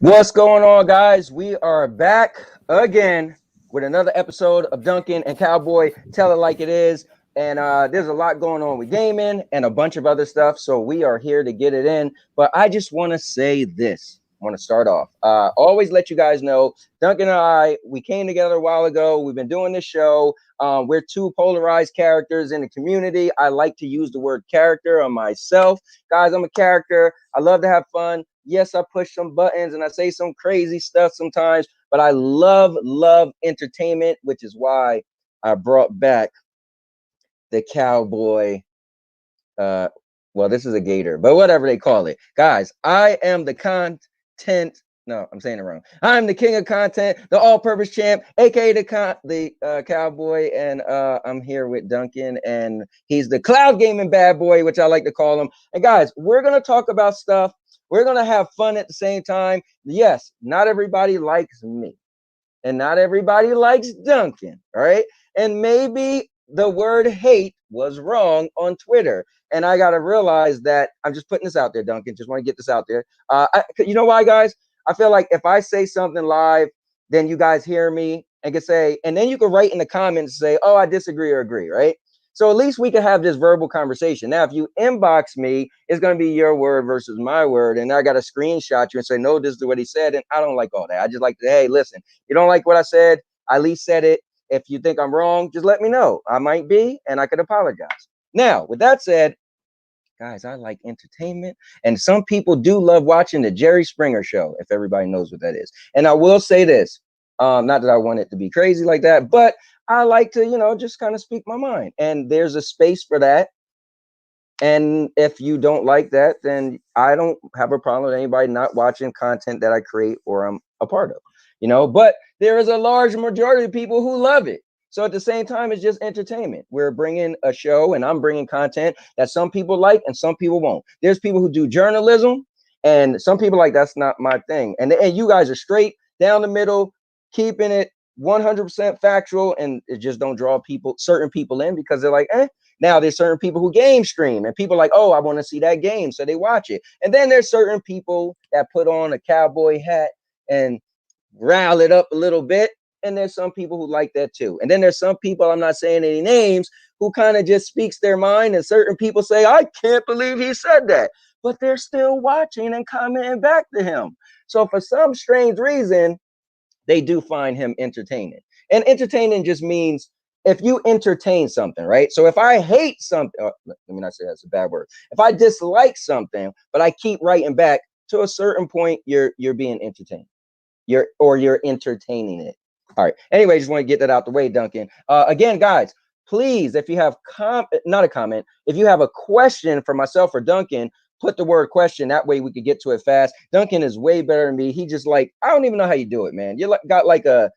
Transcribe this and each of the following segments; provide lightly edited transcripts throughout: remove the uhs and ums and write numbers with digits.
What's going on, guys? We are back again with another episode of Duncan and Cowboy Tell It Like It Is. And there's a lot going on with gaming and a bunch of other stuff. So we are here to get it in. But I just want to say this. I want to start off. Always let you guys know, Duncan and I, we came together a while ago. We've been doing this show. We're two polarized characters in the community. I like to use the word character on myself. Guys, I'm a character. I love to have fun. Yes, I push some buttons and I say some crazy stuff sometimes, but I love entertainment, which is why I brought back the cowboy. Well, this is a gator, but whatever they call it. Guys, I am the content. No, I'm saying it wrong. I'm the king of content, the all-purpose champ, aka the cowboy, and I'm here with Duncan, and he's the cloud gaming bad boy, which I like to call him. And guys, we're gonna talk about stuff. We're gonna have fun at the same time. Yes, not everybody likes me, and not everybody likes Duncan, all right? And maybe the word hate was wrong on Twitter. And I got to realize that I'm just putting this out there, Duncan. Just want to get this out there. You know why, guys? I feel like if I say something live, then you guys hear me and can say, and then you can write in the comments and say, oh, I disagree or agree, right? So at least we can have this verbal conversation. Now, if you inbox me, it's going to be your word versus my word. And I got to screenshot you and say, no, this is what he said. And I don't like all that. I just like to, hey, listen, you don't like what I said? I at least said it. If you think I'm wrong, just let me know. I might be, and I could apologize. Now, with that said, guys, I like entertainment, and some people do love watching the Jerry Springer show, if everybody knows what that is. And I will say this, not that I want it to be crazy like that, but I like to, just kind of speak my mind, and there's a space for that. And if you don't like that, then I don't have a problem with anybody not watching content that I create or I'm a part of, but there is a large majority of people who love it. So at the same time, it's just entertainment. We're bringing a show and I'm bringing content that some people like and some people won't. There's people who do journalism and some people like, that's not my thing. And you guys are straight down the middle, keeping it 100% factual, and it just don't draw certain people in because they're like, Now there's certain people who game stream and people are like, oh, I want to see that game. So they watch it. And then there's certain people that put on a cowboy hat and rile it up a little bit. And there's some people who like that too. And then there's some people, I'm not saying any names, who kind of just speaks their mind. And certain people say, I can't believe he said that. But they're still watching and commenting back to him. So for some strange reason, they do find him entertaining. And entertaining just means if you entertain something, right? So if I hate something, let me not say that's a bad word. If I dislike something, but I keep writing back, to a certain point, you're being entertained. You're entertaining it. All right. Anyway, just want to get that out the way, Duncan. Again, guys, please, if you have not a comment, if you have a question for myself or Duncan, put the word question. That way we could get to it fast. Duncan is way better than me. He just I don't even know how you do it, man. You got like a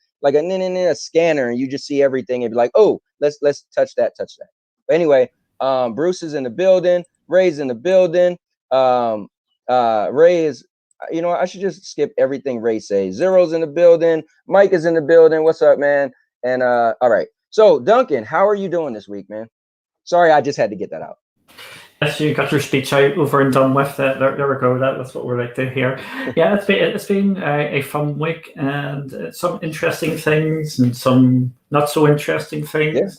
scanner and you just see everything and be like, oh, let's touch that. But anyway, Bruce is in the building. Ray's in the building. Ray is, I should just skip everything Ray says. Zero's in the building. Mike is in the building. What's up, man? And all right. So Duncan, how are you doing this week, man? Sorry, I just had to get that out. Yes, you got your speech out over and done with. There we go. That's what we like to hear. Yeah, it's been a fun week and some interesting things and some not so interesting things. Yeah.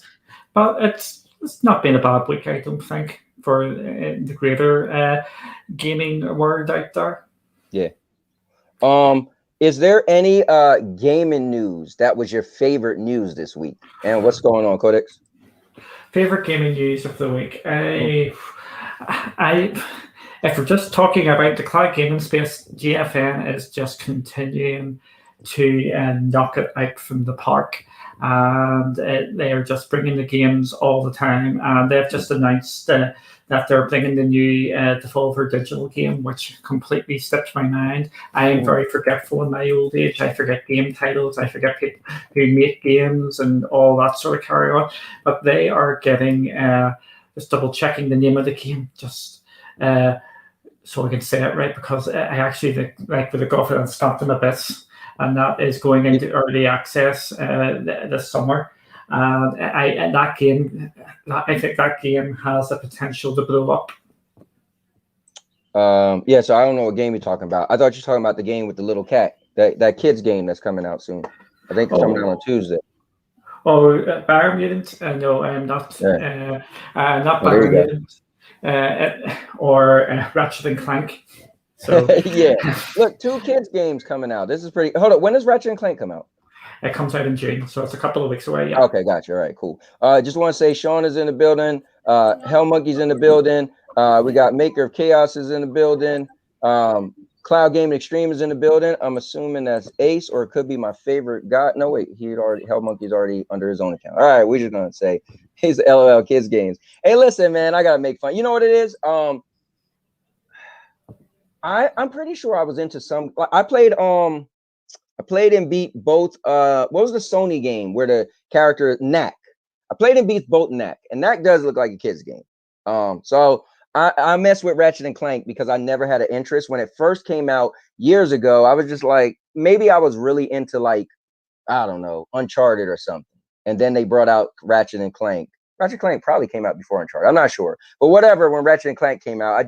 But it's not been a bad week, I don't think, for the greater gaming world out there. Yeah. Is there any gaming news that was your favorite news this week? And what's going on, Codex? Favorite gaming news of the week. If we're just talking about the cloud gaming space, GFN is just continuing to knock it out from the park. And they are just bringing the games all the time. And they've just announced that they're bringing the new Devolver Digital game, which completely slipped my mind. I am very forgetful in my old age. I forget game titles. I forget people who make games and all that sort of carry on. But they are getting, just double checking the name of the game, just so I can say it right, because I actually like the Goffin and Stamped Abyss. And that is going into early access this summer. And that game, I think that game has the potential to blow up. Yeah, so I don't know what game you're talking about. I thought you're talking about the game with the little cat, that kids game that's coming out soon. I think it's coming out on Oh, Tuesday. Biomutant? No, I am not. Yeah. Not Oh, there you go. Biomutant, or Ratchet and Clank. So Yeah. Look, two kids games coming out. This is pretty. Hold up. When does Ratchet and Clank come out? it comes out in June, so it's a couple of weeks away. Yeah. Okay, gotcha. All right, cool. Just want to say Sean is in the building. Hell Monkey's in the building. We got Maker of Chaos is in the building. Cloud Gaming Extreme is in the building. I'm assuming that's Ace, or it could be my favorite guy. No, wait, Hell Monkey's already under his own account. All right, we're just gonna say he's the LOL Kids Games. Hey, listen, man, I gotta make fun. You know what it is? I'm pretty sure I was into some. I played and beat both. What was the Sony game where the character Knack? I played and beat both Knack, and Knack does look like a kid's game. So I mess with Ratchet and Clank because I never had an interest when it first came out years ago. I was just like, maybe I was really into, like, I don't know, Uncharted or something, and then they brought out Ratchet and Clank. Ratchet and Clank probably came out before Uncharted. I'm not sure, but whatever. When Ratchet and Clank came out,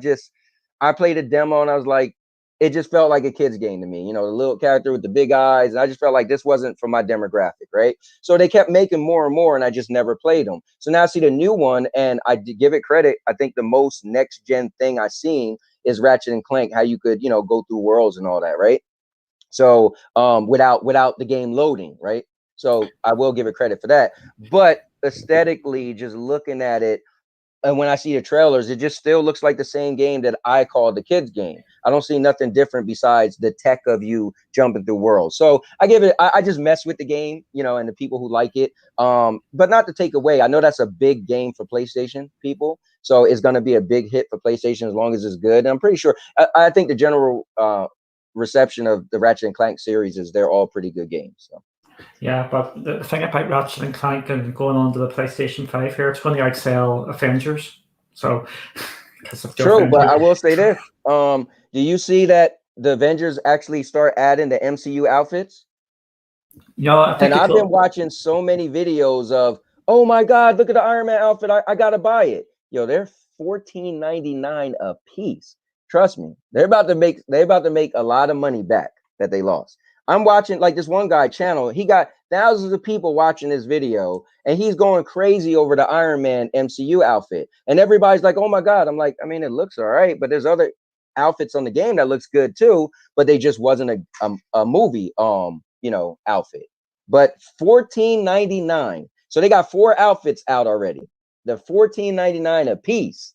I played a demo and I was like, it just felt like a kid's game to me. You know, the little character with the big eyes. And I just felt like this wasn't for my demographic, right? So they kept making more and more, and I just never played them. So now I see the new one, and I give it credit. I think the most next gen thing I've seen is Ratchet and Clank, how you could, go through worlds and all that, right? So without the game loading, right? So I will give it credit for that. But aesthetically, just looking at it, and when I see the trailers, it just still looks like the same game that I call the kids game. I don't see nothing different besides the tech of you jumping through worlds. So I give it, I just mess with the game, and the people who like it. But not to take away, I know that's a big game for PlayStation people. So it's going to be a big hit for PlayStation as long as it's good. And I'm pretty sure, I think the general reception of the Ratchet and Clank series is they're all pretty good games. So. Yeah, but the thing about Ratchet and Clank and going on to the PlayStation 5 here, it's going to outsell Avengers. So, because of the True, Avengers. but I will say this. Do you see that the Avengers actually start adding the MCU outfits? I think I've been watching so many videos of, oh my God, look at the Iron Man outfit. I gotta buy it. They're $14.99 a piece. Trust me, they're about to make a lot of money back that they lost. I'm watching, like, this one guy channel. He got thousands of people watching this video, and he's going crazy over the Iron Man MCU outfit. And everybody's like, oh my God. I'm like, I mean, it looks all right, but there's other outfits on the game that looks good too, but they just wasn't a movie outfit. But $14.99. So they got 4 outfits out already. They're $14.99 a piece.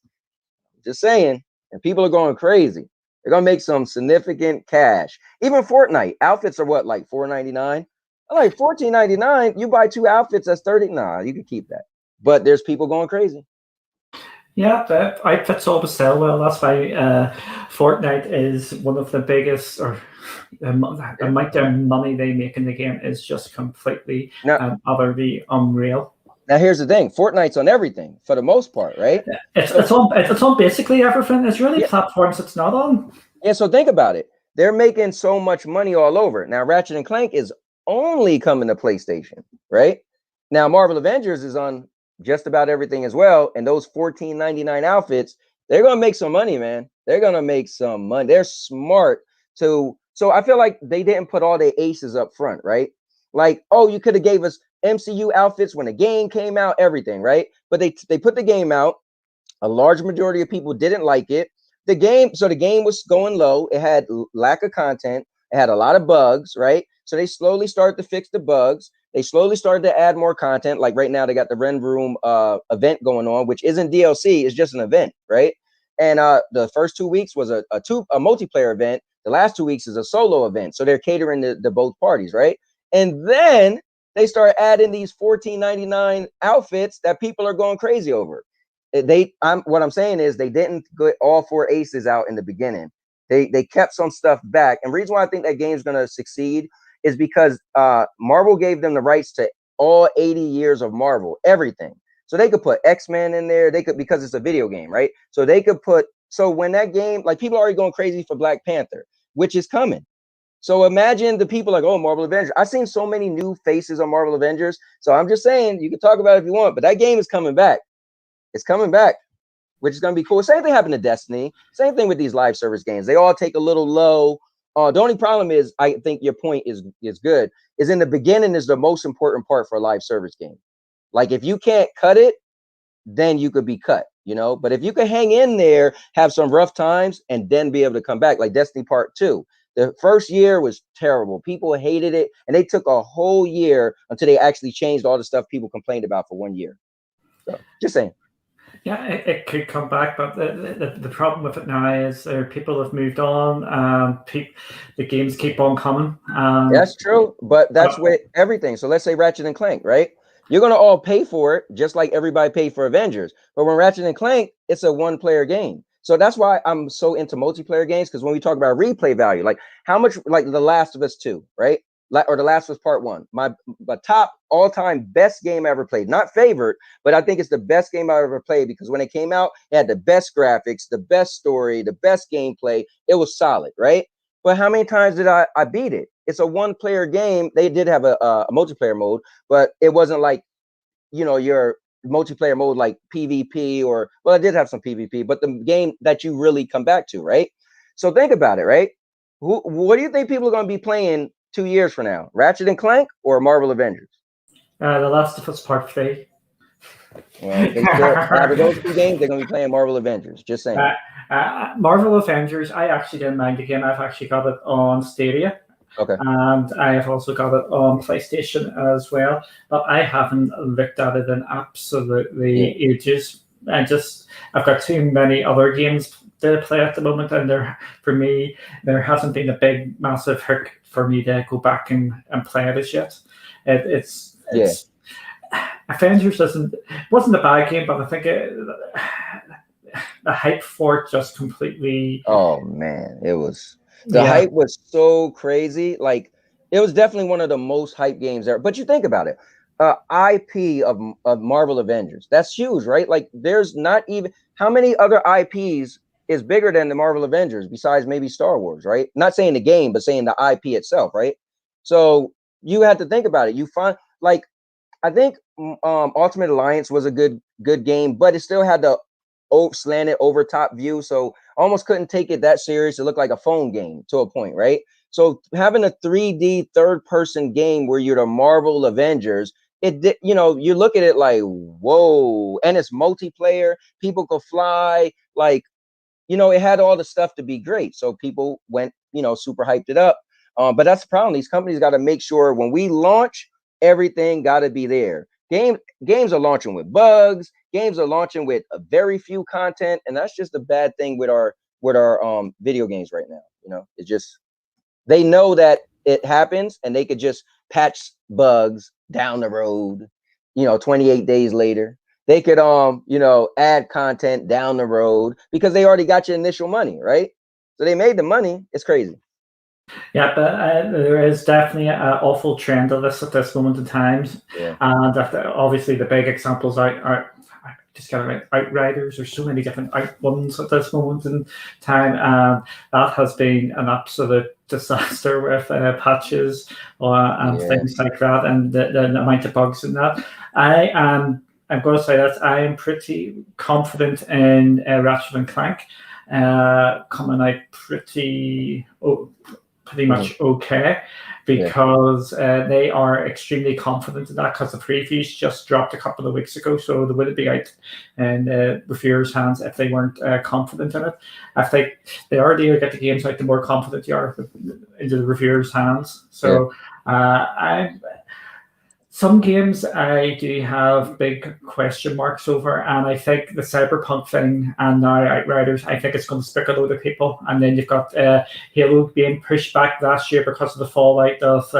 Just saying. And people are going crazy. They're gonna make some significant cash. Even Fortnite outfits are what, like $4.99? I'm like, $14.99. You buy 2 outfits, that's 30. Nah, you can keep that. But there's people going crazy. Yeah, the outfits always sell well. That's why Fortnite is one of the biggest, or the amount of money they make in the game is just completely utterly unreal. Now here's the thing: Fortnite's on everything for the most part, right? It's on basically everything. It's really platforms it's not on. Yeah, so think about it. They're making so much money all over. Now Ratchet and Clank is only coming to PlayStation, right? Now Marvel Avengers is on just about everything as well. And those $14.99 outfits, they're gonna make some money, man. They're gonna make some money. They're smart to. So I feel like they didn't put all their aces up front, right? Like, oh, you could have gave us MCU outfits when the game came out, everything, right? But they put the game out. A large majority of people didn't like it. The game was going low. It had lack of content. It had a lot of bugs, right? So they slowly started to fix the bugs. They slowly started to add more content. Like right now, they got the Ren Room event going on, which isn't DLC. It's just an event, right? And the first 2 weeks was a multiplayer event. The last 2 weeks is a solo event. So they're catering to both parties, right? And then they start adding these $14.99 outfits that people are going crazy over. What I'm saying is they didn't get all 4 aces out in the beginning. They kept some stuff back. And the reason why I think that game's going to succeed is because Marvel gave them the rights to all 80 years of Marvel, everything. So they could put X-Men in there. They could, because it's a video game, right? So they could put, so when that game, like, people are already going crazy for Black Panther, which is coming. So imagine the people like, oh, Marvel Avengers. I've seen so many new faces on Marvel Avengers. So I'm just saying, you can talk about it if you want, but that game is coming back. It's coming back. which is going to be cool. Same thing happened to Destiny. Same thing with these live service games. They all take a little low. The only problem is, I think your point is good, is in the beginning is the most important part for a live service game. Like if you can't cut it, then you could be cut, you know. But if you can hang in there, have some rough times, and then be able to come back, like Destiny Part 2. The first year was terrible. People hated it, and they took a whole year until they actually changed all the stuff people complained about for 1 year. So just saying. Yeah, it could come back, but the problem with it now is people have moved on. The games keep on coming. That's true, but that's with everything. So let's say Ratchet and Clank, right? You're going to all pay for it, just like everybody paid for Avengers. But when Ratchet and Clank, it's a one-player game. So that's why I'm so into multiplayer games, because when we talk about replay value, like how much, like The Last of Us 2, right? Or The Last of Us Part 1, my top all-time best game I ever played. Not favorite, but I think it's the best game I ever played, because when it came out, it had the best graphics, the best story, the best gameplay. It was solid, right? But how many times did I beat it? It's a one-player game. They did have a multiplayer mode, but it wasn't like, you know, your multiplayer mode like PvP or, well, it did have some PvP, but the game that you really come back to, right? So think about it, right? What do you think people are going to be playing 2 years from now? Ratchet and Clank or Marvel Avengers? The Last of Us Part 3. Well, they still, out of those two games, they're going to be playing Marvel Avengers. Just saying. Marvel Avengers, I actually didn't mind the game. I've actually got it on Stadia. Okay. And I have also got it on PlayStation as well. But I haven't looked at it in absolutely ages. I've got too many other games to play at the moment, and for me, there hasn't been a big, massive hook for me to go back and play it as yet. It's Avengers wasn't a bad game, but I think the hype for it just completely. Oh man, it was. The hype was so crazy. Like, it was definitely one of the most hyped games ever. But you think about it, IP of Marvel Avengers, that's huge, right? Like, there's not even, how many other IPs is bigger than the Marvel Avengers besides maybe Star Wars, right? Not saying the game, but saying the IP itself, right? So you had to think about it. You find, like, I think Ultimate Alliance was a good game, but it still had the slanted over top view, so almost couldn't take it that serious. It looked like a phone game to a point, right? So having a 3D third person game where you're the Marvel Avengers, you know, you look at it like, whoa, and it's multiplayer, people could fly, like, you know, it had all the stuff to be great. So people went, you know, super hyped it up. But that's the problem. These companies got to make sure when we launch, everything got to be there. Games are launching with bugs. Games are launching with a very few content, and that's just a bad thing with our video games right now. You know, it's just, they know that it happens, and they could just patch bugs down the road. You know, 28 days later, they could you know, add content down the road because they already got your initial money, right? So they made the money. It's crazy. Yeah, but there is definitely an awful trend of this at this moment in time. Yeah. And obviously the big examples are just kind of like Outriders. There's so many different ones at this moment in time. And that has been an absolute disaster with patches and things like that, and the amount of bugs in that. I'm going to say that I am pretty confident in Ratchet and Clank coming out pretty much okay, because they are extremely confident in that, because the previews just dropped a couple of weeks ago, so they wouldn't be out in reviewers' hands if they weren't confident in it. I think the earlier you get the games out, the more confident you are into the reviewers' hands. So some games I do have big question marks over, and I think the Cyberpunk thing and now Outriders, I think it's going to spick a load of people. And then you've got Halo being pushed back last year because of the fallout of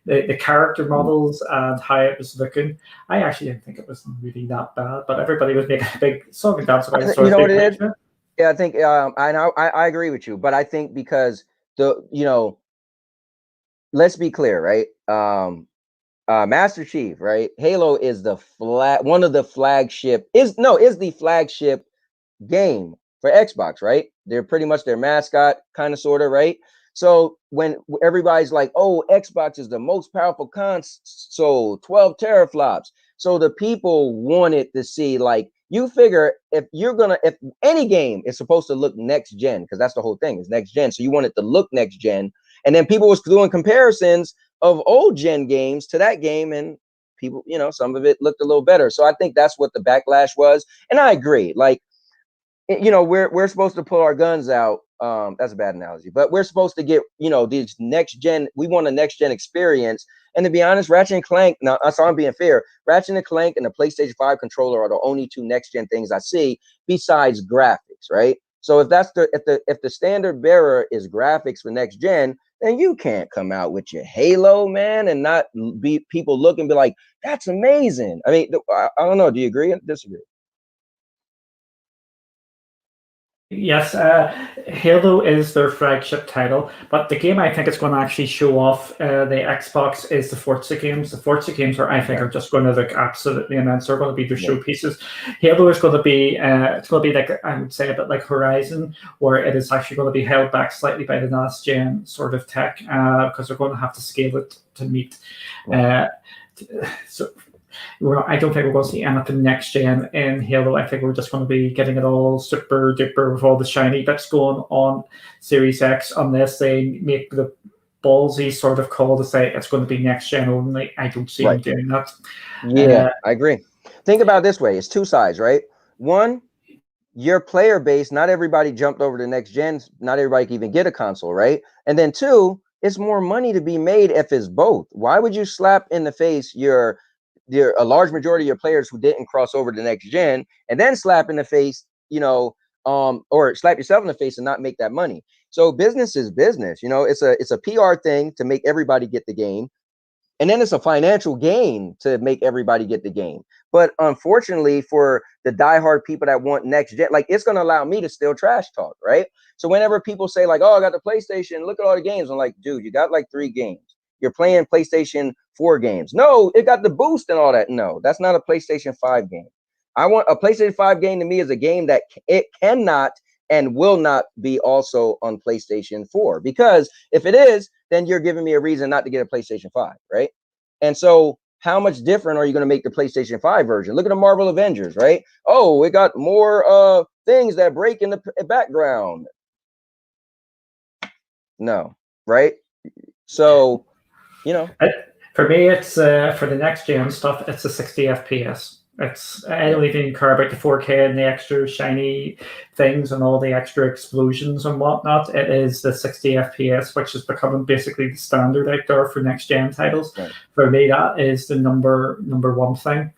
the character models and how it was looking. I actually didn't think it was really that bad, but everybody was making a big song and dance about it. You know what it is? Yeah, I think I agree with you, but I think because let's be clear, right? Master Chief, right? Halo is the one of the flagship is the flagship game for Xbox, right? They're pretty much their mascot, kind of, sort of, right? So when everybody's like, oh, Xbox is the most powerful console, 12 teraflops. So the people wanted to see, like, You figure if any game is supposed to look next gen, because that's the whole thing, is next gen. So you want it to look next gen. And then people was doing comparisons of old gen games to that game, and people, some of it looked a little better. So I think that's what the backlash was. And I agree. Like, we're supposed to pull our guns out. That's a bad analogy, but we're supposed to get, these next gen. We want a next gen experience. And to be honest, Ratchet and Clank, now I saw I'm being fair, Ratchet and Clank and the PlayStation 5 controller are the only two next gen things I see besides graphics, right? So if that's if the standard bearer is graphics for next gen, then you can't come out with your Halo, man, and not be people look and be like, that's amazing. I mean, I don't know. Do you agree or disagree? Yes, Halo is their flagship title, but the game I think is going to actually show off the Xbox is the Forza games. The Forza games are just going to look absolutely immense. They're going to be their showpieces. Halo is going to be it's going to be like, I would say, a bit like Horizon, where it is actually going to be held back slightly by the last gen sort of tech, because they're going to have to scale it to meet. So I don't think we're going to see anything next gen in Halo. I think we're just going to be getting it all super duper with all the shiny bits going on Series X, unless they make the ballsy sort of call to say it's going to be next gen only. I don't see them doing that. Yeah, I agree. Think about it this way. It's two sides, right? One, your player base, not everybody jumped over to next gen. Not everybody can even get a console, right? And then two, it's more money to be made if it's both. Why would you slap in the face a large majority of your players who didn't cross over to next gen, and then slap in the face, or slap yourself in the face and not make that money? So business is business. It's a PR thing to make everybody get the game. And then it's a financial gain to make everybody get the game. But unfortunately, for the diehard people that want next gen, like, it's going to allow me to still trash talk, right? So whenever people say like, oh, I got the PlayStation, look at all the games, I'm like, dude, you got like 3 games. You're playing PlayStation 4 games. No, it got the boost and all that. No, that's not a PlayStation 5 game. I want a PlayStation 5 game. To me, is a game that it cannot and will not be also on PlayStation 4, because if it is, then you're giving me a reason not to get a PlayStation 5, right? And so how much different are you going to make the PlayStation 5 version? Look at the Marvel Avengers, right? Oh, it got more things that break in the background. No, right? So, for me, it's for the next gen stuff, it's a 60 FPS. I don't even care about the 4K and the extra shiny things and all the extra explosions and whatnot. It is the 60 FPS, which is becoming basically the standard out there for next gen titles. Right. For me, that is the number one thing.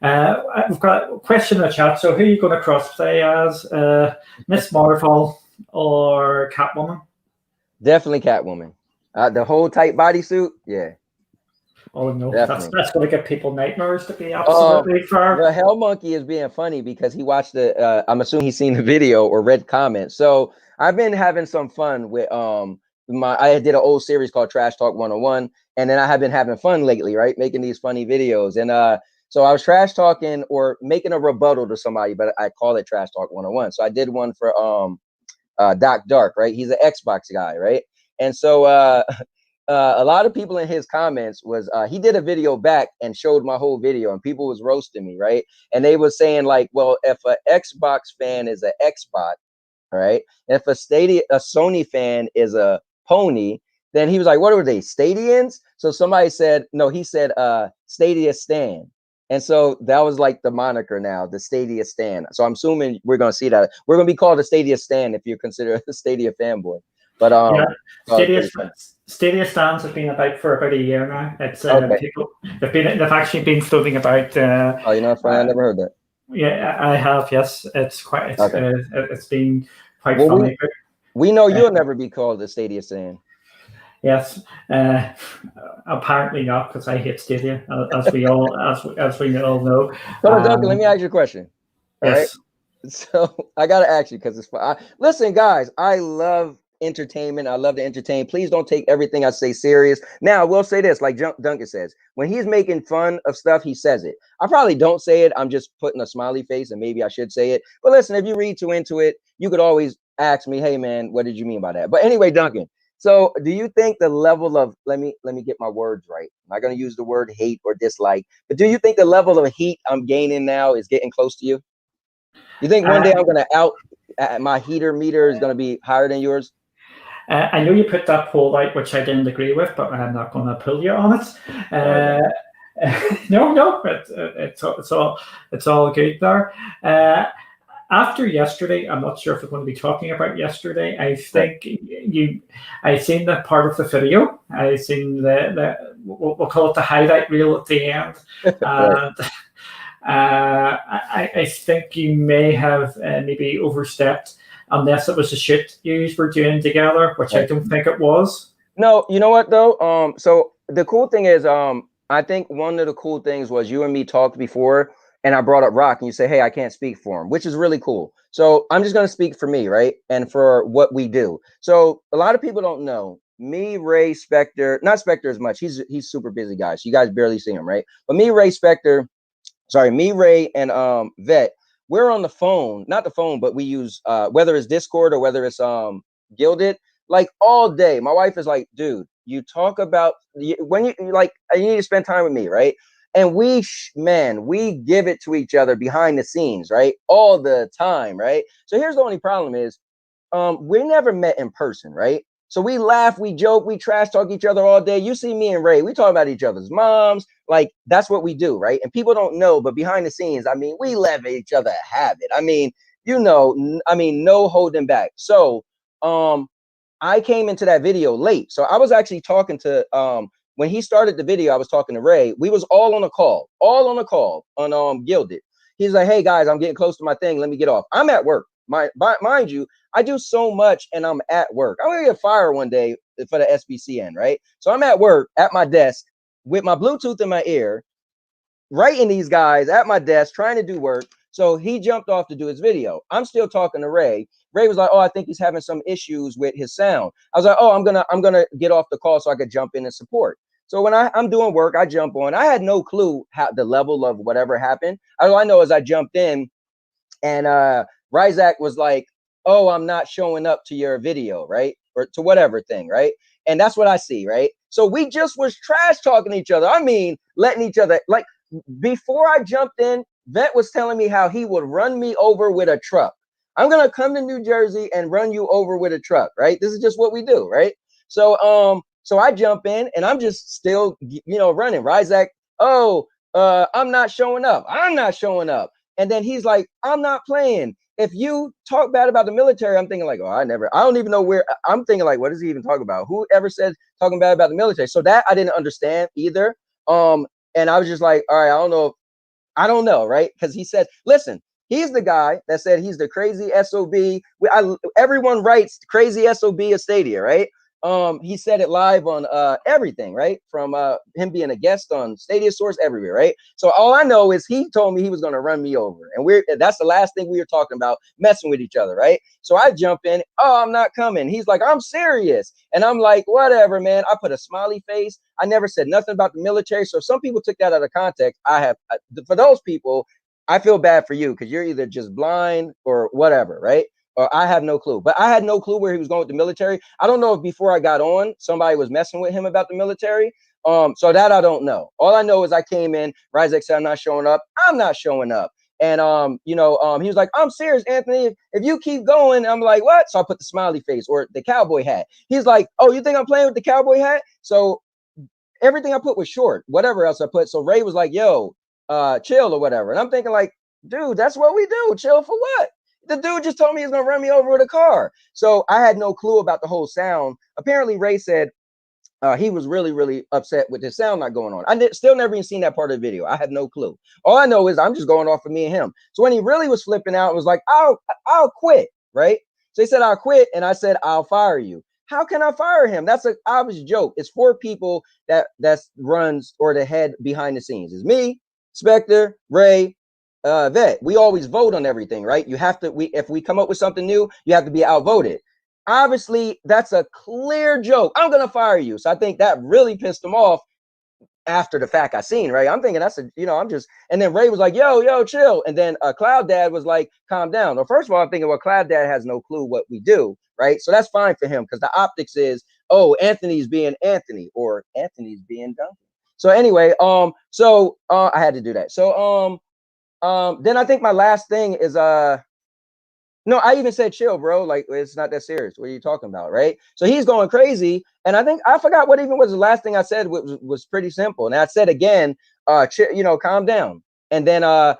We've got a question in the chat. So, who are you going to crossplay as, Miss Marvel or Catwoman? Definitely Catwoman. The whole tight bodysuit, yeah. Oh no, that's going to give people nightmares, to be absolutely fair. The Hell Monkey is being funny because he watched I'm assuming he's seen the video or read comments. So I've been having some fun with I did an old series called Trash Talk 101, and then I have been having fun lately, right? Making these funny videos. And so I was trash talking or making a rebuttal to somebody, but I call it Trash Talk 101. So I did one for Doc Dark, right? He's an Xbox guy, right? And so a lot of people in his comments was he did a video back and showed my whole video, and people was roasting me, right? And they was saying like, well, if an Xbox fan is an Xbot, right? If a Sony fan is a pony, then he was like, what are they, Stadians? So somebody said, no, he said Stadia Stan. And so that was like the moniker now, the Stadia Stan. So I'm assuming we're going to see that. We're going to be called a Stadia Stan if you're considered a Stadia fanboy. But Stadia stands have been about for about a year now. It's people they've actually been floating about. Oh, you know, it's funny. I never heard that. Yeah, I have. Yes, it's been quite funny. We know you'll never be called a Stadia Stan. Yes, apparently not, because I hate Stadia, as we all know. So Duncan, let me ask you a question. All yes. Right. So I gotta ask you because it's fun. Listen, guys, I love entertainment. I love to entertain. Please don't take everything I say serious. Now, I will say this, like Duncan says, when he's making fun of stuff, he says it. I probably don't say it. I'm just putting a smiley face, and maybe I should say it. But listen, if you read too into it, you could always ask me, hey man, what did you mean by that? But anyway, Duncan, so do you think the level of, let me get my words right. I'm not going to use the word hate or dislike, but do you think the level of heat I'm gaining now is getting close to you? You think one day I'm gonna my heater meter is gonna be higher than yours? I know you put that poll out, which I didn't agree with, but I'm not going to pull you on it. No, it's all good there. After yesterday, I'm not sure if we're going to be talking about yesterday. I think I seen that part of the video. I seen we'll call it the highlight reel at the end. Right. I think you may have maybe overstepped, unless it was a shoot you were doing together, which I don't think it was. No, you know what though? So the cool thing is, I think one of the cool things was you and me talked before, and I brought up Rock, and you say, "Hey, I can't speak for him," which is really cool. So I'm just gonna speak for me, right? And for what we do. So a lot of people don't know me, Ray, Spectre, not Spectre as much. He's super busy guy, so you guys barely see him, right? But me, Ray, Spectre, sorry, me, Ray, and Vet, we're on the phone, not the phone, but we use whether it's Discord or whether it's Gilded, like all day. My wife is like, dude, you talk about when you like, you need to spend time with me, right? And we give it to each other behind the scenes, right? All the time, right? So here's the only problem is we never met in person, right? So we laugh, we joke, we trash talk each other all day. You see me and Ray, we talk about each other's moms. Like that's what we do, right? And people don't know, but behind the scenes, I mean, we let each other have it. I mean, no holding back. So I came into that video late. So I was actually talking to when he started the video, I was talking to Ray. We was all on a call on Gilded. He's like, hey guys, I'm getting close to my thing. Let me get off. I'm at work. Mind you, I do so much and I'm at work. I'm gonna get fired one day for the SBCN, right? So I'm at work at my desk with my Bluetooth in my ear, writing these guys at my desk, trying to do work. So he jumped off to do his video. I'm still talking to Ray. Ray was like, oh, I think he's having some issues with his sound. I was like, oh, I'm gonna get off the call so I could jump in and support. So when I'm doing work, I jump on. I had no clue how the level of whatever happened. All I know is I jumped in and Ryzak was like, oh, I'm not showing up to your video, right? Or to whatever thing, right? And that's what I see, right? So we just was trash talking each other. I mean, letting each other, like before I jumped in, Vet was telling me how he would run me over with a truck. I'm gonna come to New Jersey and run you over with a truck, right? This is just what we do, right? So I jump in and I'm just still, running. Ryzak, oh, I'm not showing up. I'm not showing up. And then he's like, I'm not playing. If you talk bad about the military, I'm thinking like, oh, I don't even know where. I'm thinking like, what does he even talk about? Whoever said talking bad about the military? So that I didn't understand either. And I was just like, all right, I don't know, right? Because he said, listen, he's the guy that said he's the crazy SOB. Everyone writes crazy SOB of Stadia, right? He said it live on everything, right? From him being a guest on Stadia Source everywhere, right? So all I know is he told me he was going to run me over, and that's the last thing we were talking about, messing with each other, right? So I jump in, oh, I'm not coming. He's like, I'm serious, and I'm like, whatever, man. I put a smiley face. I never said nothing about the military. So some people took that out of context. For those people, I feel bad for you because you're either just blind or whatever, right? Or I have no clue. But I had no clue where he was going with the military. I don't know if before I got on, somebody was messing with him about the military. So that I don't know. All I know is I came in, Ryzak said I'm not showing up. I'm not showing up. And he was like, I'm serious, Anthony. If you keep going, I'm like, what? So I put the smiley face or the cowboy hat. He's like, oh, you think I'm playing with the cowboy hat? So everything I put was short, whatever else I put. So Ray was like, yo, chill or whatever. And I'm thinking like, dude, that's what we do. Chill for what? The dude just told me he's gonna run me over with a car. So I had no clue about the whole sound. Apparently, Ray said he was really, really upset with his sound not going on. Still never even seen that part of the video. I have no clue. All I know is I'm just going off of me and him. So when he really was flipping out, it was like, I'll quit, right? So he said, I'll quit. And I said, I'll fire you. How can I fire him? That's an obvious joke. It's 4 people that runs or the head behind the scenes. It's me, Spectre, Ray, Vet. We always vote on everything, right? You have to, if we come up with something new, you have to be outvoted. Obviously, that's a clear joke. I'm gonna fire you. So I think that really pissed him off after the fact I seen, right? I'm thinking I'm just, and then Ray was like, yo, chill. And then Cloud Dad was like, calm down. Well, first of all, I'm thinking, well, Cloud Dad has no clue what we do, right? So that's fine for him because the optics is, oh, Anthony's being Anthony or Anthony's being Duncan. So anyway, I had to do that. So then I think my last thing is No, I even said chill, bro. Like, it's not that serious. What are you talking about, right? So he's going crazy, and I think I forgot what even was the last thing I said. Was pretty simple, and I said again, calm down. And then I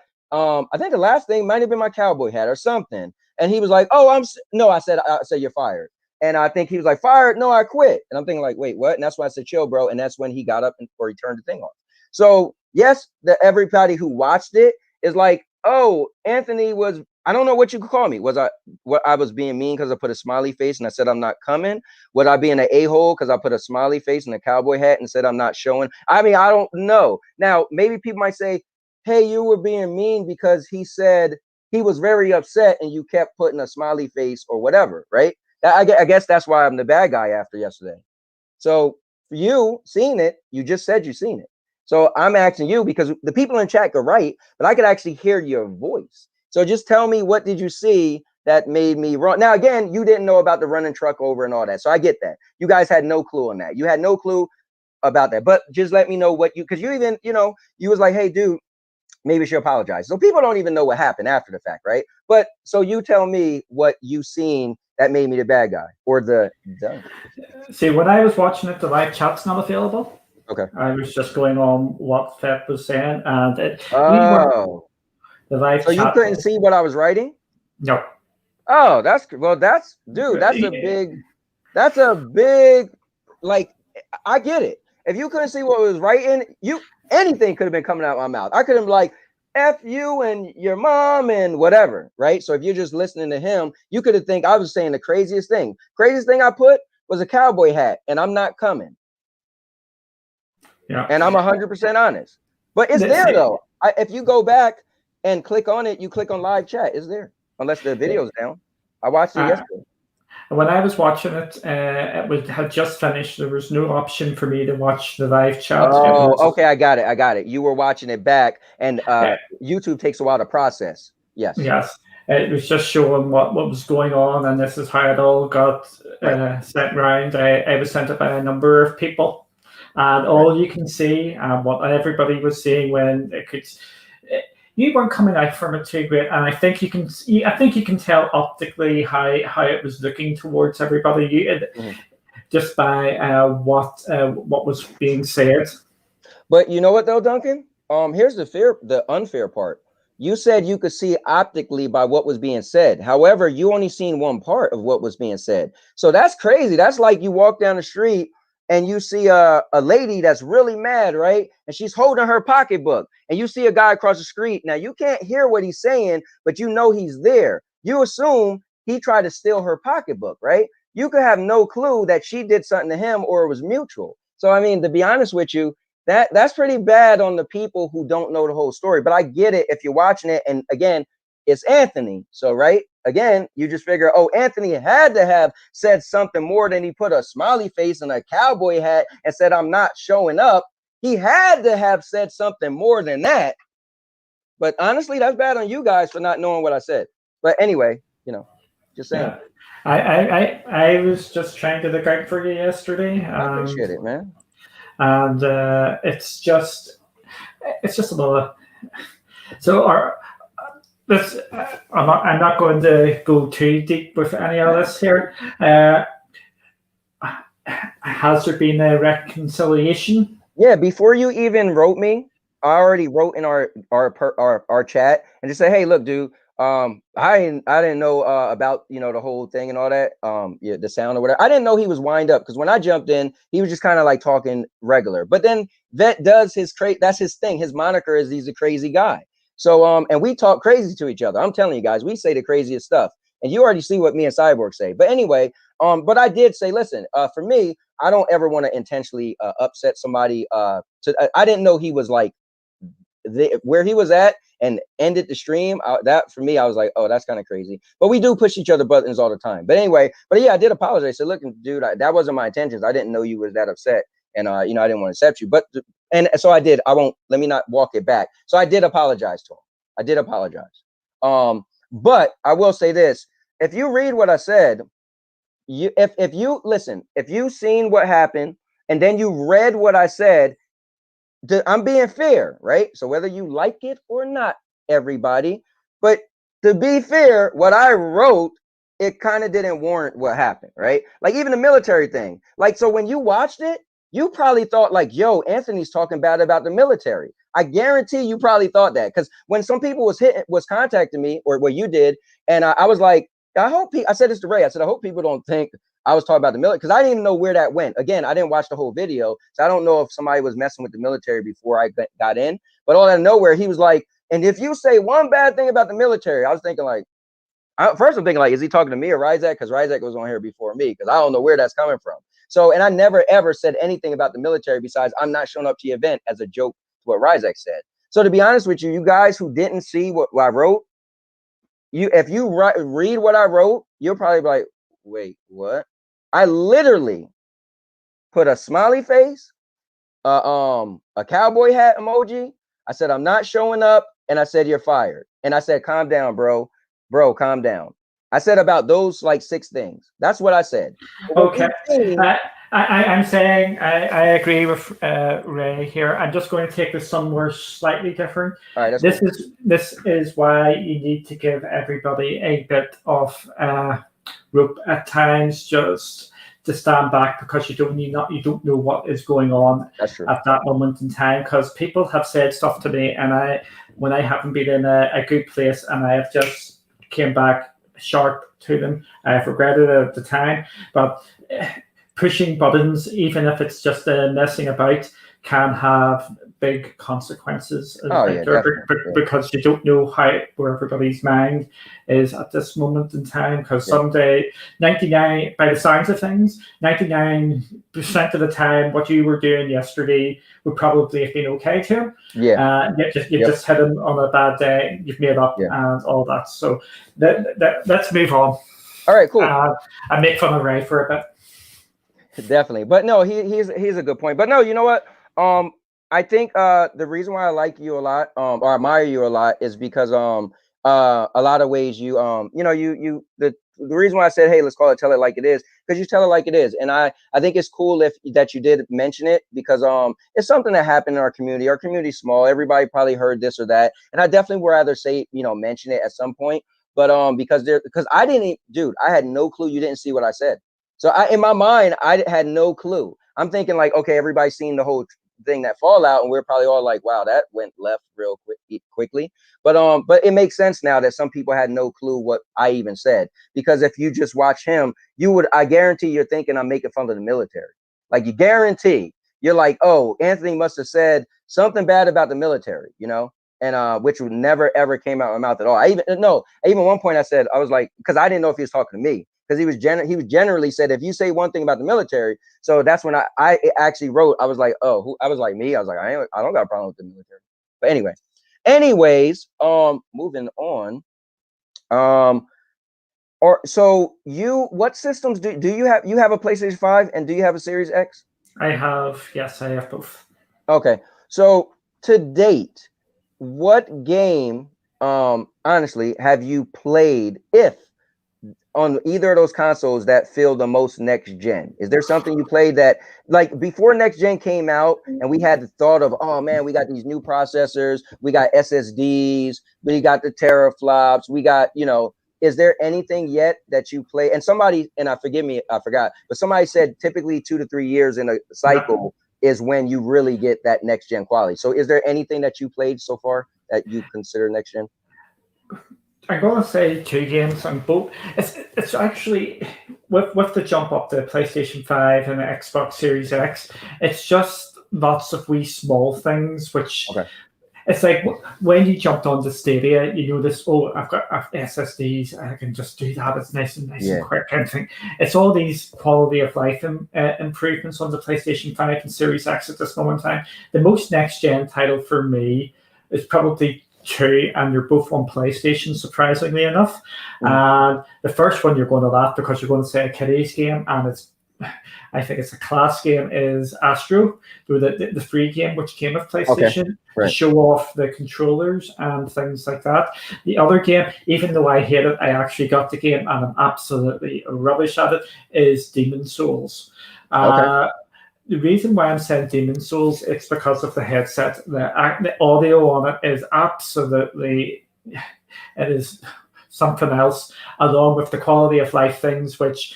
think the last thing might have been my cowboy hat or something. And he was like, "Oh, no." I said you're fired. And I think he was like, "Fired? No, I quit." And I'm thinking like, "Wait, what?" And that's why I said chill, bro. And that's when he got up or he turned the thing off. So yes, everybody who watched it is like, "Oh, Anthony was." I don't know what you could call me. Was I was being mean because I put a smiley face and I said I'm not coming? Would I be an a-hole because I put a smiley face and a cowboy hat and said I'm not showing? I mean, I don't know. Now, maybe people might say, hey, you were being mean because he said he was very upset and you kept putting a smiley face or whatever, right? I guess that's why I'm the bad guy after yesterday. So for you seeing it, you just said you seen it. So I'm asking you because the people in chat are right, but I could actually hear your voice. So just tell me, what did you see that made me wrong? Now, again, you didn't know about the running truck over and all that. So I get that. You guys had no clue on that. You had no clue about that. But just let me know what because you even, you was like, hey, dude, maybe you should apologize. So people don't even know what happened after the fact, right? But so you tell me what you seen that made me the bad guy or the dumb. See, when I was watching it, the live chat's not available. Okay. I was just going on what Fep was saying, and we weren't Oh, the live so you chat. couldn't see what I was writing? No. Oh, that's dude, that's a big, like, I get it. If you couldn't see what was writing, anything could have been coming out of my mouth. I could have been like, F you and your mom and whatever, right? So if you're just listening to him, you could have think I was saying the craziest thing. Craziest thing I put was a cowboy hat, and I'm not coming. Yeah. And I'm 100% honest. But it's there though. If you go back and click on it, you click on live chat, it's there. Unless the video's down. I watched it yesterday. When I was watching it, had just finished. There was no option for me to watch the live chat. Oh, okay, I got it. You were watching it back, and YouTube takes a while to process. Yes. Yes. It was just showing what was going on, and this is how it all got sent around. I was sent it by a number of people, and all you can see, what everybody was saying when it could. You weren't coming out from it too great, and I think you can tell optically how it was looking towards everybody. Just by what was being said. But you know what though, Duncan? Here's the unfair part. You said you could see optically by what was being said. However, you only seen one part of what was being said. So that's crazy. That's like you walk down the street and you see a lady that's really mad, right? And she's holding her pocketbook. And you see a guy across the street. Now you can't hear what he's saying, but you know he's there. You assume he tried to steal her pocketbook, right? You could have no clue that she did something to him or it was mutual. So I mean, to be honest with you, that's pretty bad on the people who don't know the whole story. But I get it if you're watching it, and again, it's Anthony. So right, again, you just figure, oh, Anthony had to have said something more than he put a smiley face and a cowboy hat and said, I'm not showing up. He had to have said something more than that. But honestly, that's bad on you guys for not knowing what I said. But anyway, just saying. Yeah. I was just trying to look out for you yesterday. I appreciate it, man. And it's just a lot. So I'm not going to go too deep with any of this here. Has there been a reconciliation? Yeah, before you even wrote me, I already wrote in our chat and just say, hey, look, dude, I didn't know about the whole thing and all that, the sound or whatever. I didn't know he was wind up because when I jumped in, he was just kind of like talking regular. But then Vet does that's his thing. His moniker is he's a crazy guy. So and we talk crazy to each other. I'm telling you guys, we say the craziest stuff. And you already see what me and Cyborg say. But anyway, but I did say, listen, for me, I don't ever want to intentionally upset somebody. I didn't know he was like where he was at and ended the stream. That for me, I was like, oh, that's kind of crazy. But we do push each other buttons all the time. But anyway, yeah, I did apologize. I said, look, dude, that wasn't my intentions. I didn't know you was that upset, and I didn't want to accept you. But so I did. Let me not walk it back. So I did apologize to him. I did apologize. But I will say this: if you read what I said, if you listen, if you seen what happened and then you read what I said, I'm being fair, right? So whether you like it or not, everybody, but to be fair, what I wrote, it kind of didn't warrant what happened, right? Like even the military thing. Like, so when you watched it, you probably thought like, yo, Anthony's talking bad about the military. I guarantee you probably thought that, because when some people was contacting me, or what you did, and I was like, I said this to Ray. I said, I hope people don't think I was talking about the military, because I didn't even know where that went. Again, I didn't watch the whole video, so I don't know if somebody was messing with the military before I got in. But all out of nowhere, he was like, and if you say one bad thing about the military, I was thinking like, first I'm thinking like, is he talking to me or Ryzak? Because Ryzak was on here before me, because I don't know where that's coming from. So, and I never ever said anything about the military besides I'm not showing up to the event as a joke to what Ryzak said. So to be honest with you, you guys who didn't see what I wrote, if you read what I wrote, you'll probably be like, wait, what? I literally put a smiley face, a cowboy hat emoji. I said, I'm not showing up. And I said, you're fired. And I said, calm down, bro. Bro, calm down. I said about those like 6 things. That's what I said. Okay. I'm saying I agree with Ray here. I'm just going to take this somewhere slightly different. All right, this is why you need to give everybody a bit of rope at times, just to stand back, because you don't know what is going on at that moment in time. Because people have said stuff to me, and when I haven't been in a good place, and I have just came back sharp to them, I have regretted it at the time. But pushing buttons, even if it's just messing about, can have big consequences. Because you don't know where everybody's mind is at this moment in time. Because someday, 99, by the sounds of things, 99% of the time, what you were doing yesterday would probably have been okay too. You just hit him on a bad day. You've made up and all that. So let's move on. All right, cool. I make fun of Ray for a bit. Definitely, but no, he's a good point. But no, you know what? I think the reason why I like you a lot, or admire you a lot, is because a lot of ways you the reason why I said, hey, let's tell it like it is, because you tell it like it is. And I think it's cool that you did mention it, because it's something that happened in our community. Our community's small. Everybody probably heard this or that, and I definitely would rather say, mention it at some point. But because I didn't, dude, I had no clue you didn't see what I said. So in my mind, I had no clue. I'm thinking like, okay, everybody's seen the whole thing, that fallout, and we're probably all like, wow, that went left real quickly. But it makes sense now that some people had no clue what I even said, because if you just watch him, I guarantee you're thinking I'm making fun of the military. Like, you guarantee you're like, oh, Anthony must have said something bad about the military, and which would never ever came out of my mouth at all. Even one point I was like, because I didn't know if he was talking to me. Because he was generally said, if you say one thing about the military. So that's when I actually wrote, I was like, oh, I was like, me, I was like, I don't got a problem with the military. But anyways, moving on. What systems do you have? You have a PlayStation 5, and do you have a Series X? Yes, I have both. Okay, so to date, what game, honestly, have you played, if on either of those consoles, that feel the most next gen? Is there something you played that, like, before next gen came out and we had the thought of, oh man, we got these new processors, we got SSDs, we got the teraflops, we got, is there anything yet that you play? And somebody, and I forgot, but somebody said typically 2 to 3 years in a cycle is when you really get that next gen quality. So is there anything that you played so far that you consider next gen? I'm going to say 2 games on both. It's actually, with the jump up to PlayStation 5 and the Xbox Series X, it's just lots of wee small things, which it's like when you jumped onto Stadia, you notice, oh, I've got SSDs, I can just do that. It's nice and quick kind of thing. It's all these quality of life improvements on the PlayStation 5 and Series X at this moment in time. The most next gen title for me is probably 2, and they're both on PlayStation, surprisingly enough. And the first one you're going to laugh, because you're going to say a kiddies game, and I think it's a class game, is Astro, the free game which came with PlayStation to show off the controllers and things like that. The other game, even though I hate it, I actually got the game and I'm absolutely rubbish at it, is Demon Souls. The reason why I'm saying Demon Souls, it's because of the headset. The audio on it is absolutely, it is something else, along with the quality of life things, which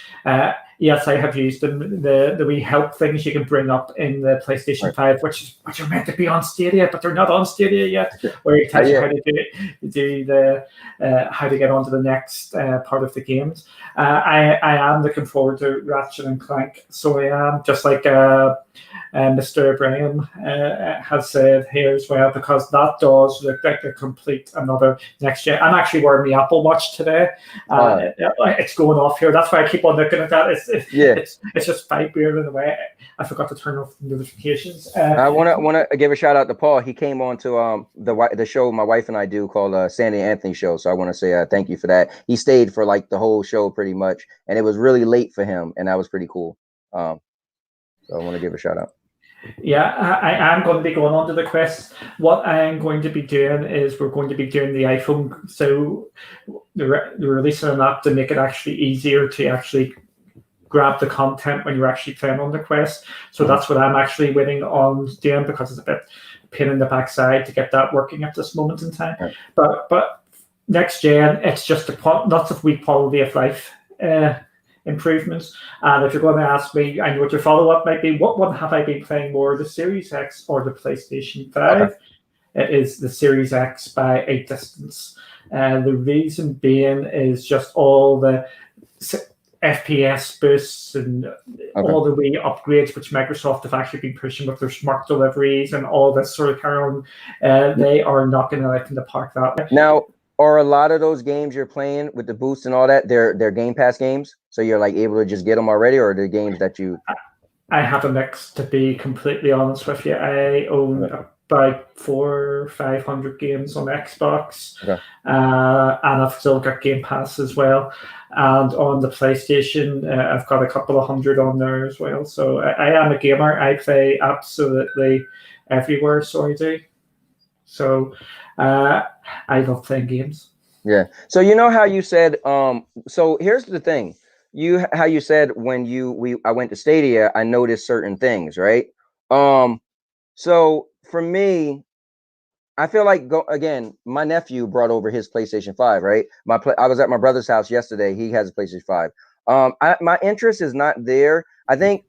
yes, I have used them. The wee help things you can bring up in the PlayStation 5, which are meant to be on Stadia, but they're not on Stadia yet. Where it tells you how to do the how to get onto the next part of the games. I am looking forward to Ratchet and Clank, so I am, just like Mr. Ibrahim has said here as well, because that does look like a complete another next gen. I'm actually wearing the Apple Watch today. It's going off here. That's why I keep on looking at that. It's just vibrating away. I forgot to turn off the notifications. I want to give a shout out to Paul. He came on to the show my wife and I do called Sandy and Anthony Show. So I want to say thank you for that. He stayed for like the whole show pretty much, and it was really late for him, and that was pretty cool. So I want to give a shout out. Yeah, I am going to be going on to the Quest. What I am going to be doing is we're going to be doing the iPhone. So they're releasing an app to make it actually easier to actually grab the content when you're actually playing on the Quest. So that's what I'm actually waiting on doing, because it's a bit pain in the backside to get that working at this moment in time. Right. But next gen, it's just lots of wee quality of life improvements. And if you're going to ask me, I know what your follow-up might be, what one have I been playing more, the Series X or the PlayStation 5? Okay. It is the Series X by a distance. The reason being is just all the FPS boosts and all the wee upgrades which Microsoft have actually been pushing with their smart deliveries and all this sort of carry on. They are knocking it out in the park that way. Now, are a lot of those games you're playing with the boost and all that, they're Game Pass games, so you're like able to just get them already, or the games that you? I have a mix, to be completely honest with you. I own about 400 or 500 games on Xbox, and I've still got Game Pass as well. And on the PlayStation, I've got a couple of hundred on there as well. So I am a gamer. I play absolutely everywhere, so I do. So I love playing games. Yeah. So you know how you said, so here's the thing. How you said when I went to Stadia, I noticed certain things, right? So for me, I feel like my nephew brought over his PlayStation 5, right? I was at my brother's house yesterday. He has a PlayStation 5. My interest is not there. I think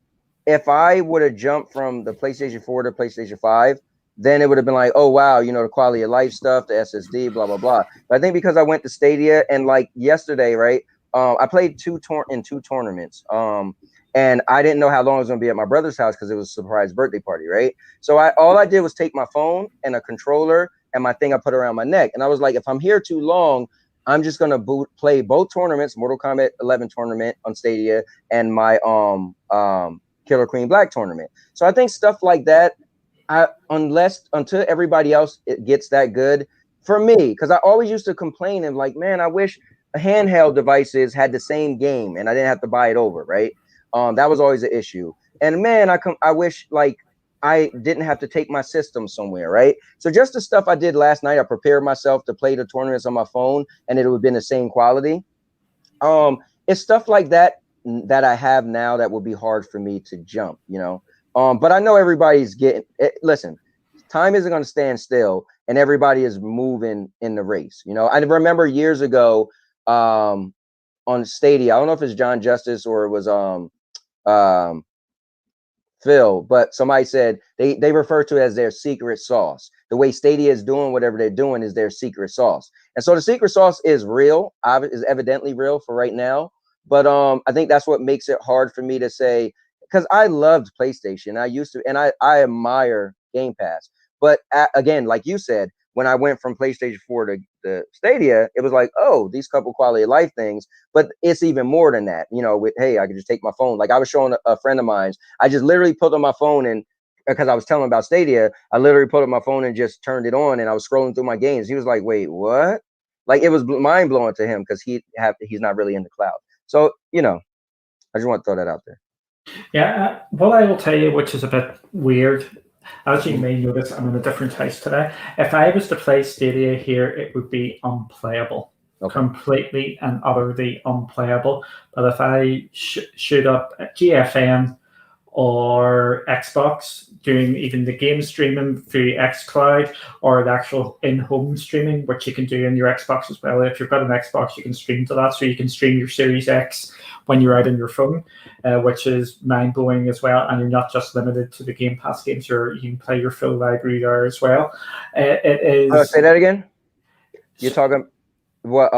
if I would have jumped from the PlayStation 4 to PlayStation 5, then it would have been like, oh wow, the quality of life stuff, the SSD, blah blah blah. But I think because I went to Stadia, and like yesterday, right? I played two tournaments. And I didn't know how long I was going to be at my brother's house because it was a surprise birthday party, right? So all I did was take my phone and a controller and my thing I put around my neck. And I was like, if I'm here too long, I'm just going to play both tournaments, Mortal Kombat 11 tournament on Stadia and my Killer Queen Black tournament. So I think stuff like that, until everybody else gets that good, for me, because I always used to complain and like, man, I wish handheld devices had the same game and I didn't have to buy it over, right? That was always an issue. And man, I wish like I didn't have to take my system somewhere, right? So just the stuff I did last night, I prepared myself to play the tournaments on my phone and it would have been the same quality. It's stuff like that I have now that will be hard for me to jump, but I know everybody's getting it. Listen, time isn't going to stand still and everybody is moving in the race. I remember years ago on Stadia, I don't know if it's John Justice or it was Phil, but somebody said they refer to it as their secret sauce. The way Stadia is doing whatever they're doing is their secret sauce. And so the secret sauce is real, is evidently real for right now. But I think that's what makes it hard for me to say, because I loved PlayStation. I used to, and I admire Game Pass. But again, like you said, when I went from PlayStation 4 to the Stadia, it was like, oh, these couple quality of life things. But it's even more than that, with, hey, I could just take my phone. Like I was showing a friend of mine, I just literally put on my phone, and because I was telling him about Stadia, I literally put up my phone and just turned it on and I was scrolling through my games. He was like, wait, what? Like it was mind blowing to him because he's not really in the cloud. So, I just want to throw that out there. Yeah, what I will tell you, which is a bit weird, as you may notice, I'm in a different house today. If I was to play Stadia here, it would be unplayable. Okay. Completely and utterly unplayable. But if I shoot up GFN or Xbox, doing even the game streaming through xCloud or the actual in-home streaming, which you can do in your Xbox as well. If you've got an Xbox, you can stream to that, so you can stream your Series X when you're out on your phone, which is mind-blowing as well. And you're not just limited to the Game Pass games; you can play your full library there as well. It is. Say that again. You're talking what?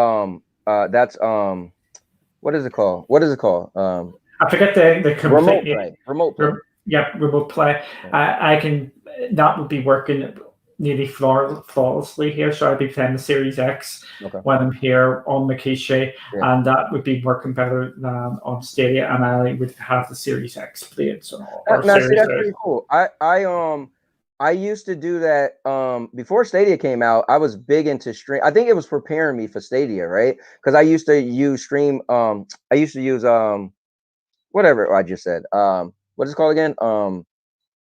That's what is it called? What is it called? I forget the remote play. Remote play. Yeah, remote play. I can. That would be working nearly flawlessly here. So I'd be playing the Series X when I'm here on the Kishi, and that would be working better than on Stadia. And I would have the Series X played. So now, see, that's pretty cool. I used to do that before Stadia came out. I was big into stream. I think it was preparing me for Stadia, right? Because I used to use stream. I used to use whatever I just said. What is it called again?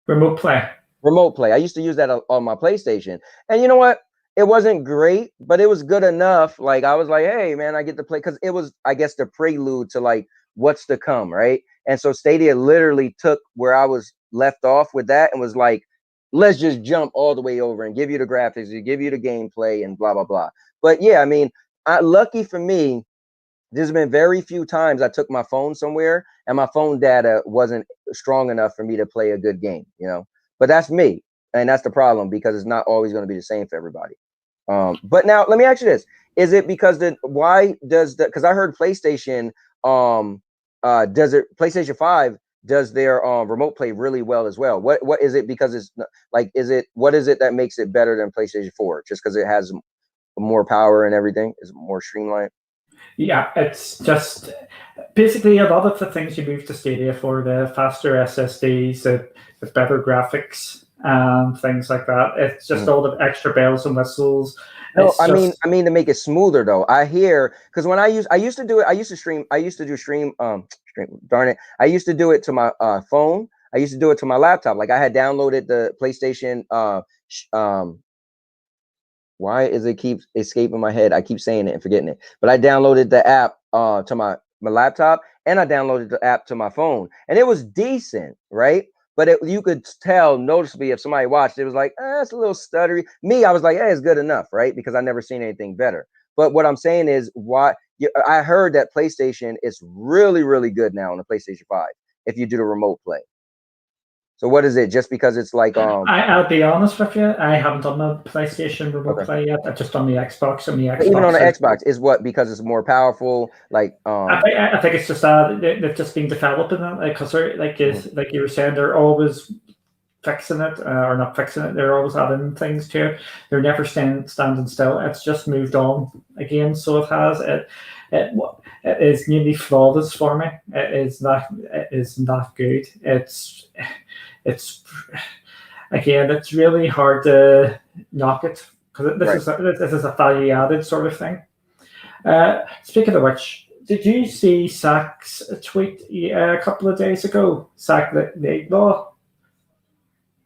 Remote play. Remote play. I used to use that on my PlayStation, and you know what? It wasn't great, but it was good enough. Like I was like, hey man, I get to play, because it was, I guess, the prelude to like what's to come, right? And so Stadia literally took where I was left off with that and was like, let's just jump all the way over and give you the graphics, give you the gameplay, and blah blah blah. But yeah, I mean, lucky for me, there's been very few times I took my phone somewhere and my phone data wasn't strong enough for me to play a good game, you know. But that's me, and that's the problem, because it's not always going to be the same for everybody. But now let me ask you this: is it because because I heard PlayStation PlayStation 5 does their remote play really well as well? What is it? Because it's like, what is it that makes it better than PlayStation 4? Just because it has more power and everything is more streamlined? Yeah, it's just basically a lot of the things you move to Stadia for, the faster SSDs, the better graphics, and things like that. It's just all the extra bells and whistles. No, I mean to make it smoother though. I hear, because when I used to do it, I used to stream. Darn it, I used to do it to my phone. I used to do it to my laptop. Like I had downloaded the PlayStation. Why is it keep escaping my head? I keep saying it and forgetting it. But I downloaded the app to my laptop, and I downloaded the app to my phone, and it was decent, right? But you could tell noticeably if somebody watched, it was like, it's a little stuttery. Me, I was like, hey, it's good enough, right? Because I never seen anything better. But what I'm saying is, I heard that PlayStation is really, really good now on the PlayStation 5 if you do the remote play. So what is it? Just because it's like I'll be honest with you, I haven't done the PlayStation remote play yet. I've just done the Xbox, and the Xbox. Even on the Xbox is what, because it's more powerful. Like I think it's just they've just been developing it, because like you were saying, they're always fixing it or not fixing it. They're always adding things to it. They're never standing still. It's just moved on again. So it has it is nearly flawless for me. It is not good. It's again, it's really hard to knock it, because this is a value added sort of thing. Speaking of which, did you see Zach's tweet a couple of days ago? Zach the Law.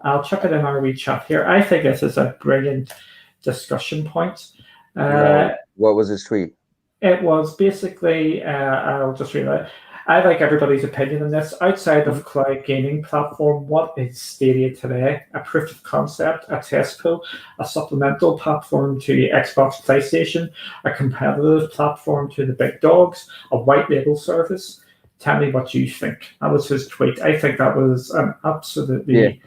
I'll chuck it in our wee chat here. I think this is a brilliant discussion point. What was his tweet? It was basically, I'll just read it. I like everybody's opinion on this. Outside of cloud gaming platform, what is Stadia today? A proof of concept, a test pool, a supplemental platform to the Xbox, PlayStation, a competitive platform to the big dogs, a white label service? Tell me what you think. That was his tweet. I think that was an absolutely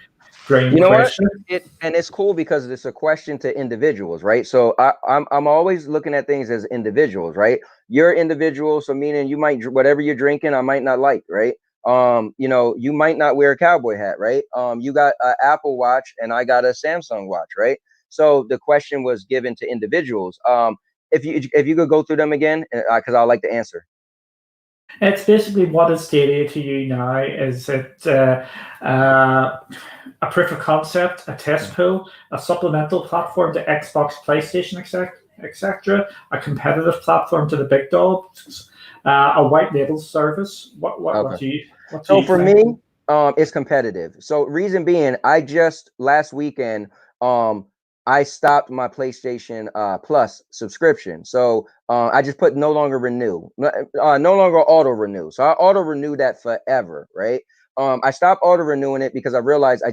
brilliant question. What? And it's cool because it's a question to individuals, right? So I'm always looking at things as individuals, right? You're individual, so meaning you might, whatever you're drinking, I might not like, right? You know, you might not wear a cowboy hat, right? You got an Apple Watch and I got a Samsung watch, right? So the question was given to individuals. If you could go through them again, because I'd like to answer. It's basically, what is Stadia to you now? Is it a proof of concept, a test pool, a supplemental platform to Xbox, PlayStation, etc., a competitive platform to the big dogs, a white label service? What do you think? For me, it's competitive. So reason being, I just last weekend I stopped my PlayStation Plus subscription. So I just put no longer renew, no longer auto renew. So I auto renew that forever, right? I stopped auto renewing it because I realized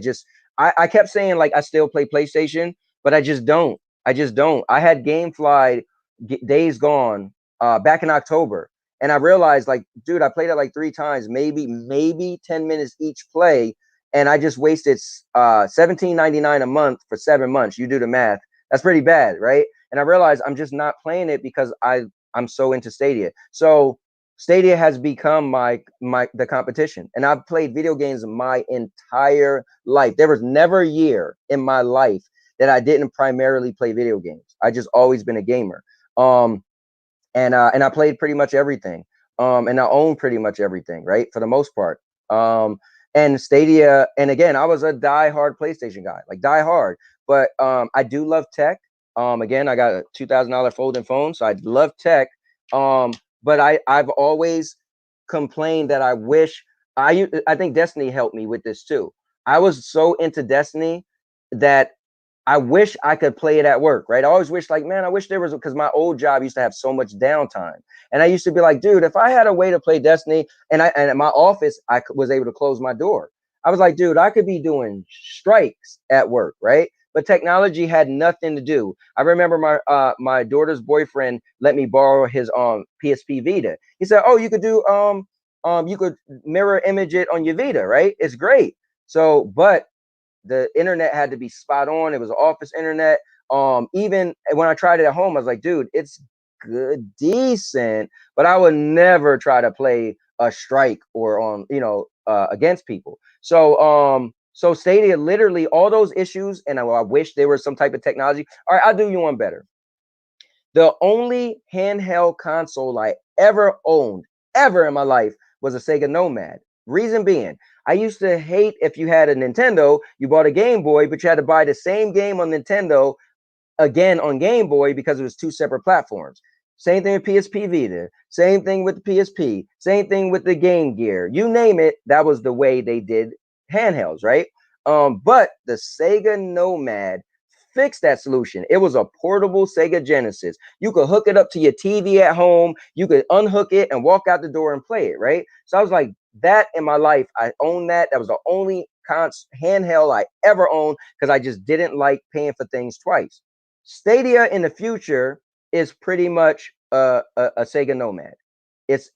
I kept saying like I still play PlayStation, but I just don't. I just don't. I had GameFly Days Gone back in October, and I realized like, dude, I played it like 3 times, maybe 10 minutes each play, and I just wasted $17.99 a month for 7 months. You do the math. That's pretty bad, right? And I realized I'm just not playing it because I'm so into Stadia. So Stadia has become the competition. And I've played video games my entire life. There was never a year in my life that I didn't primarily play video games. I just always been a gamer. And I played pretty much everything. And I own pretty much everything, right? For the most part. And Stadia, and again, I was a die-hard PlayStation guy, like die-hard. But I do love tech. Again, I got a $2,000 folding phone, so I love tech. But I've always complained that I think Destiny helped me with this too. I was so into Destiny that I wish I could play it at work, right? I always wish, like, man, I wish there was, because my old job used to have so much downtime. And I used to be like, dude, if I had a way to play Destiny, and at my office, I was able to close my door. I was like, dude, I could be doing strikes at work, right? But technology had nothing to do. I remember my daughter's boyfriend let me borrow his PSP Vita. He said, oh, you could do you could mirror image it on your Vita, right? It's great. So, but the internet had to be spot on. It was office internet. Even when I tried it at home, I was like, dude, it's good, decent, but I would never try to play a strike or on, against people. So Stadia, literally all those issues, and I wish there was some type of technology. All right, I'll do you one better. The only handheld console I ever owned, ever in my life, was a Sega Nomad. Reason being, I used to hate if you had a Nintendo, you bought a Game Boy, but you had to buy the same game on Nintendo again on Game Boy because it was 2 separate platforms. Same thing with PSP Vita, same thing with the PSP, same thing with the Game Gear. You name it, that was the way they did handhelds, right? But the Sega Nomad fixed that solution. It was a portable Sega Genesis. You could hook it up to your TV at home. You could unhook it and walk out the door and play it, right? So I was like, that in my life, I owned that. That was the only handheld I ever owned because I just didn't like paying for things twice. Stadia in the future is pretty much a Sega Nomad. It's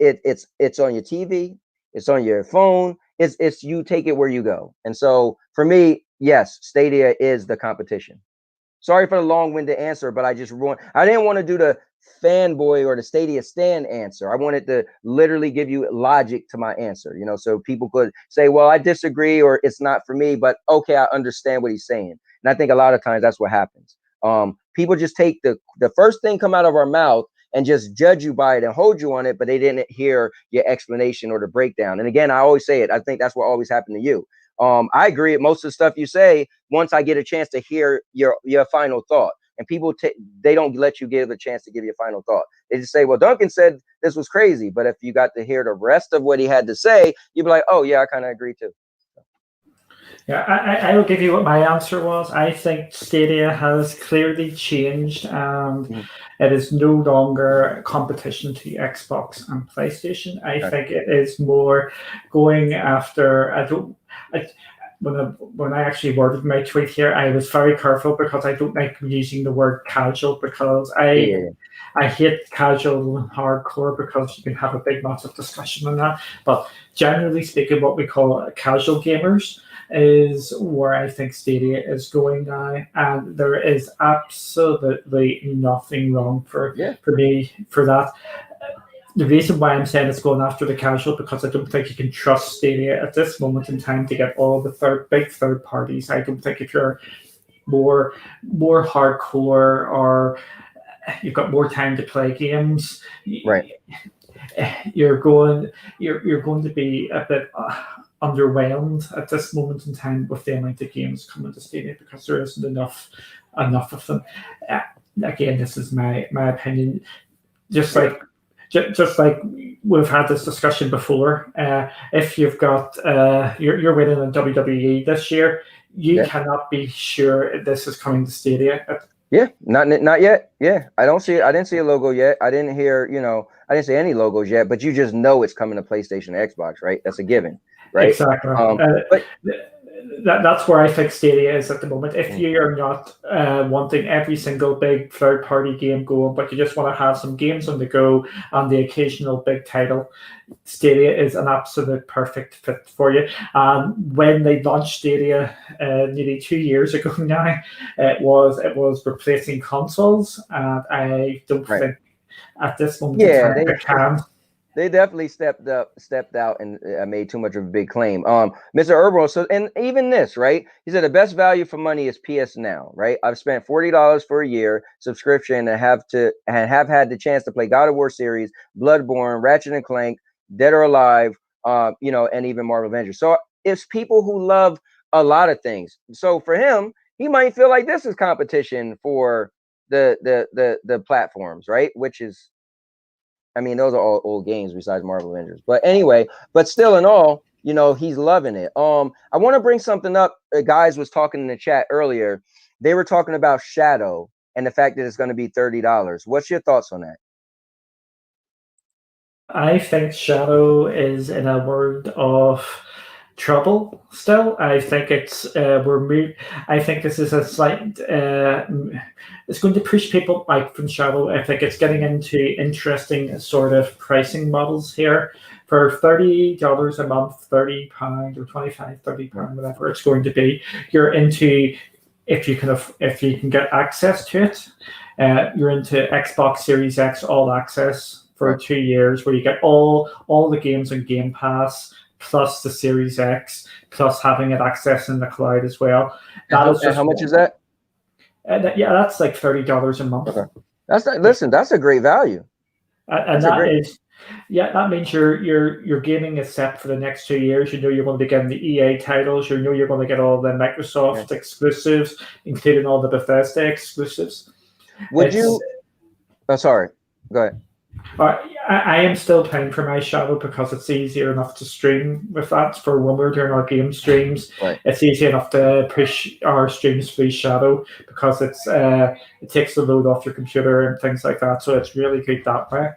on your TV. It's on your phone. It's you take it where you go. And so for me, yes, Stadia is the competition. Sorry for the long-winded answer, but I didn't want to do the fanboy or the Stadia stan answer. I wanted to literally give you logic to my answer, so people could say, well, I disagree or it's not for me, but okay, I understand what he's saying. And I think a lot of times that's what happens. People just take the first thing come out of our mouth and just judge you by it and hold you on it, but they didn't hear your explanation or the breakdown. And again, I always say it. I think that's what always happened to you. I agree with most of the stuff you say once I get a chance to hear your final thought. And people, they don't let you give a chance to give your final thought. They just say, well, Duncan said this was crazy. But if you got to hear the rest of what he had to say, you'd be like, oh, yeah, I kind of agree too. Yeah, I will give you what my answer was. I think Stadia has clearly changed, and it is no longer competition to Xbox and PlayStation. I think it is more going after. When I actually worded my tweet here, I was very careful because I don't like using the word casual because I hate casual and hardcore because you can have a big massive discussion on that. But generally speaking, what we call casual gamers is where I think Stadia is going now, and there is absolutely nothing wrong for me for that. The reason why I'm saying it's going after the casual because I don't think you can trust Stadia at this moment in time to get all the big third parties. I don't think if you're more hardcore or you've got more time to play games, right? You're going to be a bit underwhelmed at this moment in time with the amount of games coming to Stadia because there isn't enough of them. Again, this is my opinion. Just like we've had this discussion before, if you've got you're winning in WWE this year, you cannot be sure this is coming to Stadia. Yeah, not yet. Yeah, I don't see it. I didn't see a logo yet. I didn't hear, I didn't see any logos yet. But you just know it's coming to PlayStation and Xbox, right? That's a given, right? Exactly. But that's where I think Stadia is at the moment. If you are not wanting every single big third-party game going, but you just want to have some games on the go and the occasional big title, Stadia is an absolute perfect fit for you. When they launched Stadia nearly 2 years ago now, it was replacing consoles, and I don't think at this moment in time it can. They definitely stepped out, and made too much of a big claim. Mr. Herbal, so, and even this, right? He said the best value for money is PS Now, right? I've spent $40 for a year subscription and have had the chance to play God of War series, Bloodborne, Ratchet and Clank, Dead or Alive, and even Marvel Avengers. So it's people who love a lot of things. So for him, he might feel like this is competition for the platforms, right? Which is, I mean, those are all old games besides Marvel Avengers. But anyway, but still in all, he's loving it. I want to bring something up. Guys was talking in the chat earlier. They were talking about Shadow and the fact that it's going to be $30. What's your thoughts on that? I think Shadow is in a world of trouble still. I think it's I think this is a slight it's going to push people out from Shadow. I think it's getting into interesting sort of pricing models here. For $30 a month, £30 or £25, £30, whatever it's going to be, you're into, if you can get access to it, you're into Xbox Series X All Access for 2 years, where you get all the games on Game Pass, plus the Series X, plus having it access in the cloud as well. How much is that? That's like $30 a month. Okay. That's a great value. That means your gaming is set for the next 2 years. You're going to be getting the EA titles. You're going to get all the Microsoft exclusives, including all the Bethesda exclusives. Sorry, go ahead. I am still paying for my Shadow because it's easier enough to stream with that. For when we're doing our game streams, it's easy enough to push our streams through Shadow because it takes the load off your computer and things like that. So it's really good that way.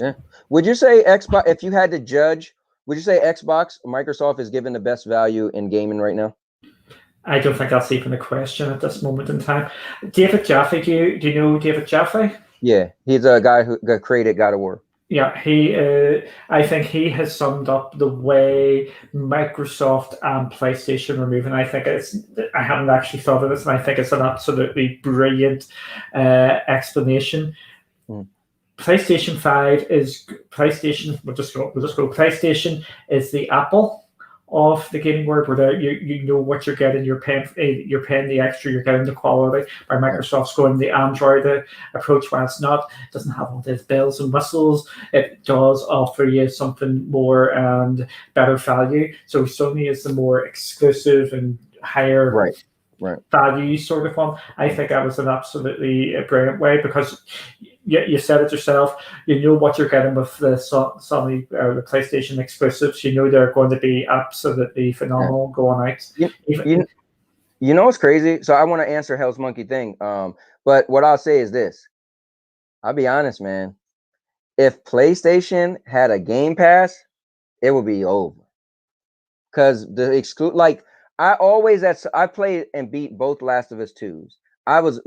Yeah. Would you say Xbox, if you had to judge, would you say Xbox or Microsoft is giving the best value in gaming right now? I don't think that's even a question at this moment in time. David Jaffe, do you know David Jaffe? Yeah, he's a guy who created God of War. Yeah, I think he has summed up the way Microsoft and PlayStation are moving. I haven't actually thought of this, and I think it's an absolutely brilliant explanation. PlayStation 5 is PlayStation. We'll just go. PlayStation is the Apple of the gaming world, where you know what you're getting. You're paying the extra. You're getting the quality. By Microsoft's going the Android approach, where it doesn't have all these bells and whistles. It does offer you something more and better value. So Sony is the more exclusive and higher value sort of one. I think that was an absolutely brilliant way, because you said it yourself. You know what you're getting with the Sony or the PlayStation exclusives. You know they're going to be absolutely phenomenal going out. You know what's crazy? So I want to answer Hell's Monkey thing. But what I'll say is this. I'll be honest, man. If PlayStation had a Game Pass, it would be over. Because I played and beat both Last of Us 2s.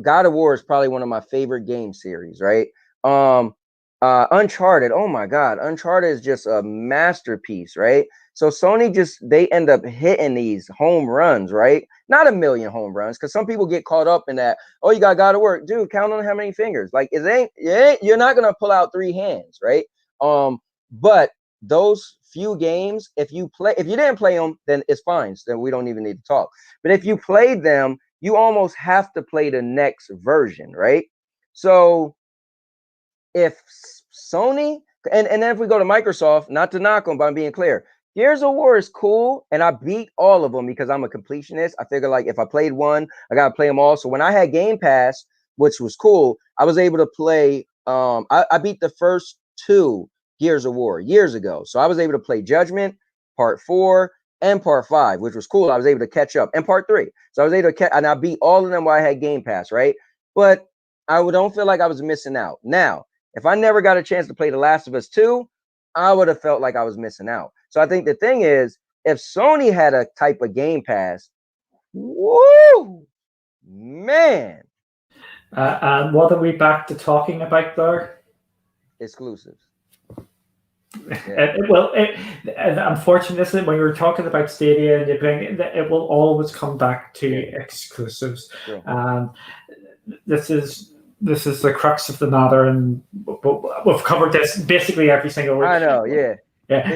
God of War is probably one of my favorite game series, right? Uncharted, oh my God, Uncharted is just a masterpiece, right? So Sony they end up hitting these home runs, right? Not a million home runs, because some people get caught up in that. Oh, you got God of War, dude. Count on how many fingers. Like you're not gonna pull out 3 hands, right? But those few games, if you didn't play them, then it's fine. So then we don't even need to talk. But if you played them, you almost have to play the next version, right? So if Sony, and then if we go to Microsoft, not to knock them, but I'm being clear, Gears of War is cool, and I beat all of them because I'm a completionist. I figure like if I played one, I gotta play them all. So when I had Game Pass, which was cool, I was able to play. I beat the first 2 Gears of War years ago, so I was able to play Judgment Part 4, and part 5, which was cool. I was able to catch up, and part 3. So I was able to catch, and I beat all of them while I had Game Pass, right? But I don't feel like I was missing out. Now, if I never got a chance to play The Last of Us 2, I would have felt like I was missing out. So I think the thing is, if Sony had a type of Game Pass, woo, man. And what are we back to talking about there? Exclusives. Yeah. Unfortunately, when you're talking about Stadia, and it will always come back to exclusives. Sure. This is the crux of the matter, and we've covered this basically every single week. I know, yeah.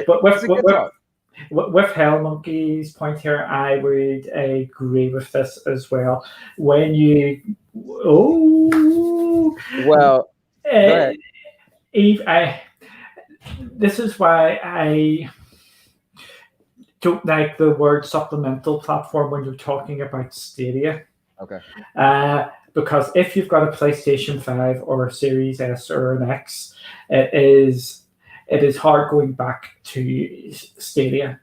But with Hell Monkey's point here, I would agree with this as well. When you Eve, this is why I don't like the word supplemental platform when you're talking about Stadia. Okay. Because if you've got a PlayStation 5 or a Series S or an X, it is hard going back to Stadia,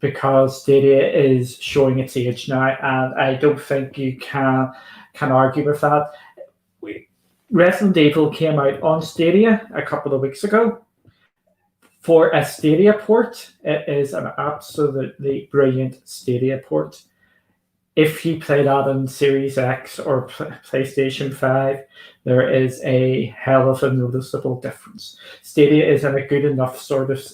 because Stadia is showing its age now, and I don't think you can argue with that. Resident Evil came out on Stadia a couple of weeks ago. For a Stadia port, it is an absolutely brilliant Stadia port. If you play that on Series X or PlayStation 5, there is a hell of a noticeable difference. Stadia is in a good enough sort of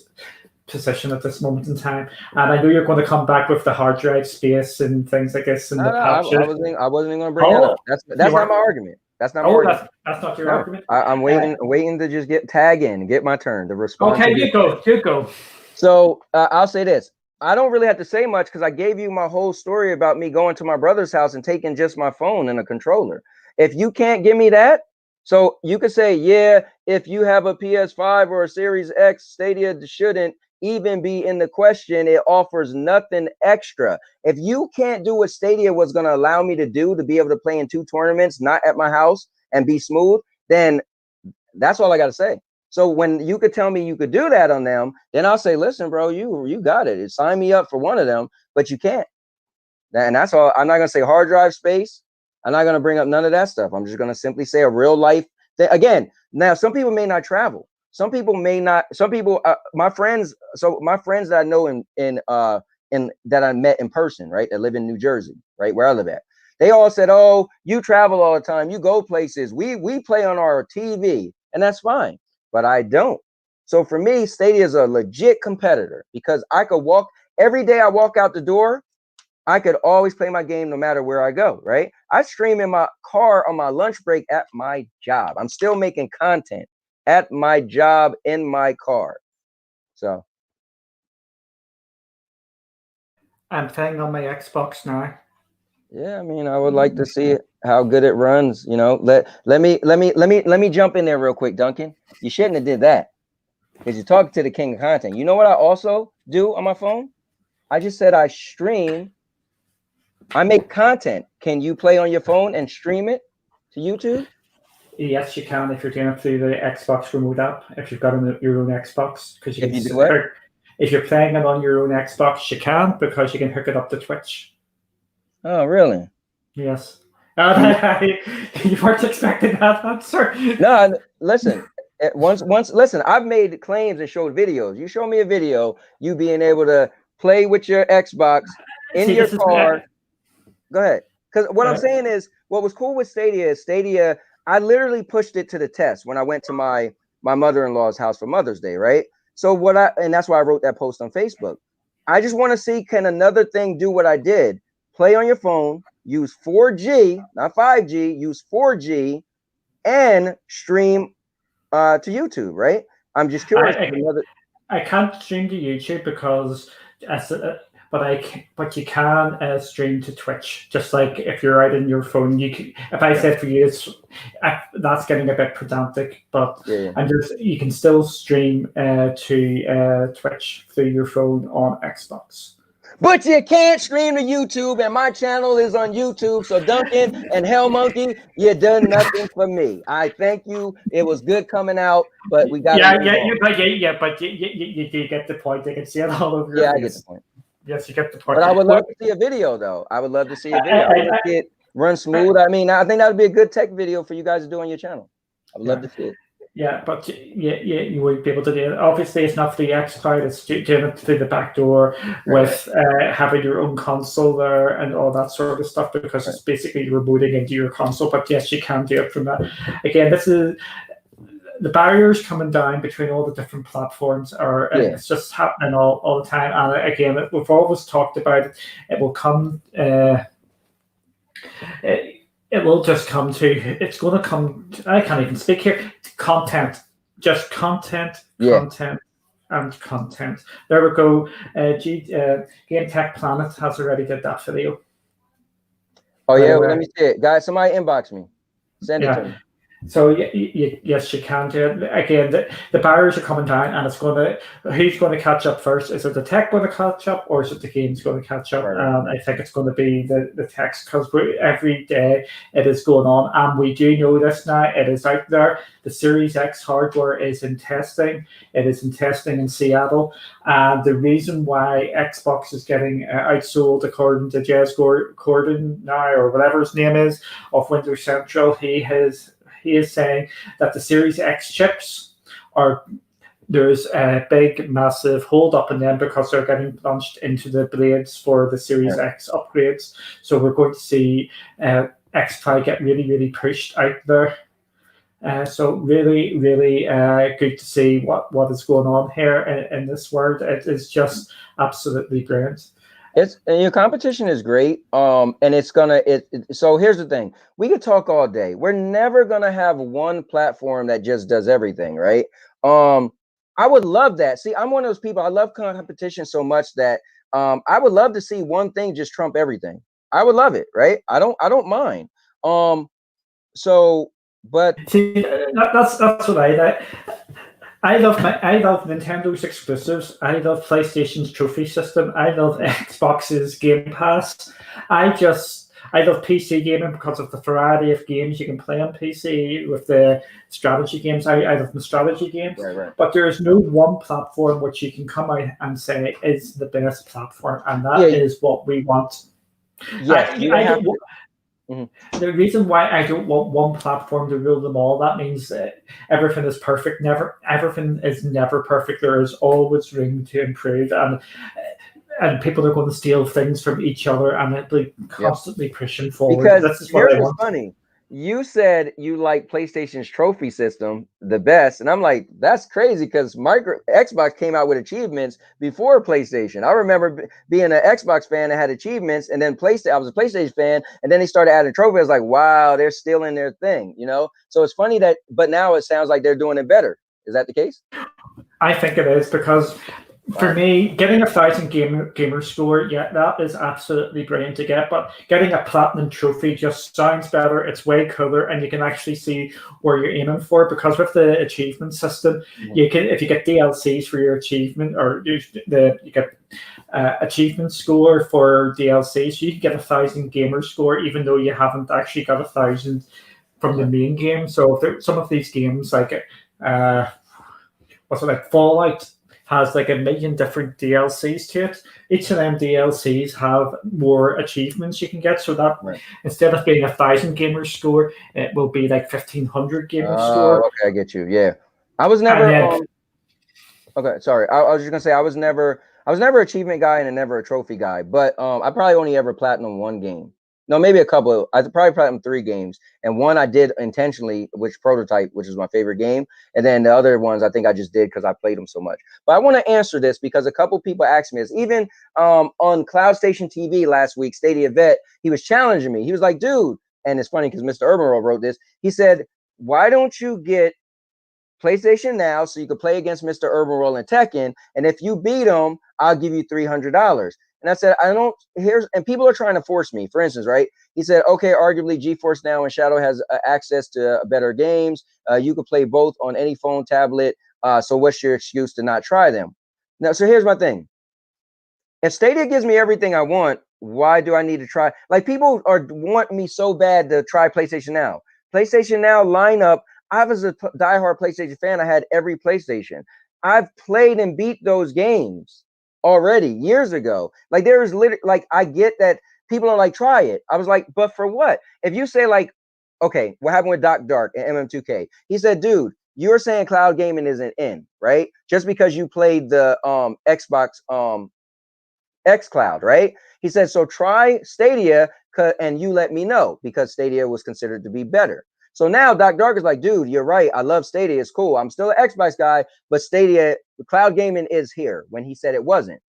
position at this moment in time. And I know you're going to come back with the hard drive space and things like this. I wasn't even going to bring that up. That's not my argument. That's not my argument. That's not your argument? I'm waiting to just tag in and get my turn to respond. Okay, you go. So I'll say this. I don't really have to say much because I gave you my whole story about me going to my brother's house and taking just my phone and a controller. If you can't give me that, so you could say, yeah, if you have a PS5 or a Series X, Stadia shouldn't even be in the question. It offers nothing extra. If you can't do what Stadia was going to allow me to do, to be able to play in 2 tournaments, not at my house, and be smooth, then that's all I got to say. So when you could tell me you could do that on them, then I'll say, listen, bro, you got it. Sign me up for one of them, but you can't. And that's all. I'm not going to say hard drive space. I'm not going to bring up none of that stuff. I'm just going to simply say a real life thing. Again, now some people may not travel. Some people may not. Some people, my friends. So my friends that I know in that I met in person, right, that live in New Jersey, right, where I live at. They all said, "Oh, you travel all the time. You go places. We play on our TV, and that's fine." But I don't. So for me, Stadia is a legit competitor because I could walk every day. I walk out the door. I could always play my game no matter where I go, right? I stream in my car on my lunch break at my job. I'm still making content at my job in my car. So I'm playing on my Xbox now. Yeah, I mean, I would like to see how good it runs. You know, let me jump in there real quick, Duncan. You shouldn't have did that because you're talking to the king of content. You know what I also do on my phone? I just said I stream. I make content. Can you play on your phone and stream it to YouTube? Yes, you can if you're doing it through the Xbox Remote app. If you've got your own Xbox, because you can. If you're playing it on your own Xbox, you can, because you can hook it up to Twitch. Oh, really? Yes. You weren't expecting that answer. No, listen. Listen, I've made claims and showed videos. You show me a video, you being able to play with your Xbox in your car. Go ahead. Because what I'm saying is, what was cool with Stadia, I literally pushed it to the test when I went to my mother-in-law's house for Mother's Day, right? So and that's why I wrote that post on Facebook. I just want to see, can another thing do what I did? Play on your phone, use 4G, not 5G, use 4G, and stream to YouTube, right? I'm just curious. I can't stream to YouTube because, but you can stream to Twitch. Just like if you're out in your phone, if I said for you, that's getting a bit pedantic, but you can still stream to Twitch through your phone on Xbox. But you can't stream to YouTube, and my channel is on YouTube. So Duncan and Hell Monkey, you done nothing for me. I thank you. It was good coming out, but we got but you do get the point. I can see it all over your face. I get the point. Yes, you get the point. But I would Well, love to see a video, though. I would love to see a I, video. I want to I, see it run smooth. I mean, I think that would be a good tech video for you guys to do on your channel. I would love to see it. Yeah, but you won't be able to do it. Obviously, it's not for the X Cloud. It's doing it through the back door with having your own console there and all that sort of stuff, because it's basically remoting into your console. But yes, you can do it from that. Again, this is the barriers coming down between all the different platforms it's just happening all the time. And again, we've always talked about it. It will come. It will just come to. It's going to come. I can't even speak here. Content, just content, content, and content. There we go. Game Tech Planet has already did that video. Oh yeah, well, let me see it, guys. Somebody inbox me. Send it to me. So yes, you can do it. Again, the barriers are coming down, and it's going to. Who's going to catch up first? Is it the tech going to catch up, or is it the games going to catch up? And I think it's going to be the techs, because every day it is going on, and we do know this now. It is out there. The Series X hardware is in testing. It is in testing in Seattle, and the reason why Xbox is getting outsold, according to Jez Gordon now, or whatever his name is, of Windows Central, he is saying that the Series X chips there's a big, massive hold up in them because they're getting launched into the blades for the Series X upgrades. So we're going to see XCloud get really, really pushed out there. So really, really good to see what is going on here in this world. It is just absolutely brilliant. And your competition is great. And it's gonna so here's the thing. We could talk all day. We're never gonna have one platform that just does everything, right? I would love that. See, I'm one of those people. I love competition so much that I would love to see one thing just trump everything. I would love it, right? I don't mind. So but see, that's what I love Nintendo's exclusives. I love PlayStation's trophy system. I love Xbox's Game Pass. I love PC gaming because of the variety of games you can play on PC with the strategy games. I love the strategy games. Right. But there is no one platform which you can come out and say is the best platform, and that is what we want. Yes, The reason why I don't want one platform to rule them all, that means everything is perfect. Everything is never perfect. There is always room to improve, and people are going to steal things from each other, and it'll be constantly pushing forward. Because this is what here's what's funny. You said you like PlayStation's trophy system the best, and I'm like, that's crazy, because Xbox came out with achievements before PlayStation. I remember being an Xbox fan that had achievements, and then I was a PlayStation fan, and then they started adding trophies. I was like, wow, they're stealing their thing, you know? So it's funny but now it sounds like they're doing it better. Is that the case? I think it is, because for me, getting 1,000 gamer score, that is absolutely brilliant to get. But getting a platinum trophy just sounds better. It's way cooler, and you can actually see where you're aiming for. Because with the achievement system, you can, if you get DLCs for your achievement, or you get achievement score for DLCs, you can get 1,000 gamer score, even though you haven't actually got 1,000 from the main game. So if some of these games, like Fallout, has like 1 million different DLCs to it. Each of them DLCs have more achievements you can get, so that instead of being 1,000 gamer score, it will be like 1,500 gamer score. Okay, I get you. Yeah, I was never. Okay, sorry. I was just gonna say I was never achievement guy and never a trophy guy, but I probably only ever platinum one game. No, maybe a couple. I probably platinum 3 games, and one I did intentionally, which Prototype, which is my favorite game, and then the other ones I think I just did because I played them so much. But I want to answer this because a couple people asked me this. Even on Cloud Station TV last week, Stadia Vet, he was challenging me. He was like, dude, and it's funny because Mr. Urban wrote this. He said, why don't you get PlayStation Now so you can play against Mr. Urban Roll and Tekken, and if you beat him, I'll give you $300. And I said, and people are trying to force me. For instance, right? He said, okay, arguably GeForce Now and Shadow has access to better games. You can play both on any phone, tablet. So what's your excuse to not try them? Now, so here's my thing. If Stadia gives me everything I want, why do I need to try? Like, people want me so bad to try PlayStation Now. PlayStation Now lineup, I was a diehard PlayStation fan. I had every PlayStation. I've played and beat those games. already years ago. Like there is literally, like, I get that people are like, try it. I was like, but for what? If you say like, okay, what happened with Doc Dark and MM2K? He said, dude, you're saying cloud gaming isn't in, right? Just because you played the Xbox X Cloud, right? He said, so try Stadia and you let me know, because Stadia was considered to be better. So now Doc Dark is like, dude, you're right. I love Stadia. It's cool. I'm still an Xbox guy, but Stadia, cloud gaming is here, when he said it wasn't.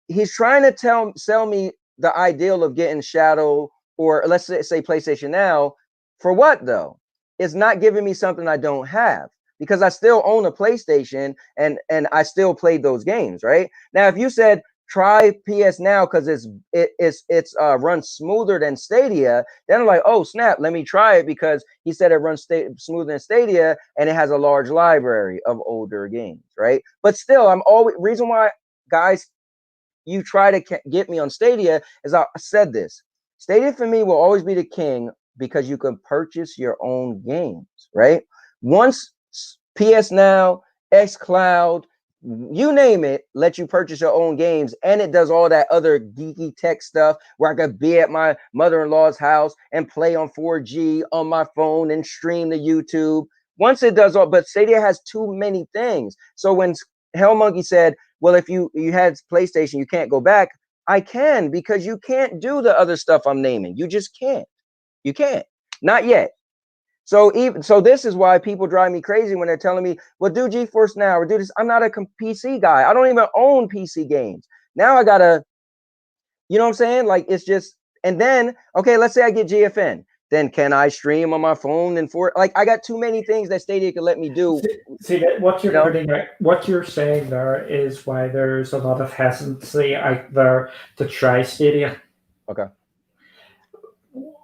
He's trying to sell me the ideal of getting Shadow, or let's say PlayStation Now. For what though? It's not giving me something I don't have, because I still own a PlayStation and I still played those games, right? Now, if you said try PS Now because it's runs smoother than Stadia, then I'm like, oh snap, let me try it, because he said it runs smoother than Stadia and it has a large library of older games, right? But still, I'm always, reason why guys you try to get me on Stadia is, I said this, Stadia for me will always be the king, because you can purchase your own games, right? Once PS Now, X Cloud, you name it, let you purchase your own games, and it does all that other geeky tech stuff where I could be at my mother-in-law's house and play on 4G on my phone and stream to YouTube. Once it does all, but Stadia has too many things. So when Hell Monkey said, well, if you had PlayStation, you can't go back, I can, because you can't do the other stuff I'm naming. You just can't. You can't. Not yet. So this is why people drive me crazy when they're telling me, well, do GeForce Now or do this. I'm not a PC guy. I don't even own PC games. Now I gotta, you know what I'm saying? Like, it's just, and then, okay, let's say I get GFN. Then can I stream on my phone and like, I got too many things that Stadia could let me do. See that what you're putting right, what you're saying there is why there's a lot of hesitancy out there to try Stadia. Okay.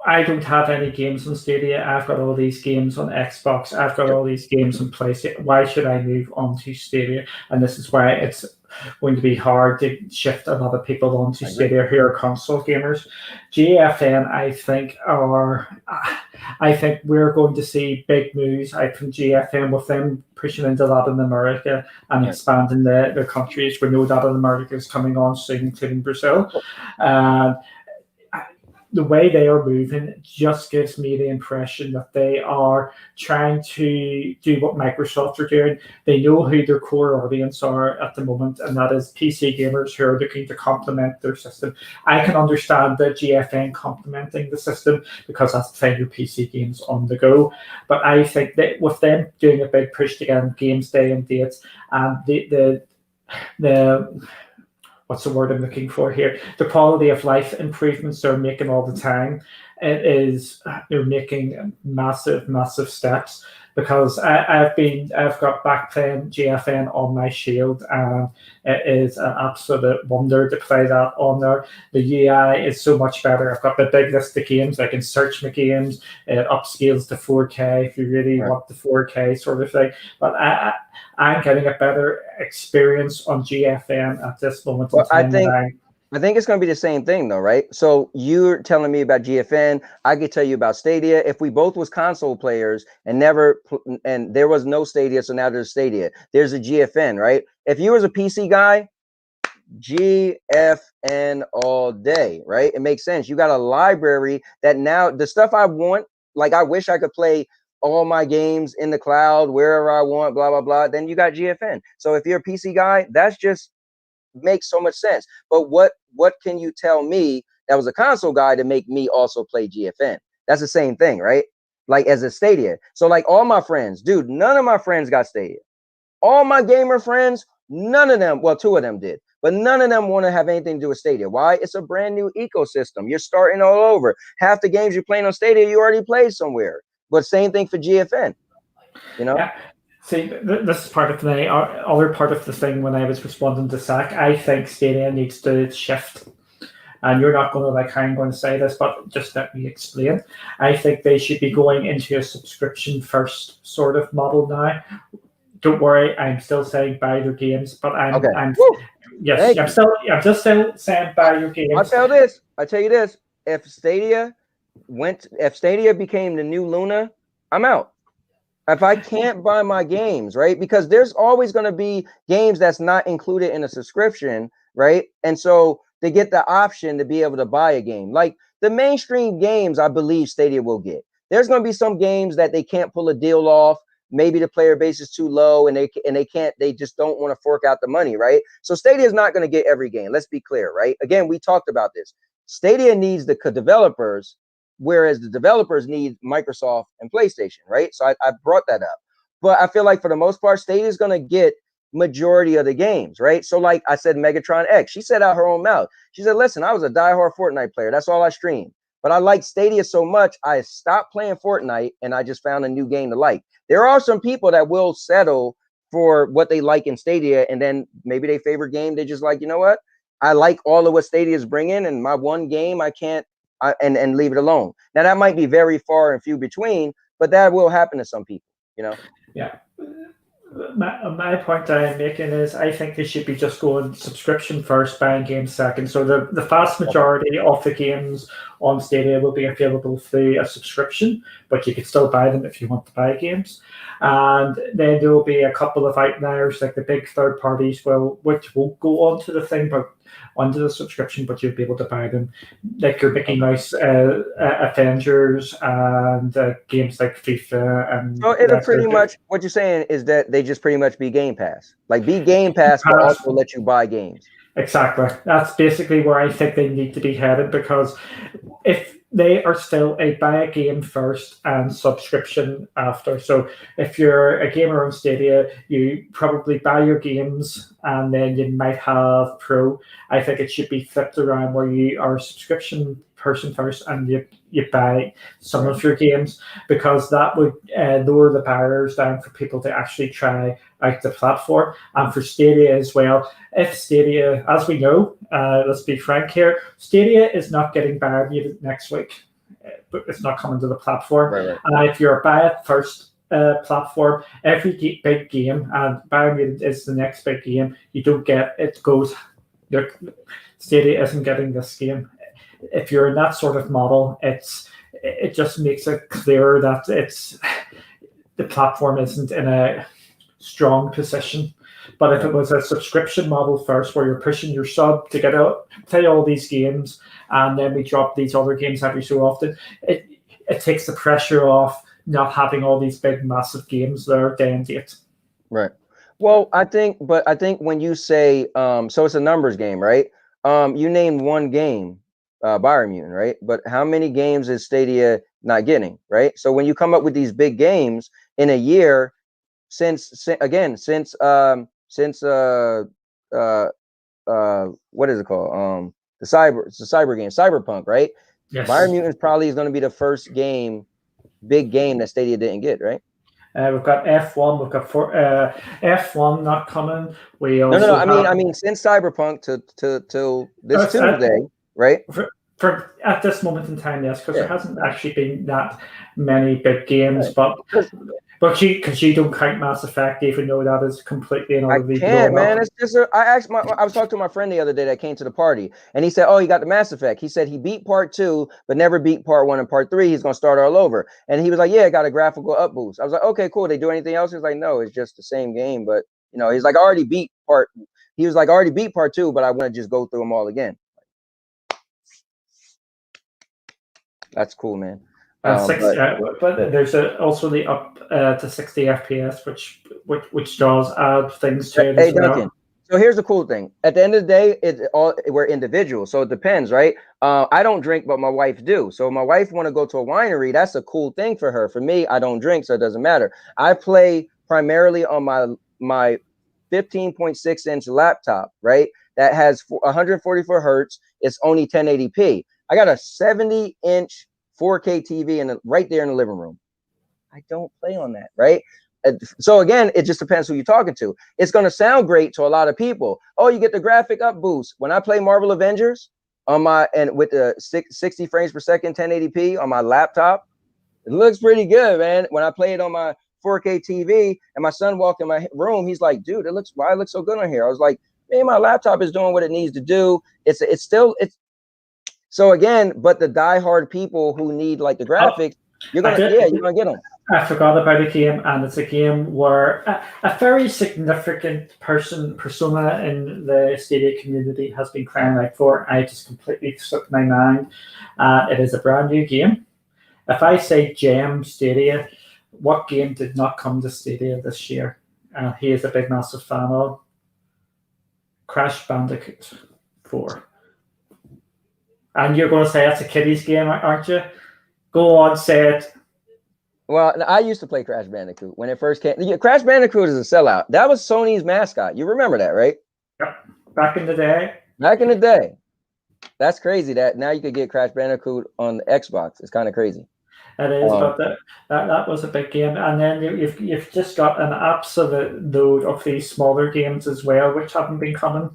I don't have any games on Stadia. I've got all these games on Xbox. I've got all these games on PlayStation. Why should I move on to Stadia? And this is why it's going to be hard to shift a lot of people onto Stadia who are console gamers. GFN, I think we're going to see big moves out from GFN with them pushing into Latin America and expanding their countries. We know Latin America is coming on soon, including Brazil. The way they are moving just gives me the impression that they are trying to do what Microsoft are doing. They know who their core audience are at the moment, and that is PC gamers who are looking to complement their system. I can understand the GFN complementing the system because that's playing your PC games on the go. But I think that with them doing a big push to get games day and dates, and the what's the word I'm looking for here? The quality of life improvements they're making all the time. They're making massive, massive steps, because I've got back playing GFN on my Shield, and it is an absolute wonder to play that on there. The UI is so much better. I've got the big list of games. I can search my games. It upscales to 4K if you really want the 4K sort of thing. But I'm getting a better experience on GFN at this moment in time. I think it's going to be the same thing though, right? So you're telling me about GFN. I could tell you about Stadia. If we both was console players and there was no Stadia, so now there's Stadia. There's a GFN, right? If you was a PC guy, GFN all day, right? It makes sense. You got a library that now the stuff I want, like I wish I could play all my games in the cloud wherever I want, blah, blah, blah. Then you got GFN. So if you're a PC guy, that's just makes so much sense. But what can you tell me that was a console guy to make me also play GFN? That's the same thing, right? Like as a Stadia. So like all my friends, dude, none of my friends got Stadia. All my gamer friends, none of them, well, 2 of them did, but none of them want to have anything to do with Stadia. Why? It's a brand new ecosystem. You're starting all over. Half the games you're playing on Stadia, you already played somewhere. But same thing for GFN, you know? Yeah. See, this is part of the other part of the thing when I was responding to Zach. I think Stadia needs to shift. And you're not going to like how I'm going to say this, but just let me explain. I think they should be going into a subscription first sort of model now. Don't worry, I'm still saying buy their games, but I'm just still saying buy your games. I tell you this. If Stadia became the new Luna, I'm out. if I can't buy my games, right? Because there's always going to be games that's not included in a subscription, right? And so they get the option to be able to buy a game. Like the mainstream games, I believe Stadia will get. There's going to be some games that they can't pull a deal off. Maybe the player base is too low and they just don't want to fork out the money, right? So Stadia is not going to get every game. Let's be clear, right? Again, we talked about this. Stadia needs the developers, whereas the developers need Microsoft and PlayStation, right? So I brought that up. But I feel like for the most part, Stadia is going to get majority of the games, right? So like I said, Megatron X, she said out her own mouth. She said, listen, I was a diehard Fortnite player. That's all I streamed. But I like Stadia so much, I stopped playing Fortnite and I just found a new game to like. There are some people that will settle for what they like in Stadia, and then maybe their favorite game, they just like, you know what? I like all of what Stadia is bringing, and my one game, I can't, and leave it alone. Now, that might be very far and few between, but that will happen to some people, you know? Yeah. My point I'm making is I think they should be just going subscription first, buying games second. So the vast majority of the games on Stadia will be available through a subscription, but you can still buy them if you want to buy games. And then there will be a couple of outliers, like the big third parties, which won't go onto the thing, but onto the subscription, but you'll be able to buy them, like your Mickey Mouse Avengers and games like FIFA. And so it'll pretty much, what you're saying is that they just pretty much be Game Pass, like be Game Pass, but also let you buy games. Exactly. That's basically where I think they need to be headed, because if they are still a buy a game first and subscription after. So if you're a gamer on Stadia, you probably buy your games and then you might have Pro. I think it should be flipped around where you are a subscription person first and you buy some of your games, because that would lower the barriers down for people to actually try out the platform. And for Stadia as well, if Stadia, as we know, let's be frank here, Stadia is not getting Bandicoot next week, but it's not coming to the platform. Right. And if you're a buy it first platform, every big game, and Bandicoot is the next big game, you don't get it. Goes, Stadia isn't getting this game. If you're in that sort of model, it just makes it clearer that the platform isn't in a strong position. But if it was a subscription model first, where you're pushing your sub to get out, play all these games, and then we drop these other games every so often, it takes the pressure off not having all these big, massive games there day and date. Right. Well, I think when you say, so it's a numbers game, right? You named one game, Biomutant, right? But how many games is Stadia not getting, right? So when you come up with these big games in a year, since what is it called? It's a cyber game, Cyberpunk, right? Yes. Biomutant probably is going to be the first big game that Stadia didn't get, right? We've got F1. We've got F1 not coming. We also no. I mean, since Cyberpunk till this Tuesday, right? For at this moment in time, yes, because there hasn't actually been that many big games, right. But you don't count Mass Effect, even though that is completely another league. I can't, man. It's just I was talking to my friend the other day that came to the party, and he said, "Oh, he got the Mass Effect." He said he beat part 2, but never beat part 1 and part 3. He's gonna start all over, and he was like, "Yeah, it got a graphical up boost." I was like, "Okay, cool. They do anything else?" He was like, "No, it's just the same game." But he's like, "I already beat part." He was like, "I already beat part 2, but I want to just go through them all again." That's cool, man. But there's also the up to 60 FPS, which does add things to it as well. Duncan, so here's the cool thing. At the end of the day, we're individuals, so it depends, right? I don't drink, but my wife do. So if my wife want to go to a winery, that's a cool thing for her. For me, I don't drink, so it doesn't matter. I play primarily on my 15.6-inch laptop, right? That has 144 hertz. It's only 1080p. I got a 70-inch 4K TV right there in the living room. I don't play on that, right? So again, it just depends who you're talking to. It's going to sound great to a lot of people. Oh, you get the graphic up boost. When I play Marvel Avengers with the 60 frames per second, 1080p on my laptop, it looks pretty good, man. When I play it on my 4K TV and my son walked in my room, he's like, dude, why it looks so good on here? I was like, man, my laptop is doing what it needs to do. It's so again, but the diehard people who need like the graphics, you're gonna get them. I forgot about a game, and it's a game where a very significant persona in the Stadia community has been crying out for. I just completely slipped my mind. It is a brand new game. If I say Gem Stadia, what game did not come to Stadia this year? He is a big, massive fan of Crash Bandicoot 4. And you're going to say that's a kiddies game, aren't you? Go on, say it. Well, I used to play Crash Bandicoot when it first came. Yeah, Crash Bandicoot is a sellout. That was Sony's mascot. You remember that, right? Yep. Back in the day. Back in the day. That's crazy that now you could get Crash Bandicoot on the Xbox. It's kind of crazy. It is, but that was a big game. And then you've just got an absolute load of these smaller games as well, which haven't been coming.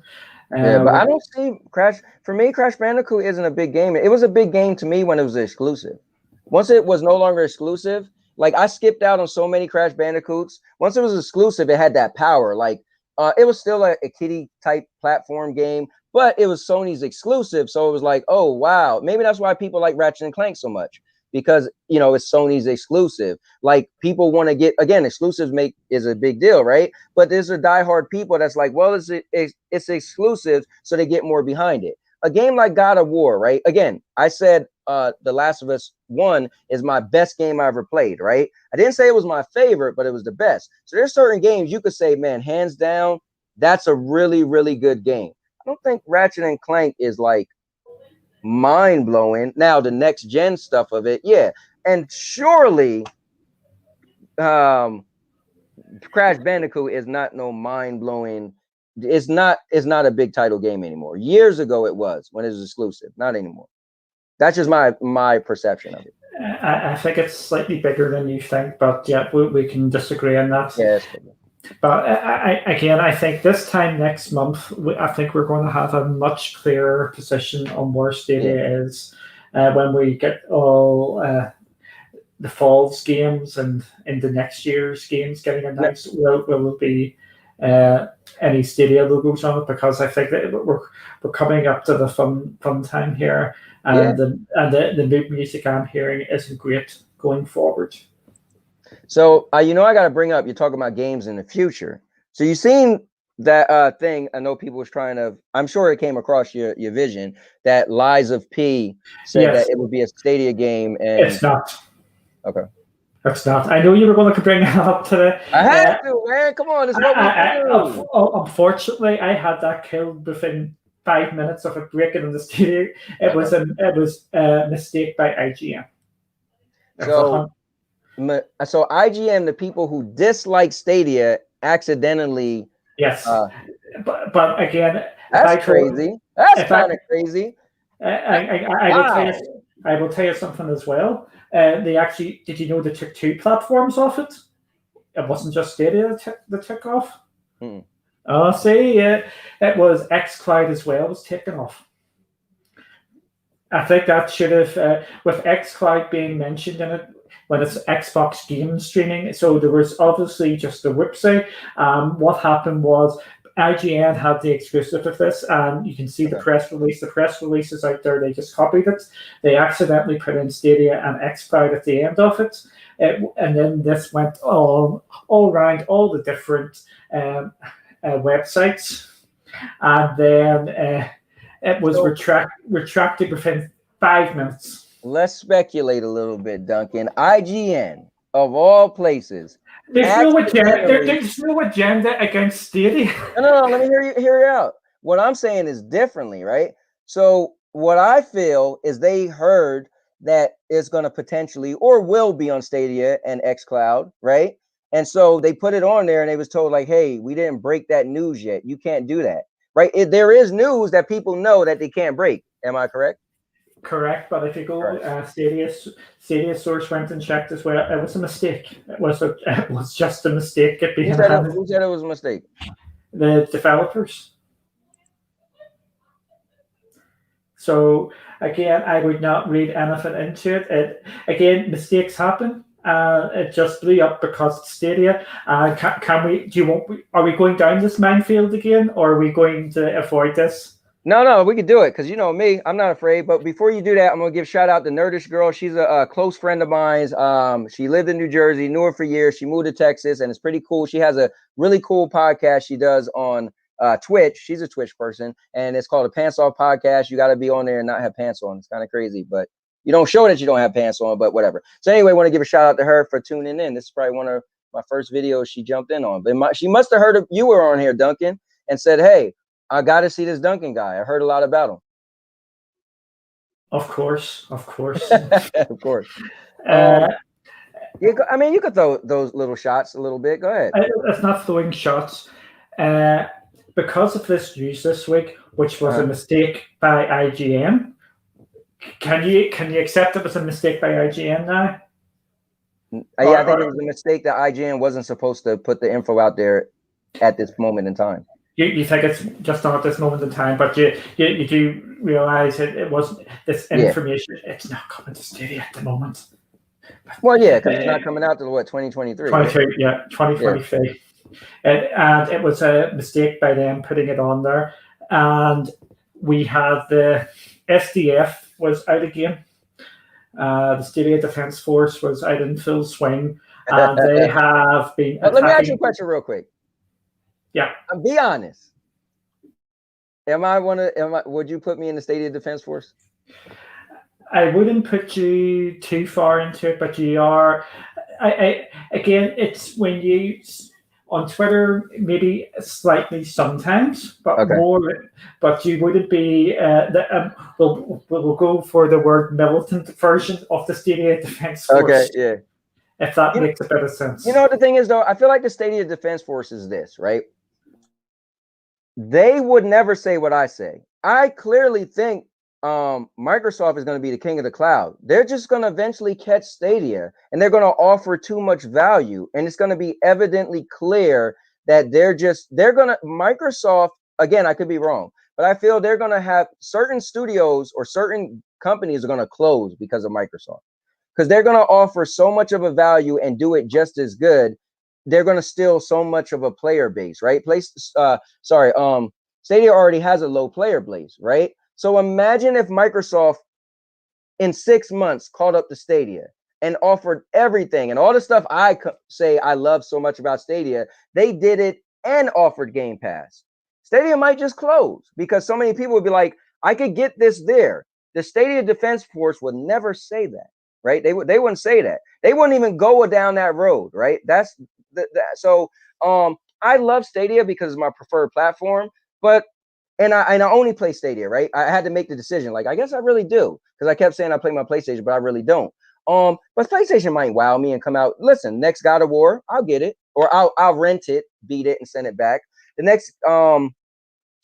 Yeah, but I don't see Crash. For me, Crash Bandicoot isn't a big game. It was a big game to me when it was exclusive. Once it was no longer exclusive, like I skipped out on so many Crash Bandicoots. Once it was exclusive, it had that power. Like it was still a kiddie type platform game, but it was Sony's exclusive. So it was like, oh wow, maybe that's why people like Ratchet and Clank so much, because it's Sony's exclusive. Like people want to get, again, exclusives is a big deal, right? But there's a diehard people that's like, well, it's exclusive, so they get more behind it. A game like God of War, right? Again, I said The Last of Us 1 is my best game I ever played, right? I didn't say it was my favorite, but it was the best. So there's certain games you could say, man, hands down, that's a really, really good game. I don't think Ratchet and Clank is like mind-blowing. Now, the next gen stuff of it, yeah. And surely Crash Bandicoot is not no mind-blowing. It's not a big title game anymore. Years ago it was when it was exclusive, not anymore. That's just my perception of it. I think it's slightly bigger than you think, but yeah, we can disagree on that. Yes. But I think this time next month, I think we're going to have a much clearer position on where Stadia is when we get all the fall's games and into next year's games getting announced. Will be any Stadia logos on it, because I think that we're coming up to the fun time here, and the mood music I'm hearing isn't great going forward. So I got to bring up, you're talking about games in the future. So you've seen that thing. I know people was trying to. I'm sure it came across your vision that Lies of P said that it would be a Stadia game, and it's not. Okay. It's not. I know you were going to bring that up today. I had to, man. Come on, it's what we do. Unfortunately, I had that killed within 5 minutes of it breaking in the studio. It was a mistake by IGN. So IGN, the people who dislike Stadia, accidentally. Yes, but again, that's crazy. That's kind of crazy. I will tell you something as well. They actually, did you know they took 2 platforms off it? It wasn't just Stadia that took off. Oh, see, it was xCloud as well was taken off. I think that should have, with xCloud being mentioned in it, when it's Xbox game streaming. So there was obviously just the website. What happened was IGN had the exclusive of this, and you can see the press release. The press release is out there. They just copied it. They accidentally put in Stadia and xCloud at the end of it. And then this went all around all the different websites. And then it was retracted within 5 minutes. Let's speculate a little bit, Duncan. IGN, of all places. There's no agenda against Stadia. No, let me hear you out. What I'm saying is differently, right? So what I feel is they heard that it's going to potentially or will be on Stadia and xCloud, right? And so they put it on there, and they was told like, hey, we didn't break that news yet. You can't do that, right? There is news that people know that they can't break. Am I correct? Correct, but if you go, Stadia source went and checked as well. It was a mistake. It was just a mistake. Who said it was a mistake? The developers. So again, I would not read anything into it. Again, mistakes happen. It just blew up because it's Stadia. Are we going down this minefield again, or are we going to avoid this? No, we could do it because you know me, I'm not afraid. But before you do that, I'm gonna give shout out to Nerdish Girl. She's a close friend of mine. She lived in New Jersey, knew her for years. She moved to Texas, and it's pretty cool. She has a really cool podcast she does on Twitch. She's a Twitch person, and it's called a Pants Off Podcast. You got to be on there and not have pants on. It's kind of crazy, but you don't show that you don't have pants on, but whatever. So anyway, I want to give a shout out to her for tuning in. This is probably one of my first videos she jumped in on. But she must have heard you were on here, Duncan, and said, "Hey, I got to see this Duncan guy. I heard a lot about him." Of course. Of course. I mean, you could throw those little shots a little bit. Go ahead. It's not throwing shots. Because of this news this week, which was a mistake by IGN, can you accept it was a mistake by IGN now? Yeah, I think it was a mistake that IGN wasn't supposed to put the info out there at this moment in time. You think it's just not at this moment in time, but you do realize it wasn't this information. Yeah. It's not coming to Stadia at the moment. Well, yeah, because it's not coming out till what, 2023? 23, right? Yeah, 2023. Yeah. And it was a mistake by them putting it on there. And we had the SDF was out again. The Stadia Defense Force was out in full swing, and they have been. Let me ask you a question real quick. Yeah. Be honest. Would you put me in the Stadia Defense Force? I wouldn't put you too far into it, but you are. Again, it's when you on Twitter, maybe slightly sometimes, but more. But you wouldn't be. We'll go for the word militant version of the Stadia Defense Force. Okay, yeah. If that makes a bit of sense. You know what the thing is, though? I feel like the Stadia Defense Force is this, right? They would never say what I say. I clearly think Microsoft is going to be the king of the cloud. They're just going to eventually catch Stadia, and they're going to offer too much value, and it's going to be evidently clear that Microsoft, again, I could be wrong, but I feel they're going to have certain studios or certain companies are going to close because of Microsoft, because they're going to offer so much of a value and do it just as good. They're going to steal so much of a player base, right? Stadia already has a low player base, right? So imagine if Microsoft in 6 months called up the Stadia and offered everything and all the stuff I say I love so much about Stadia. They did it and offered Game Pass. Stadia might just close because so many people would be like, I could get this there. The Stadia Defense Force would never say that, right? They wouldn't say that. They wouldn't even go down that road, right? So I love Stadia because it's my preferred platform, and I only play Stadia, right? I had to make the decision. Like, I guess I really do, because I kept saying I play my PlayStation, but I really don't. But PlayStation might wow me and come out. Listen, next God of War, I'll get it, or I'll rent it, beat it, and send it back. The next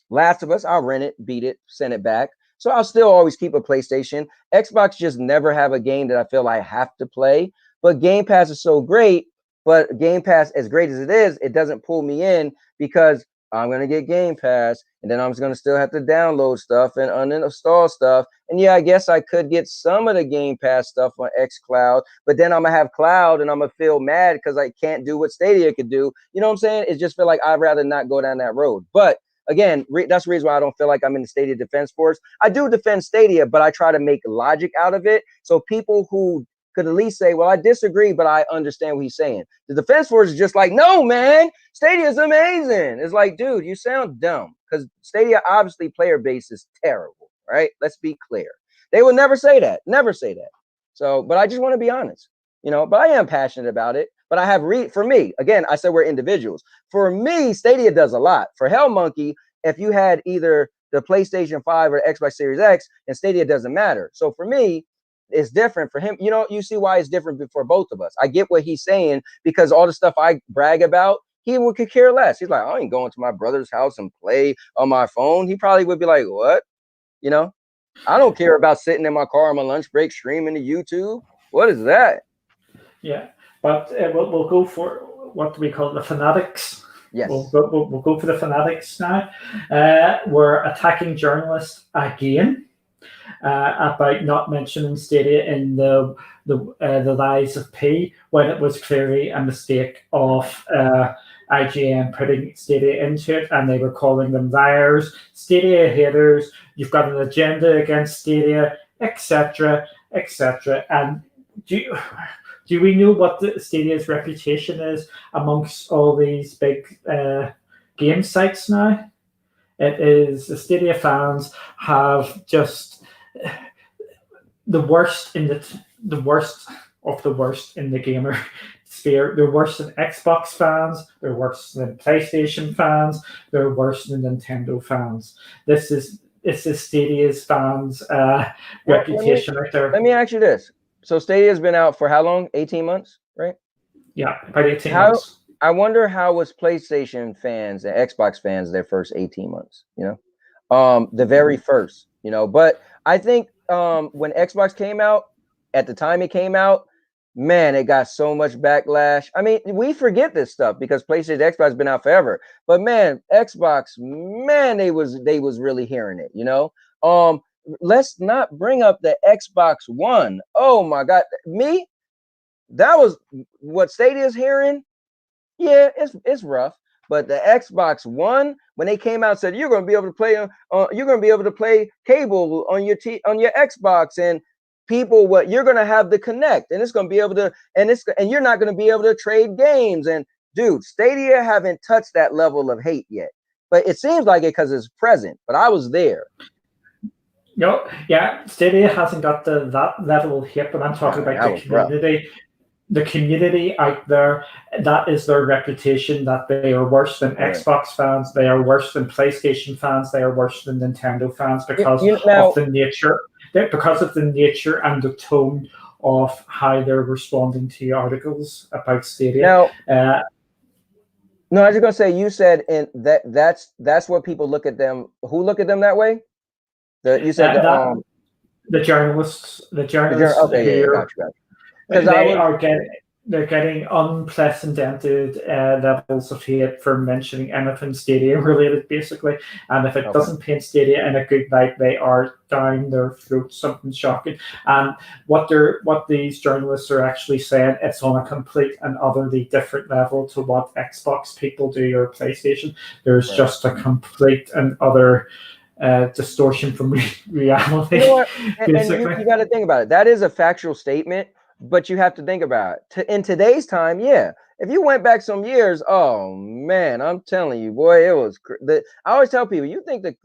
Last of Us, I'll rent it, beat it, send it back. So I'll still always keep a PlayStation. Xbox just never have a game that I feel I have to play. But Game Pass is so great. But Game Pass, as great as it is, it doesn't pull me in because I'm going to get Game Pass, and then I'm going to still have to download stuff and uninstall stuff. And yeah, I guess I could get some of the Game Pass stuff on xCloud, but then I'm going to have cloud and I'm going to feel mad because I can't do what Stadia could do. You know what I'm saying? It just feel like I'd rather not go down that road. But again, that's the reason why I don't feel like I'm in the Stadia Defense Force. I do defend Stadia, but I try to make logic out of it. So people who could at least say, well, I disagree, but I understand what he's saying. The Defense Force is just like, no, man, Stadia is amazing. It's like, dude, you sound dumb, because Stadia, obviously, player base is terrible, right? Let's be clear. They will never say that. Never say that. So, but I just want to be honest, but I am passionate about it. But I have for me, again, I said we're individuals. For me, Stadia does a lot. For Hell Monkey, if you had either the PlayStation 5 or Xbox Series X, and Stadia doesn't matter. So for me, it's different for him. You see why it's different for both of us. I get what he's saying, because all the stuff I brag about, he could care less. He's like, I ain't going to my brother's house and play on my phone. He probably would be like, what? I don't care about sitting in my car on my lunch break streaming to YouTube. What is that? Yeah, but we'll go for what do we call the fanatics. Yes. We'll go for the fanatics now. We're attacking journalists again. About not mentioning Stadia in the Lies of P, when it was clearly a mistake of IGN putting Stadia into it, and they were calling them liars, Stadia haters, you've got an agenda against Stadia, etc., etc. And do we know what the Stadia's reputation is amongst all these big game sites now? It is the Stadia fans have just the worst in the worst of the worst in the gamer sphere. They're worse than Xbox fans. They're worse than PlayStation fans. They're worse than Nintendo fans. This is Stadia's fans' reputation out there. Let me ask you this. So Stadia's been out for how long? 18 months, right? Yeah, about 18 months. I wonder how was PlayStation fans and Xbox fans their first 18 months, the very first, but I think when Xbox came out, at the time it came out, man, it got so much backlash. I mean, we forget this stuff because PlayStation, Xbox has been out forever, but man, Xbox, man, they was really hearing it, let's not bring up the Xbox One. Oh my God, that was what Stadia's hearing. Yeah, it's rough, but the Xbox One, when they came out, said you're going to be able to play you're going to be able to play cable on your Xbox, and people, you're going to have the Connect, and it's going to be able to, and you're not going to be able to trade games. And dude, Stadia haven't touched that level of hate yet, but it seems like it because it's present. But I was there. No, yeah, Stadia hasn't got that level of hate, but I'm talking about the community. Rough. The community out there, that is their reputation, that they are worse than Xbox fans, they are worse than PlayStation fans, they are worse than Nintendo fans because of the nature and the tone of how they're responding to articles about Stadia. No, I was just gonna say, you said that's what people look at them. Who look at them that way? You said the journalists. Okay, yeah, gotcha. They're getting unprecedented levels of hate for mentioning anything Stadia related, basically. And if it doesn't paint Stadia in a good light, they are down their throat. Something shocking. And what these journalists are actually saying, it's on a complete and utterly different level to what Xbox people do or PlayStation. There's just a complete and utter distortion from reality. You know what? And you got to think about it. That is a factual statement. But you have to think about it. In today's time, yeah. If you went back some years, oh man, I'm telling you, boy, it was. I always tell people, you think the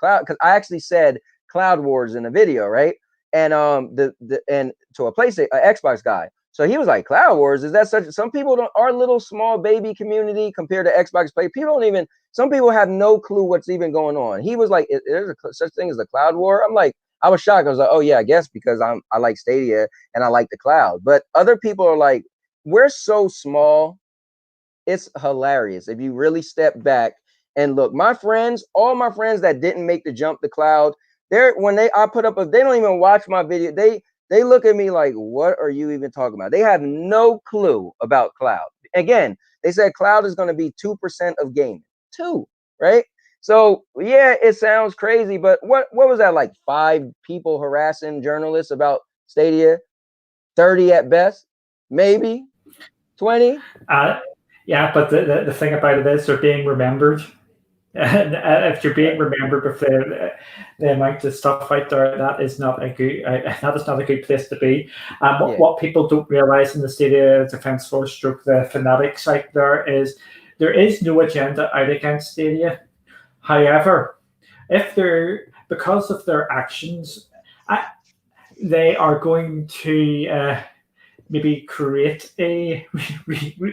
cloud, because I actually said Cloud Wars in the video, right? And and to a Xbox guy, so he was like, Cloud Wars, is that such? Some people don't. Our little small baby community compared to Xbox play, people don't even. Some people have no clue what's even going on. He was like, there's such thing as the Cloud War. I'm like. I was shocked. I was like, oh yeah, I guess because I like Stadia and I like the cloud. But other people are like, we're so small. It's hilarious. If you really step back and look, all my friends that didn't make the jump to cloud, I put up they don't even watch my video. They look at me like, what are you even talking about? They have no clue about cloud. Again, they said cloud is going to be 2% of gaming. 2, right? So yeah, it sounds crazy, but what was that, like 5 people harassing journalists about Stadia? 30 at best, maybe 20. Yeah, but the thing about it is they're being remembered. If you're being remembered with the amount of stuff out there, that is not a good place to be. What people don't realize in the Stadia Defense Force stroke the fanatics out there is no agenda out against Stadia. However, because of their actions, they are going to maybe create a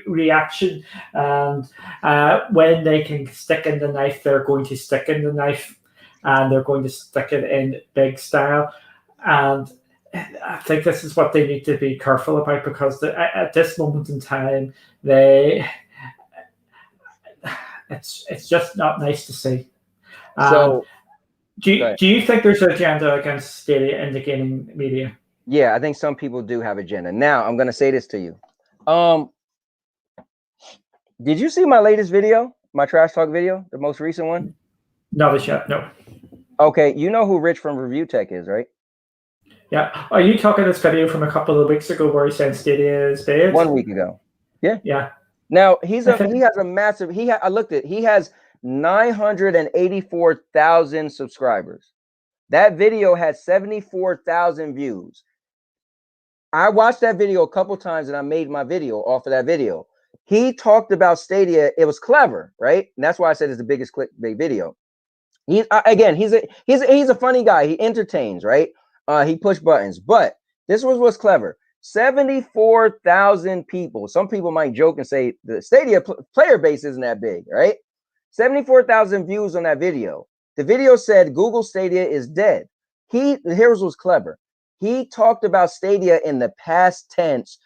reaction, and when they can stick in the knife, they're going to stick in the knife, and they're going to stick it in big style. And I think this is what they need to be careful about, because at this moment in time, it's just not nice to see. So, do you think there's an agenda against Stadia in the gaming media? Yeah, I think some people do have agenda. Now, I'm going to say this to you. Did you see my latest video, my trash talk video, the most recent one? Not yet, no. Okay, you know who Rich from Review Tech is, right? Yeah. Are you talking this video from a couple of weeks ago where he said Stadia is dead? 1 week ago. Yeah. Yeah. Now he has a massive. I looked at. He has 984,000 subscribers. That video has 74,000 views. I watched that video a couple times and I made my video off of that video. He talked about Stadia. It was clever, right? And that's why I said it's the biggest clickbait video. He's a funny guy. He entertains, right? He pushed buttons, but this was what's clever. 74,000 people. Some people might joke and say the Stadia player base isn't that big, right? 74,000 views on that video. The video said Google Stadia is dead. Here's what's clever. He talked about Stadia in the past tense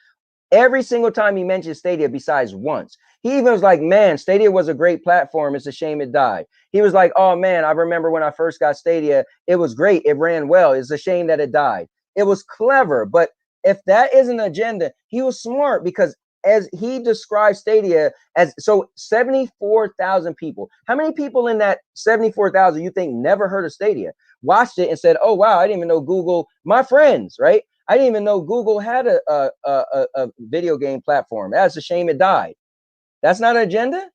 every single time he mentioned Stadia besides once. He even was like, man, Stadia was a great platform. It's a shame it died. He was like, oh man, I remember when I first got Stadia. It was great. It ran well. It's a shame that it died. It was clever. But if that is an agenda, he was smart because as he described Stadia as, so 74,000 people. How many people in that 74,000 you think never heard of Stadia? Watched it and said, oh, wow, I didn't even know Google, my friends, right? I didn't even know Google had a video game platform. That's a shame it died. That's not an agenda?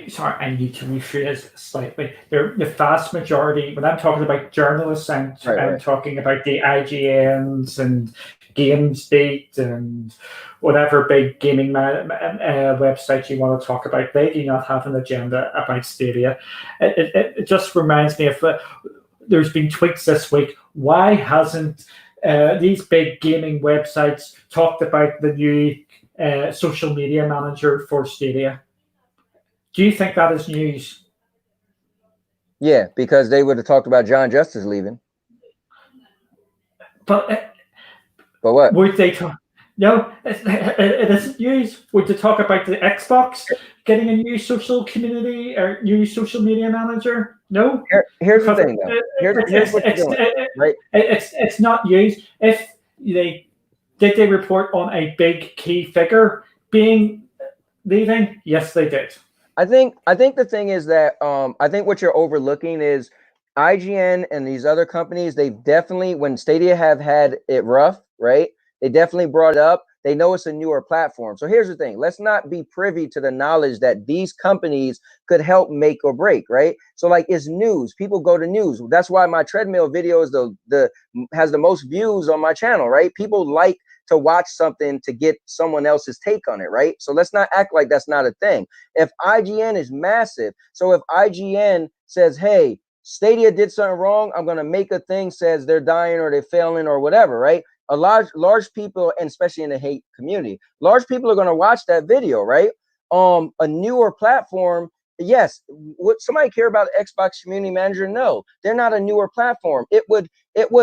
Sorry, I need to rephrase slightly. The vast majority, when I'm talking about journalists, I'm talking about the IGNs and GamesBeat and whatever big gaming website you want to talk about. They do not have an agenda about Stadia. It just reminds me of there's been tweets this week. Why hasn't these big gaming websites talked about the new social media manager for Stadia? Do you think that is news? Yeah, because they would have talked about John Justice leaving. But what? Would they talk? No, it isn't news. Would they talk about the Xbox getting a new social community or new social media manager? No. Here's the thing, though. Here's what you're doing, right? It's not news. If they report on a big key figure being leaving? Yes, they did. I think the thing is that I think what you're overlooking is IGN and these other companies. They've definitely, when Stadia have had it rough, right? They definitely brought it up. They know it's a newer platform. So here's the thing. Let's not be privy to the knowledge that these companies could help make or break, right? So like it's news. People go to news. That's why my treadmill video is has the most views on my channel, right? People like to watch something to get someone else's take on it, right? So let's not act like that's not a thing. If IGN is massive, so if IGN says, hey, Stadia did something wrong, I'm going to make a thing says they're dying or they're failing or whatever, right? A large people, and especially in the hate community, large people are going to watch that video, right? A newer platform, yes. Would somebody care about Xbox Community Manager? No, they're not a newer platform. It would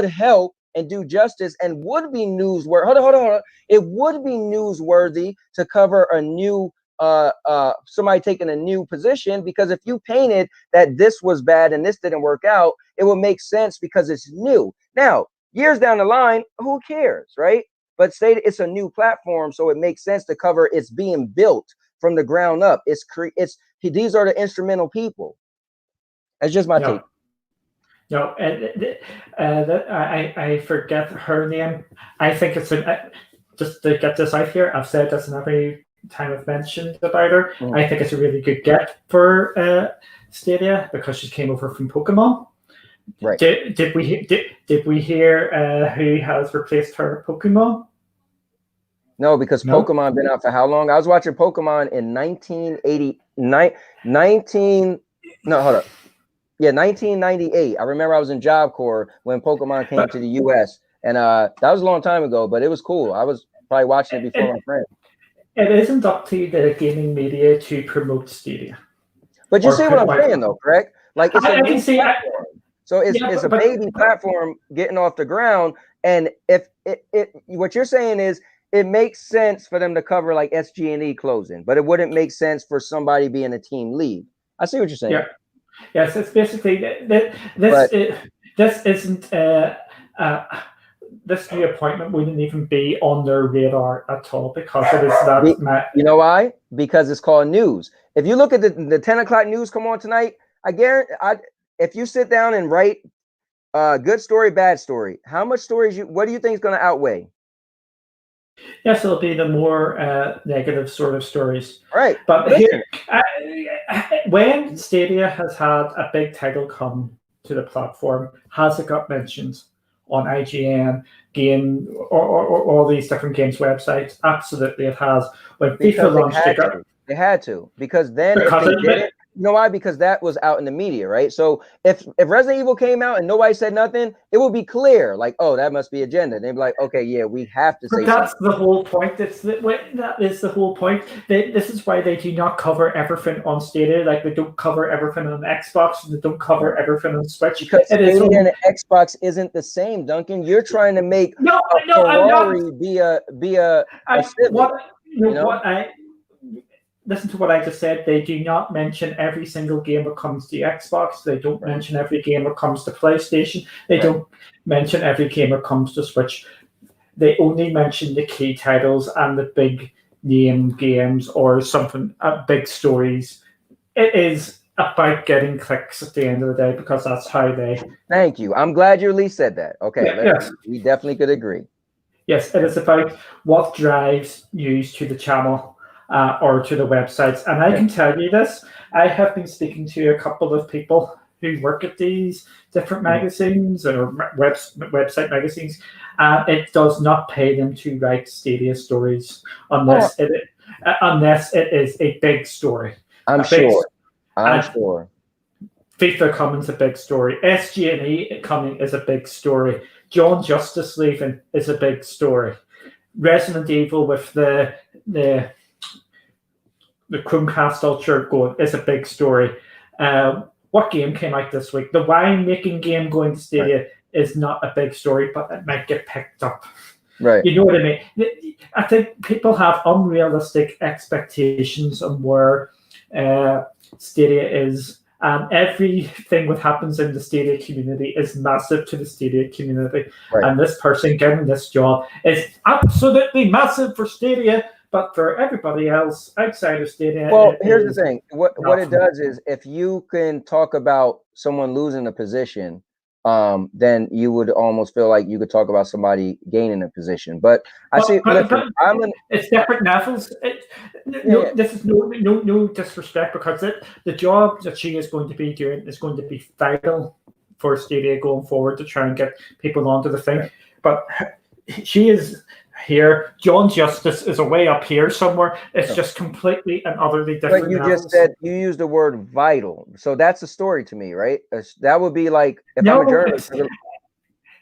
help and do justice and would be newsworthy. Hold on. It would be newsworthy to cover a new somebody taking a new position, because if you painted that this was bad and this didn't work out, it would make sense because it's new. Now, years down the line, who cares, right? But say it's a new platform, so it makes sense to cover it's being built from the ground up. These are the instrumental people. That's just my take. No, I forget her name. I think it's just to get this out here. I've said this in every time I've mentioned about her. I think it's a really good get for Stadia because she came over from Pokemon. Right. Did we hear who has replaced her Pokemon? No, because Pokemon been out for how long? I was watching Pokemon in 1998. I remember I was in Job Corps when Pokemon came to the US, and that was a long time ago, but it was cool. I was probably watching it before my friends. It isn't up to the gaming media to promote Stadia. But you see what I'm saying, though, correct? Like it's a new platform. So it's a baby platform getting off the ground, and if what you're saying is it makes sense for them to cover like SG&E closing, but it wouldn't make sense for somebody being a team lead. I see what you're saying. Yeah. Yes, it's basically this isn't this new appointment wouldn't even be on their radar at all because it is that. You know why? Because it's called news. If you look at the 10 o'clock news come on tonight, I guarantee if you sit down and write Good story, bad story. How much stories what do you think is going to outweigh? Yes, it'll be the more negative sort of stories. All right. But Listen. When Stadia has had a big title come to the platform, has it got mentioned on IGN, Game, or all these different games websites? Absolutely, it has. When Because FIFA launched, they had to. Because then if because they didn't, you know why? Because that was out in the media, right? So if Resident Evil came out and nobody said nothing, it would be clear, like, oh, that must be agenda. They'd be like, okay, yeah, we have to say that's something. the whole point. That is the whole point. This is why they do not cover everything on Stadia. Like they don't cover everything on Xbox, and they don't cover everything on Switch. Because Stadia and Xbox isn't the same, Duncan. You're trying to make no, Ferrari I'm not. be a Civic. Listen to what I just said. They do not mention every single game that comes to Xbox. They don't mention every game that comes to PlayStation. They don't mention every game that comes to Switch. They only mention the key titles and the big name games or something, big stories. It is about getting clicks at the end of the day because that's how they. Thank you. I'm glad you at least said that. Okay, yes. We definitely could agree. Yes, it is about what drives news to the channel. Or to the websites. And I can tell you this, I have been speaking to a couple of people who work at these different magazines or website magazines, and it does not pay them to write Stadia stories unless it is a big story. I'm sure. FIFA coming's a big story. SG&E coming is a big story. John Justice leaving is a big story. Resident Evil with the Chromecast Ultra going is a big story. What game came out this week? The wine-making game going to Stadia is not a big story, but it might get picked up. Right. You know what I mean? I think people have unrealistic expectations on where Stadia is. And everything that happens in the Stadia community is massive to the Stadia community. Right. And this person getting this job is absolutely massive for Stadia. But for everybody else outside of Stadia, well, here's the thing. What it does is, if you can talk about someone losing a position, then you would almost feel like you could talk about somebody gaining a position. But it's different levels. This is no disrespect, because the job that she is going to be doing is going to be vital for Stadia going forward to try and get people onto the thing. But she is here. John Justice is away up here somewhere. It's just completely and utterly different. But you just said, you used the word vital, so that's a story to me, right? That would be like, if I'm a journalist.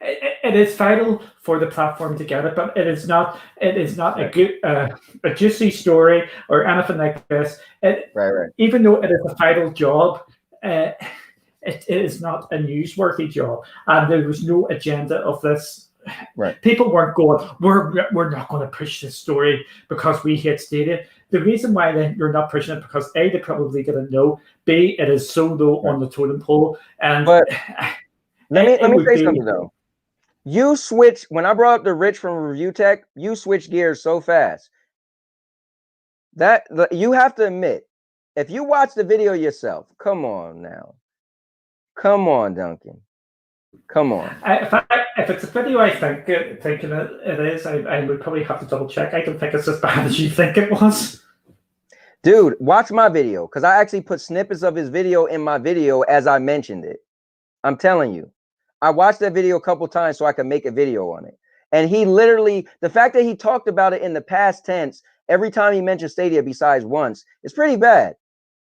It is vital for the platform to get it, but it is not a good a juicy story or anything like this. Even though it is a vital job, it is not a newsworthy job, and there was no agenda of this. Right. People weren't going, we're not going to push this story because we hate Stadia. The reason why you're not pushing it, because A, they probably didn't know, B, it is so low on the totem pole. And but let me say something though. You switch, when I brought up the Rich from Review Tech, you switch gears so fast. That you have to admit, if you watch the video yourself, come on now. Come on, Duncan. Come on. If it's a video I think it is, I would probably have to double check. I don't think it's as bad as you think it was. Dude, watch my video, because I actually put snippets of his video in my video as I mentioned it. I'm telling you. I watched that video a couple times so I could make a video on it. And he literally, the fact that he talked about it in the past tense every time he mentioned Stadia besides once, is pretty bad.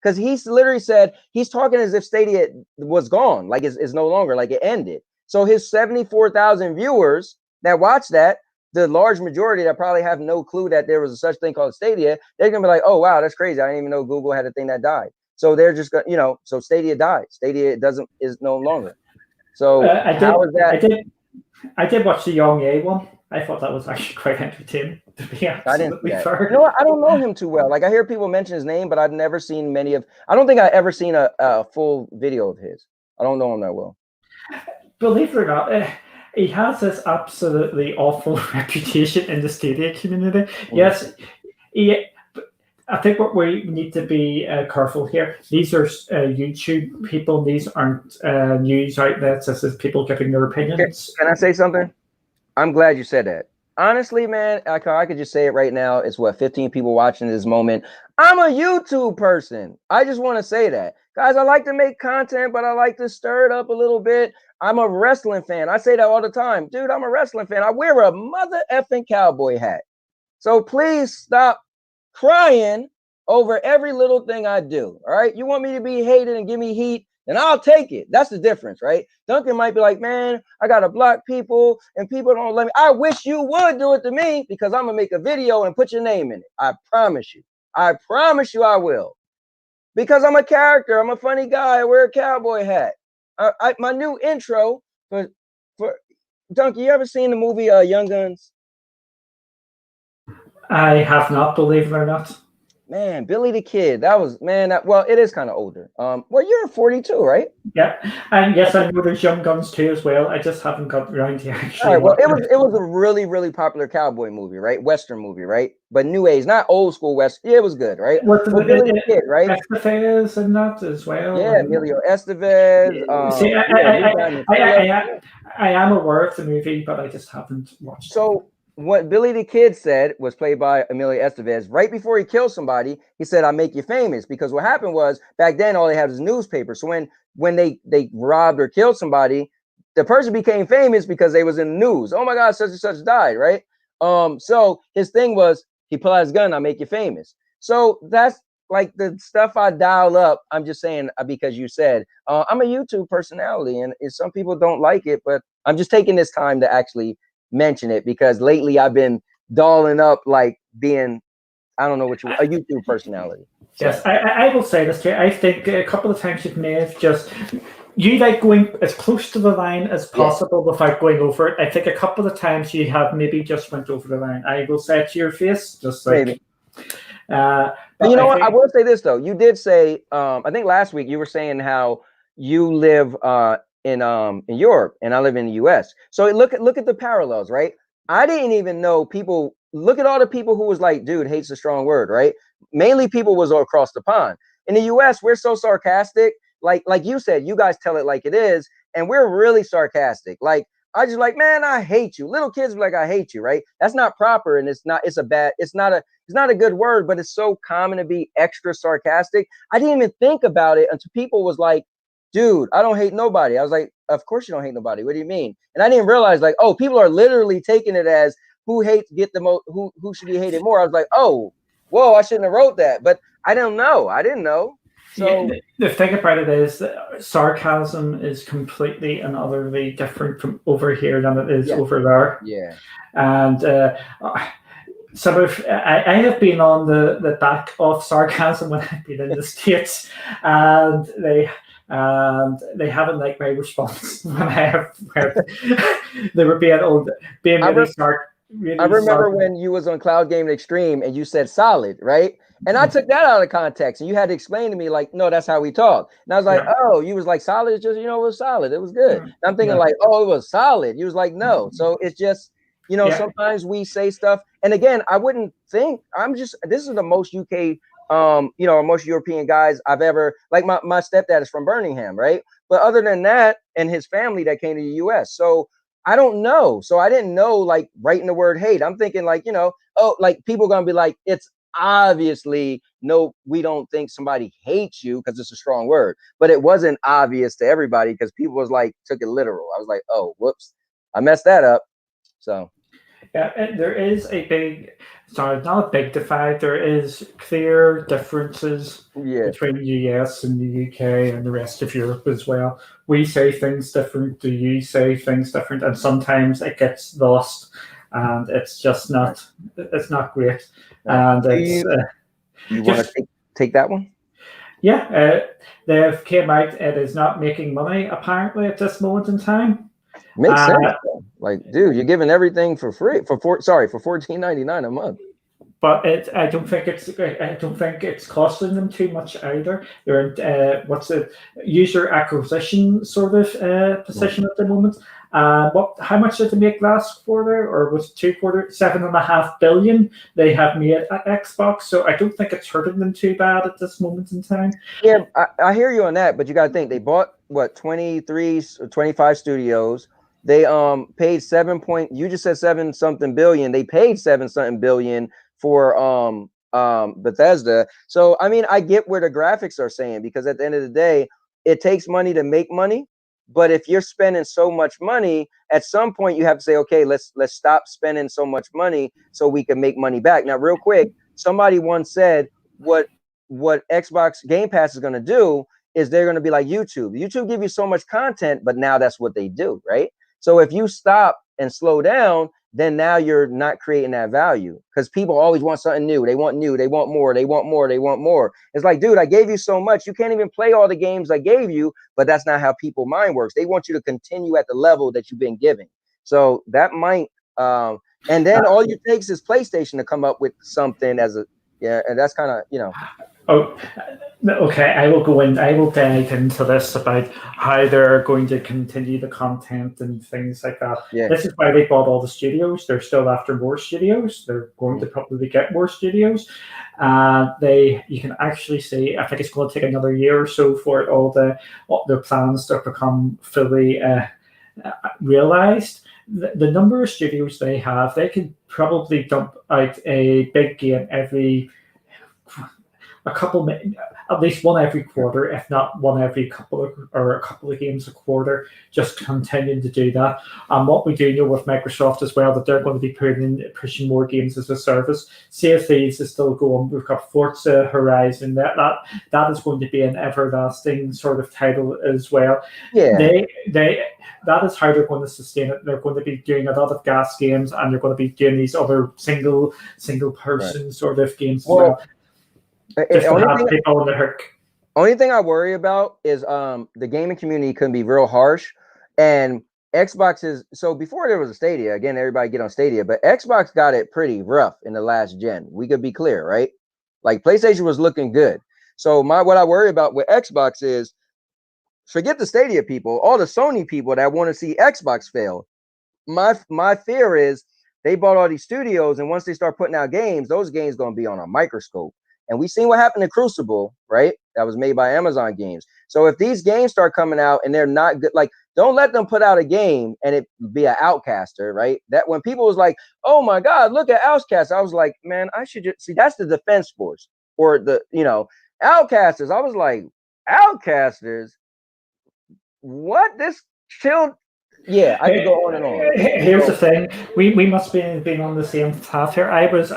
Because he's literally said, he's talking as if Stadia was gone, like it's no longer, like it ended. So his 74,000 viewers that watch that, the large majority that probably have no clue that there was a such thing called Stadia, they're going to be like, oh, wow, that's crazy. I didn't even know Google had a thing that died. So they're just going to, so Stadia died. Stadia is no longer. So how is that? I did watch the Young A one. I thought that was actually quite entertaining, to be absolutely fair. You know what? I don't know him too well. Like, I hear people mention his name, but I've never seen many of. I don't think I've ever seen a full video of his. I don't know him that well. Believe it or not, he has this absolutely awful reputation in the Stadia community. Yes, I think what we need to be careful here. These are YouTube people. These aren't news outlets. This is people giving their opinions. Can I say something? I'm glad you said that. Honestly, man, I could just say it right now. It's what 15 people watching this moment. I'm a YouTube person. I just want to say that. Guys, I like to make content, but I like to stir it up a little bit. I'm a wrestling fan. I say that all the time. Dude, I'm a wrestling fan. I wear a mother effing cowboy hat. So please stop crying over every little thing I do. All right. You want me to be hated and give me heat, and I'll take it. That's the difference, right? Duncan might be like, man, I got to block people and people don't let me. I wish you would do it to me because I'm going to make a video and put your name in it. I promise you. I promise you I will. Because I'm a character. I'm a funny guy. I wear a cowboy hat. My new intro for Duncan, you ever seen the movie Young Guns? I have not, believe it or not. Man, Billy the Kid. That was, man, well, it is kind of older. Well, you're 42, right? Yeah. And yes, I know there's Young Guns too as well. I just haven't got around to actually. All right, well, it was a really, really popular cowboy movie, right? Western movie, right? But new age, not old school Western. Yeah, it was good, right? What's Well, Billy the Kid, right? Estevez and that as well. Yeah, Emilio Estevez. See, I am aware of the movie, but I just haven't watched it. So what Billy the Kid said was played by Emilio Estevez. Right before he killed somebody, he said, "I make you famous." Because what happened was back then all they had was newspapers. So when they robbed or killed somebody, the person became famous because they was in the news. Oh my God, such and such died, right? So his thing was he pulled out his gun, "I make you famous." So that's like the stuff I dial up. I'm just saying because you said I'm a YouTube personality, and some people don't like it, but I'm just taking this time to actually mention it because lately I've been dolling up like being, I don't know what a YouTube personality. So. Yes, I will say this too. I think a couple of times you may have just you like going as close to the line as possible without going over it. I think a couple of times you have maybe just went over the line. I will say it to your face, just like maybe. But you know what? I will say this though. You did say, I think last week you were saying how you live in Europe and I live in the US. So look at the parallels, right? I didn't even know people. Look at all the people who was like, dude, hate's a strong word, right? Mainly people was all across the pond. In the US, we're so sarcastic. Like you said, you guys tell it like it is, and we're really sarcastic. Like I just like, man, I hate you. Little kids be like, I hate you, right? That's not proper, and it's not a good word, but it's so common to be extra sarcastic. I didn't even think about it until people was like, dude, I don't hate nobody. I was like, of course you don't hate nobody. What do you mean? And I didn't realize like, oh, people are literally taking it as who hates get the most, who should be hated more. I was like, oh, whoa, I shouldn't have wrote that. But I don't know. I didn't know. So the thing about it is that sarcasm is completely and utterly different from over here than it is over there. Yeah. And some of I have been on the back of sarcasm when I've been in the States, and they haven't liked my response when I have they were being really smart. Really I remember when you was on Cloud Gaming Extreme and you said solid, right? And I took that out of context, and you had to explain to me like, no, that's how we talk. And I was like, oh, you was like solid, just it was solid, it was good. And I'm thinking like, oh, it was solid. You was like, no. So it's just, sometimes we say stuff, and again, I wouldn't think this is the most UK, most European guys I've ever, like my stepdad is from Birmingham, right? But other than that, and his family that came to the US, so I don't know. So I didn't know like writing the word hate. I'm thinking like, like people gonna be like, it's obviously no, we don't think somebody hates you because it's a strong word, but it wasn't obvious to everybody because people was like took it literal. I was like, oh, whoops, I messed that up. So yeah, and there is not a big divide. There is clear differences between the US and the UK and the rest of Europe as well. We say things different. Do you say things different? And sometimes it gets lost, and it's just not. It's not great. And it's. You want to take that one? Yeah, they've came out. It is not making money apparently at this moment in time. Makes sense. Like, dude, you're giving everything for free for $14.99 a month. but I don't think it's costing them too much either. They're in what's it, user acquisition sort of position at the moment. How much did they make last quarter, or was it 2 quarters? 7.5 billion they have made at Xbox. So I don't think it's hurting them too bad at this moment in time. Yeah, I hear you on that, but you got to think they bought what 23 or 25 studios. They paid you just said 7 something billion. They paid 7 something billion for Bethesda. So I mean, I get where the graphics are saying, because at the end of the day, it takes money to make money. But if you're spending so much money, at some point you have to say, okay, let's stop spending so much money so we can make money back. Now, real quick, somebody once said what Xbox Game Pass is going to do is they're going to be like YouTube. YouTube give you so much content, but now that's what they do, right? So if you stop and slow down, then now you're not creating that value, because people always want something new. They want new. They want more. They want more. They want more. It's like, dude, I gave you so much. You can't even play all the games I gave you, but that's not how people mind works. They want you to continue at the level that you've been giving. So that might, and then all it takes is PlayStation to come up with something and that's kind of, Oh, okay. I will dive into this about how they're going to continue the content and things like that. Yeah. This is why they bought all the studios. They're still after more studios. They're going to probably get more studios. You can actually see, I think it's going to take another year or so for all their plans to become fully realized. The number of studios they have, they can probably dump out a big game every at least one every quarter, if not one every couple of games a quarter, just continuing to do that. And what we do know with Microsoft as well, that they're going to be pushing more games as a service. Sea of Thieves is still going. We've got Forza Horizon. That is going to be an everlasting sort of title as well. Yeah. That is how they're going to sustain it. They're going to be doing a lot of gas games, and they're going to be doing these other single person sort of games as well. Just to have people on the hook. Only thing I worry about is the gaming community can be real harsh, and Xbox is, so before there was a Stadia, again, everybody get on Stadia, but Xbox got it pretty rough in the last gen. We could be clear, right? Like PlayStation was looking good. So what I worry about with Xbox is, forget the Stadia people, all the Sony people that want to see Xbox fail. My fear is they bought all these studios, and once they start putting out games, those games going to be on a microscope. And we seen what happened to Crucible, right? That was made by Amazon Games. So if these games start coming out and they're not good, like, don't let them put out a game and it be an Outcaster, right? That when people was like, oh my God, look at Outcast, I was like, man, I should just see, that's the Defense Force or Outcasters. I was like, Outcasters? What? This chill? Yeah, I could go on and on. Here's the thing: we must be being on the same path here. I was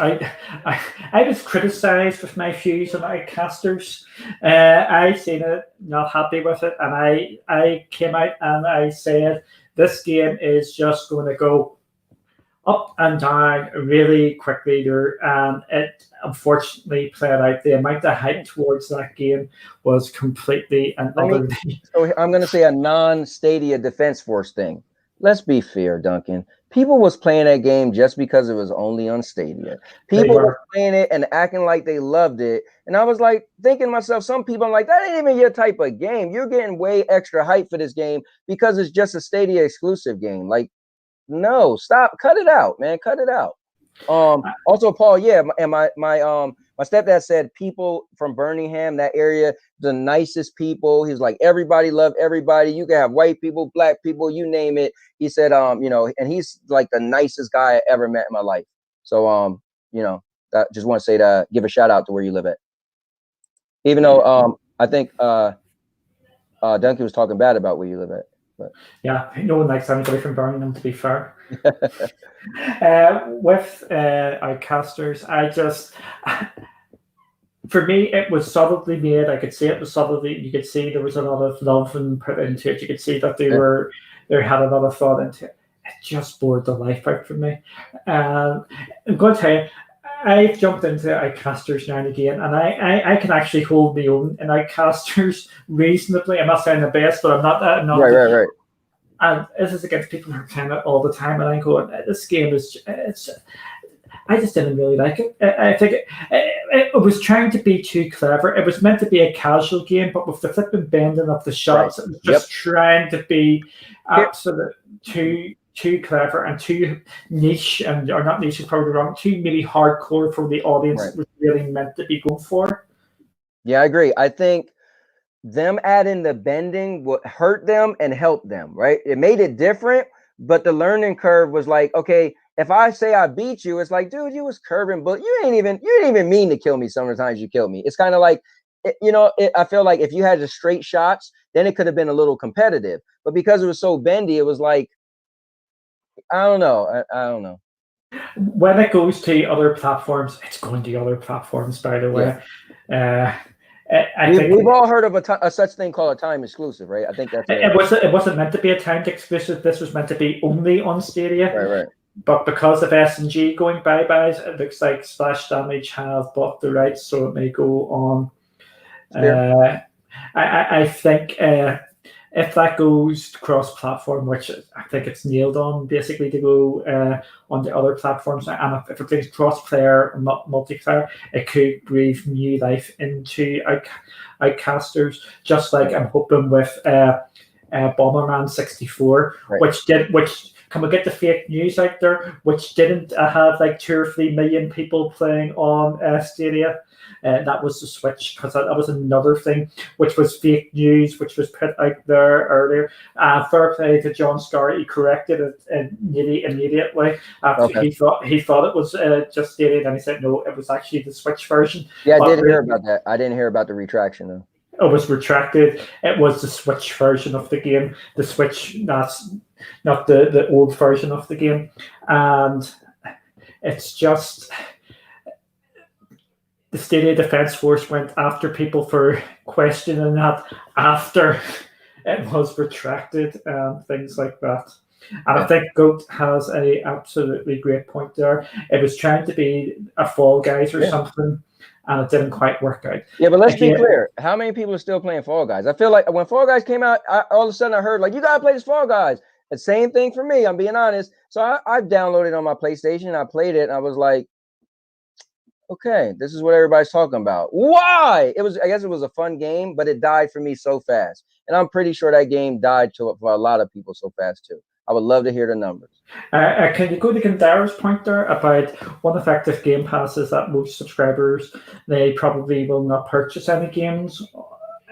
criticised with my views on Outcasters. I seen it, not happy with it, and I came out and I said this game is just going to go up and down really quickly there, and it unfortunately played out. The amount of hype towards that game was completely another. So I'm going to say a non-Stadia Defense Force thing. Let's be fair, Duncan. People was playing that game just because it was only on Stadia. People were playing it and acting like they loved it. And I was like, thinking to myself, some people, I'm like, that ain't even your type of game. You're getting way extra hype for this game because it's just a Stadia exclusive game. Like, no, stop, cut it out, man, cut it out. Also, Paul, yeah, and my stepdad said people from Birmingham, that area, the nicest people. He's like, everybody love everybody. You can have white people, black people, you name it. He said, and he's like the nicest guy I ever met in my life. So, that just want to say that, give a shout out to where you live at. Even though I think Duncan was talking bad about where you live at. But. Yeah, no one likes anybody from Birmingham, to be fair. With Outcasters, for me, it was solidly made. I could see it was solidly. You could see there was a lot of love and put into it. You could see that they had a lot of thought into it. It just bored the life out from me. I'm going to tell you, I've jumped into Outcasters now and again, and I can actually hold my own in Outcasters reasonably. I'm not saying the best, but I'm not. Right. And this is against people who are playing it all the time, and I'm going, this game is I just didn't really like it. I think it was trying to be too clever. It was meant to be a casual game, but with the flipping bending of the shots, it was just trying to be absolute too clever and too niche, and or not niche is probably wrong, too maybe hardcore for the audience it was really meant to be going for. Yeah, I agree. I think them adding the bending would hurt them and help them, right? It made it different, but the learning curve was like, okay, if I say I beat you, it's like, dude, you was curving, but you didn't even mean to kill me. Some of the times you killed me. It's kind of like, I feel like if you had the straight shots, then it could have been a little competitive. But because it was so bendy, it was like, I don't know. I don't know. When it goes to other platforms, it's going to other platforms, by the way. I think we've all heard of a such thing called a time exclusive, right? I think that's it wasn't meant to be a timed exclusive. This was meant to be only on Stadia. Right. But because of S&G going bye-byes, it looks like Splash Damage have bought the rights, so it may go on. I think if that goes cross-platform, which I think it's nailed on, basically to go on the other platforms, and if it brings cross-player and multiplayer, it could breathe new life into Outcasters, just like I'm hoping with Bomberman 64, which can we get the fake news out there, which didn't have like 2 or 3 million people playing on Stadia. That was the Switch, because that was another thing which was fake news, which was put out there earlier. Fair play to John Scar, he corrected it nearly immediately after he thought it was just Stadia, and he said no, it was actually the Switch version. Yeah, I did hear about that. I didn't hear about the retraction though. It was retracted. It was the Switch version of the game. The Switch, that's not the old version of the game. And it's just the Stadia Defense Force went after people for questioning that after it was retracted and things like that. And I think Goat has a absolutely great point there. It was trying to be a Fall Guys or something, and it didn't quite work out. Yeah, but let's be clear. How many people are still playing Fall Guys? I feel like when Fall Guys came out, all of a sudden I heard, like, you got to play this Fall Guys. The same thing for me, I'm being honest. So I downloaded it on my PlayStation. I played it, and I was like, okay, this is what everybody's talking about. Why? I guess it was a fun game, but it died for me so fast. And I'm pretty sure that game died for a lot of people so fast, too. I would love to hear the numbers. Can you go to Gandara's point there about one effective Game Pass is that most subscribers, they probably will not purchase any games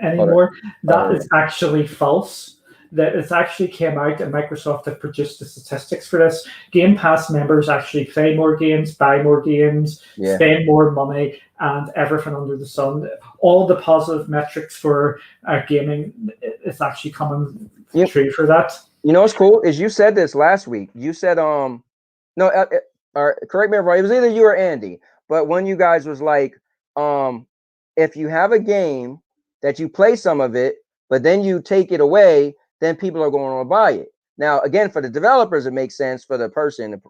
anymore? That is actually false. That it actually came out, and Microsoft have produced the statistics for this. Game Pass members actually play more games, buy more games, spend more money, and everything under the sun. All the positive metrics for gaming is actually coming true for that. You know what's cool is you said this last week. You said correct me if I'm wrong. It was either you or Andy, but one of you guys was like, if you have a game that you play some of it, but then you take it away, then people are going to buy it. Now, again, for the developers, it makes sense. For the person,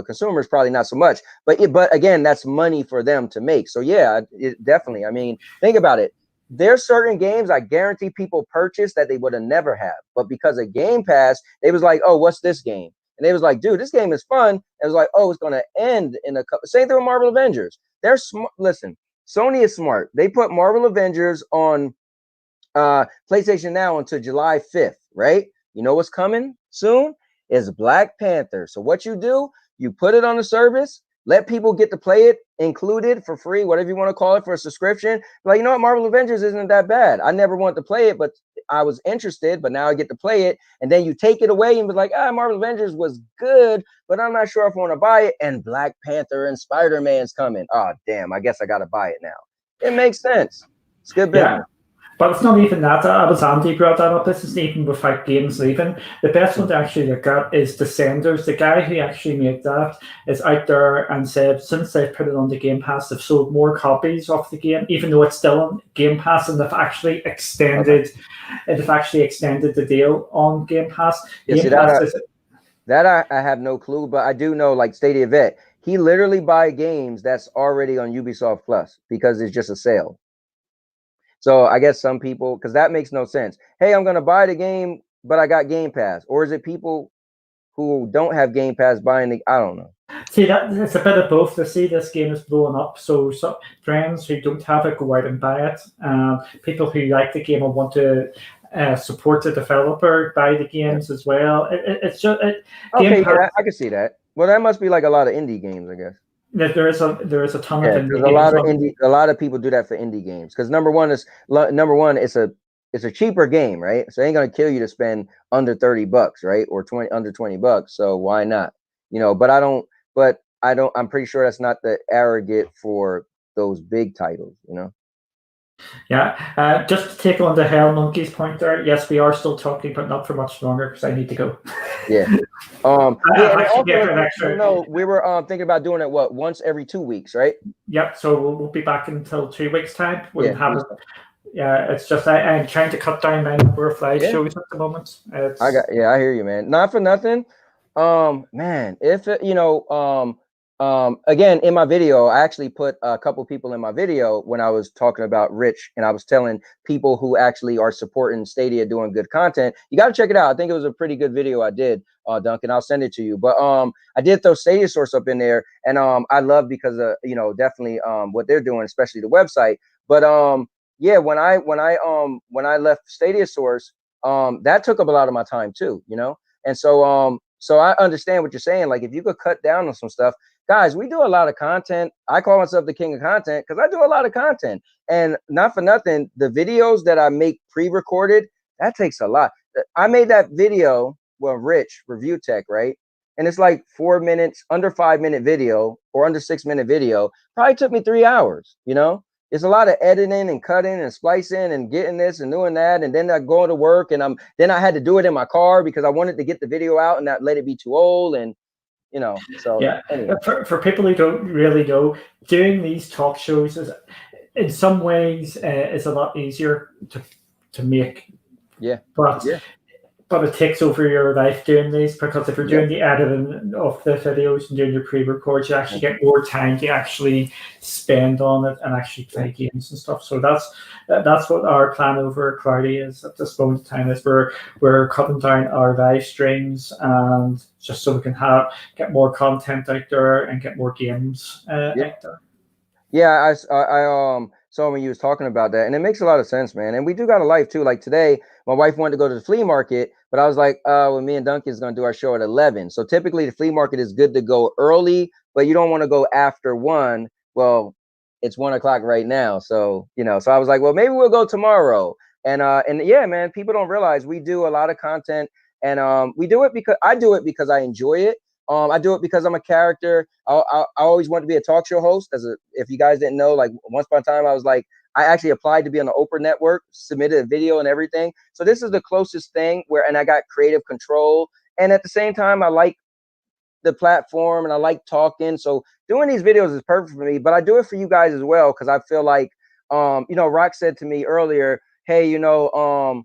consumers probably not so much. But again, that's money for them to make. So yeah, it definitely. I mean, think about it. There's certain games I guarantee people purchase that they would have never have, but because of Game Pass, they was like, "Oh, what's this game?" And they was like, "Dude, this game is fun." And it was like, "Oh, it's gonna end in a couple." Same thing with Marvel Avengers. They're smart. Listen, Sony is smart. They put Marvel Avengers on PlayStation Now until July 5th, right? You know what's coming soon is Black Panther. So what you do, you put it on the service, let people get to play it included for free, whatever you want to call it, for a subscription. Like, you know what, Marvel Avengers isn't that bad. I never wanted to play it, but I was interested, but now I get to play it. And then you take it away and be like, Marvel Avengers was good, but I'm not sure if I want to buy it. And Black Panther and Spider-Man's coming. Oh, damn, I guess I got to buy it now. It makes sense. It's good business. Yeah. But it's not even that. Andy brought that up. This isn't even without games leaving. The best one to actually look at is Descenders. The guy who actually made that is out there and said since they've put it on the Game Pass, they've sold more copies of the game, even though it's still on Game Pass, and they've actually extended the deal on Game Pass. I have no clue, but I do know, like Stadia Vet, he literally buy games that's already on Ubisoft Plus because it's just a sale. So I guess some people, because that makes no sense. Hey, I'm going to buy the game, but I got Game Pass. Or is it people who don't have Game Pass buying the. I don't know. See, that it's a bit of both. To see this game is blowing up, so friends who don't have it go out and buy it. People who like the game and want to support the developer buy the games as well. It's just okay. Yeah, I can see that. Well, that must be like a lot of indie games, I guess. There is a ton of indie games. A lot of people do that for indie games because number one, it's a cheaper game, right? So it ain't gonna kill you to spend under $30, right? Or under $20. So why not? But I'm pretty sure that's not the arrogant for those big titles, Yeah, just to take on the Hell Monkey's point there, yes, we are still talking, but not for much longer because I need to go. Yeah. We were thinking about doing it once every 2 weeks, right? Yep. So we'll be back until 2 weeks time. It's just I'm trying to cut down my number of live shows at the moment. I hear you, man. Not for nothing. Man, if it, again, in my video, I actually put a couple people in my video when I was talking about Rich, and I was telling people who actually are supporting Stadia doing good content. You got to check it out. I think it was a pretty good video I did, Duncan. I'll send it to you. But I did throw Stadia Source up in there, and I love because of definitely what they're doing, especially the website. But yeah, when I left Stadia Source, that took up a lot of my time too, and so I understand what you're saying. Like if you could cut down on some stuff. Guys, we do a lot of content. I call myself the king of content because I do a lot of content. And not for nothing, the videos that I make pre-recorded, that takes a lot. I made that video, Rich, Review Tech, right? And it's like 4 minutes, under 5 minute video or under 6 minute video. Probably took me 3 hours, It's a lot of editing and cutting and splicing and getting this and doing that. And then I go to work and then I had to do it in my car because I wanted to get the video out and not let it be too old. And so yeah. Anyway. For people who don't really know, doing these talk shows is in some ways is a lot easier to make. Yeah. But it takes over your life doing these because if you're doing the editing of the videos and doing your pre-records, you actually get more time to actually spend on it and actually play games and stuff. So that's what our plan over at Cloudy is at this moment in time. Is we're cutting down our live streams and just so we can get more content out there and get more games out there. Yeah, I saw when you was talking about that, and it makes a lot of sense, man. And we do got a life too. Like today, my wife wanted to go to the flea market, but I was like, well, me and Duncan is gonna do our show at 11. So typically the flea market is good to go early, but you don't want to go after 1. Well, it's 1 o'clock right now, so so I was like, well, maybe we'll go tomorrow. And yeah, man, people don't realize we do a lot of content, and we do it because I enjoy it. I do it because I'm a character. I always wanted to be a talk show host. If you guys didn't know, like once upon a time, I actually applied to be on the Oprah network, submitted a video and everything. So this is the closest thing and I got creative control. And at the same time, I like the platform and I like talking. So doing these videos is perfect for me, but I do it for you guys as well. Cause I feel like, Rock said to me earlier, hey, something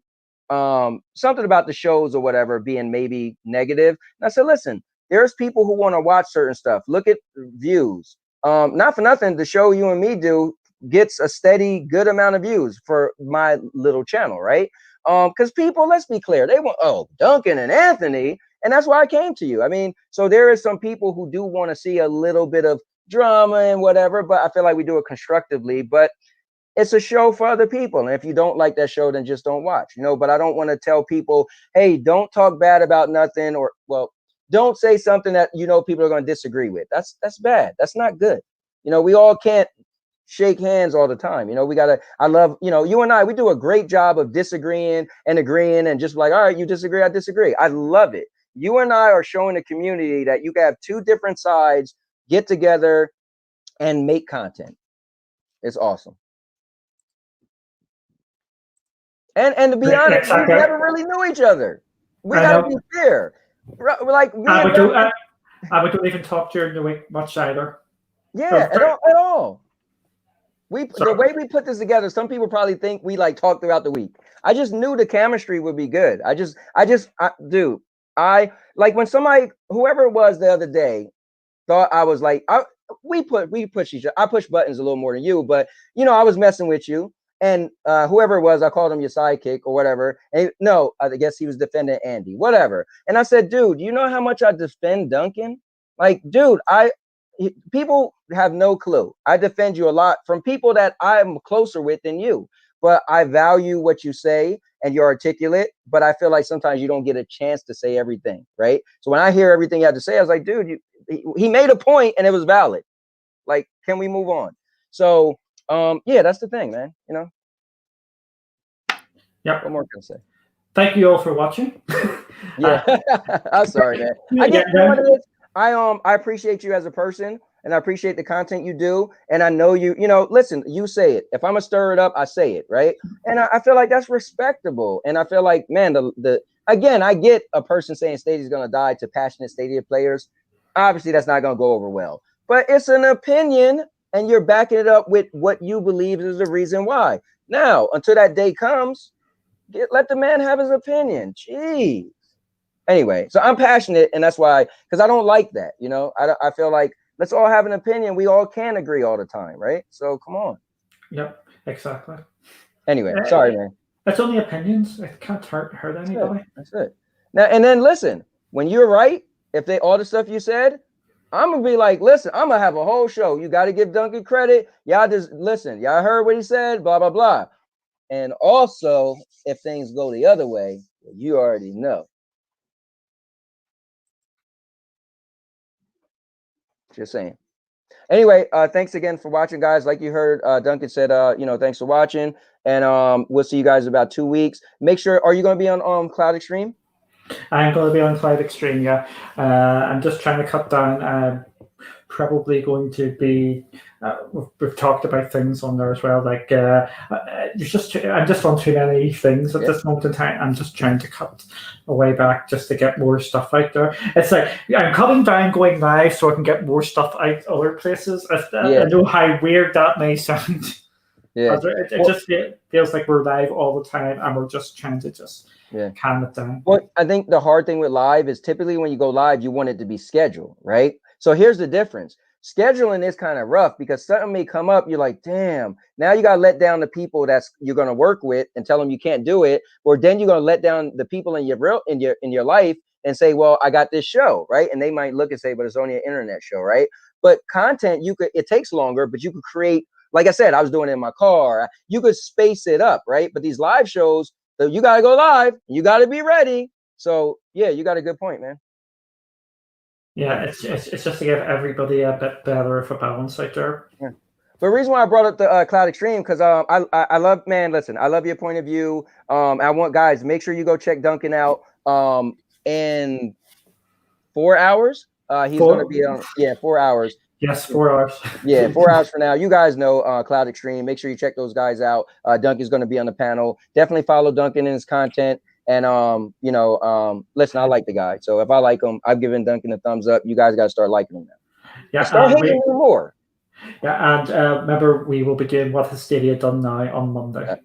about the shows or whatever being maybe negative. And I said, listen, there's people who want to watch certain stuff. Look at views. Not for nothing, the show you and me do gets a steady good amount of views for my little channel, right? Because people, let's be clear, they want, Duncan and Anthony, and that's why I came to you. I mean, so there is some people who do want to see a little bit of drama and whatever, but I feel like we do it constructively. But it's a show for other people. And if you don't like that show, then just don't watch, But I don't want to tell people, hey, don't talk bad about nothing, or, don't say something that people are going to disagree with. That's bad. That's not good. We all can't shake hands all the time. I love, you and I, we do a great job of disagreeing and agreeing and just like, all right, you disagree, I disagree. I love it. You and I are showing the community that you can have 2 different sides, get together and make content. It's awesome. And to be honest, we never really knew each other. We gotta be fair. Like me I don't even talk during the week much either. Yeah, at all. The way we put this together, some people probably think we like talk throughout the week. I just knew the chemistry would be good. I like when somebody, whoever it was the other day, thought I was like, we push each other. I push buttons a little more than you, but I was messing with you. And whoever it was, I called him your sidekick or whatever. And no, I guess he was defending Andy, whatever. And I said, dude, you know how much I defend Duncan? Like, dude, people have no clue. I defend you a lot from people that I'm closer with than you. But I value what you say and you're articulate. But I feel like sometimes you don't get a chance to say everything, right? So when I hear everything you have to say, I was like, dude, he made a point and it was valid. Like, can we move on? So yeah, that's the thing, man. You know. Yeah. What more can I say? Thank you all for watching. Yeah, I'm sorry, man. I get what it is. I appreciate you as a person, and I appreciate the content you do. And I know you know, listen, you say it. If I'm gonna stir it up, I say it, right? And I feel like that's respectable. And I feel like, man, again, I get a person saying Stadia's gonna die to passionate Stadia players. Obviously, that's not gonna go over well. But it's an opinion, and you're backing it up with what you believe is the reason why. Now, until that day comes, let the man have his opinion. Jeez. Anyway, so I'm passionate, and that's why, because I don't like that. You know, I feel like let's all have an opinion. We all can't agree all the time, right? So come on. Yep, exactly. Anyway, sorry, man. It's only opinions. It can't hurt anybody. That's it. Now, and then listen, when you're right, if all the stuff you said, I'm gonna be like, listen, I'm gonna have a whole show. You got to give Duncan credit. Y'all just listen. Y'all heard what he said, blah, blah, blah. And also, if things go the other way, you already know. Just saying. Anyway, thanks again for watching, guys. Like you heard, Duncan said, you know, thanks for watching. And we'll see you guys in about 2 weeks. Make sure, are you going to be on Cloud Extreme? I'm going to be on Cloud Extreme, yeah. I'm just trying to cut down. Probably going to be. We've talked about things on there as well. Like I'm just on too many things at this moment in time. I'm just trying to cut a way back just to get more stuff out there. It's like I'm cutting down going live so I can get more stuff out other places. I know how weird that may sound. Yeah, it just feels like we're live all the time and we're just trying to calm it down. Well, I think the hard thing with live is typically when you go live, you want it to be scheduled, right? So here's the difference. Scheduling is kind of rough because something may come up. You're like, damn, now you got to let down the people you're going to work with and tell them you can't do it. Or then you're going to let down the people in your life and say, well, I got this show, right? And they might look and say, but it's only an internet show, right? But content, it takes longer, but you could create, like I said, I was doing it in my car. You could space it up, right? But these live shows, so you got to go live. You got to be ready. So yeah, you got a good point, man. Yeah, it's just to give everybody a bit better of a balance out there. Yeah. The reason why I brought up the Cloud Extreme, because I love, man, listen, I love your point of view. I want guys, make sure you go check Duncan out in 4 hours. He's going to be on, 4 hours. Yes, 4 hours. Yeah, 4 hours from now. You guys know Cloud Extreme. Make sure you check those guys out. Duncan's going to be on the panel. Definitely follow Duncan and his content. And listen, I like the guy. So if I like him, I've given Duncan a thumbs up. You guys got to start liking him now. Yeah, start hating him more. Yeah, and remember, we will be doing What Has Stadia Done Now on Monday.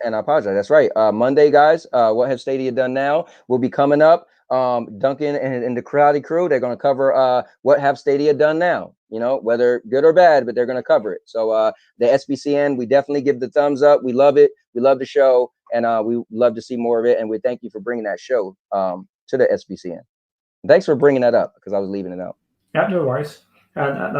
And I apologize. That's right. Monday, guys, What Has Stadia Done Now will be coming up. Duncan and the Crowdy crew, they're going to cover what have Stadia done now, you know, whether good or bad, but they're going to cover it. So the SBCN, we definitely give the thumbs up. We love it. We love the show, and we love to see more of it. And we thank you for bringing that show to the SBCN. Thanks for bringing that up because I was leaving it out. Yeah, no worries. And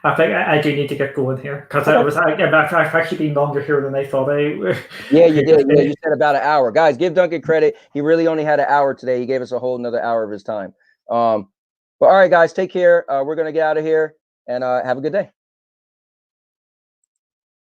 I think I do need to get going here because I've actually been longer here than I thought I would. Yeah, you did. Yeah, you said about an hour. Guys, give Duncan credit. He really only had an hour today. He gave us a whole another hour of his time. But all right, guys, take care. We're going to get out of here and have a good day.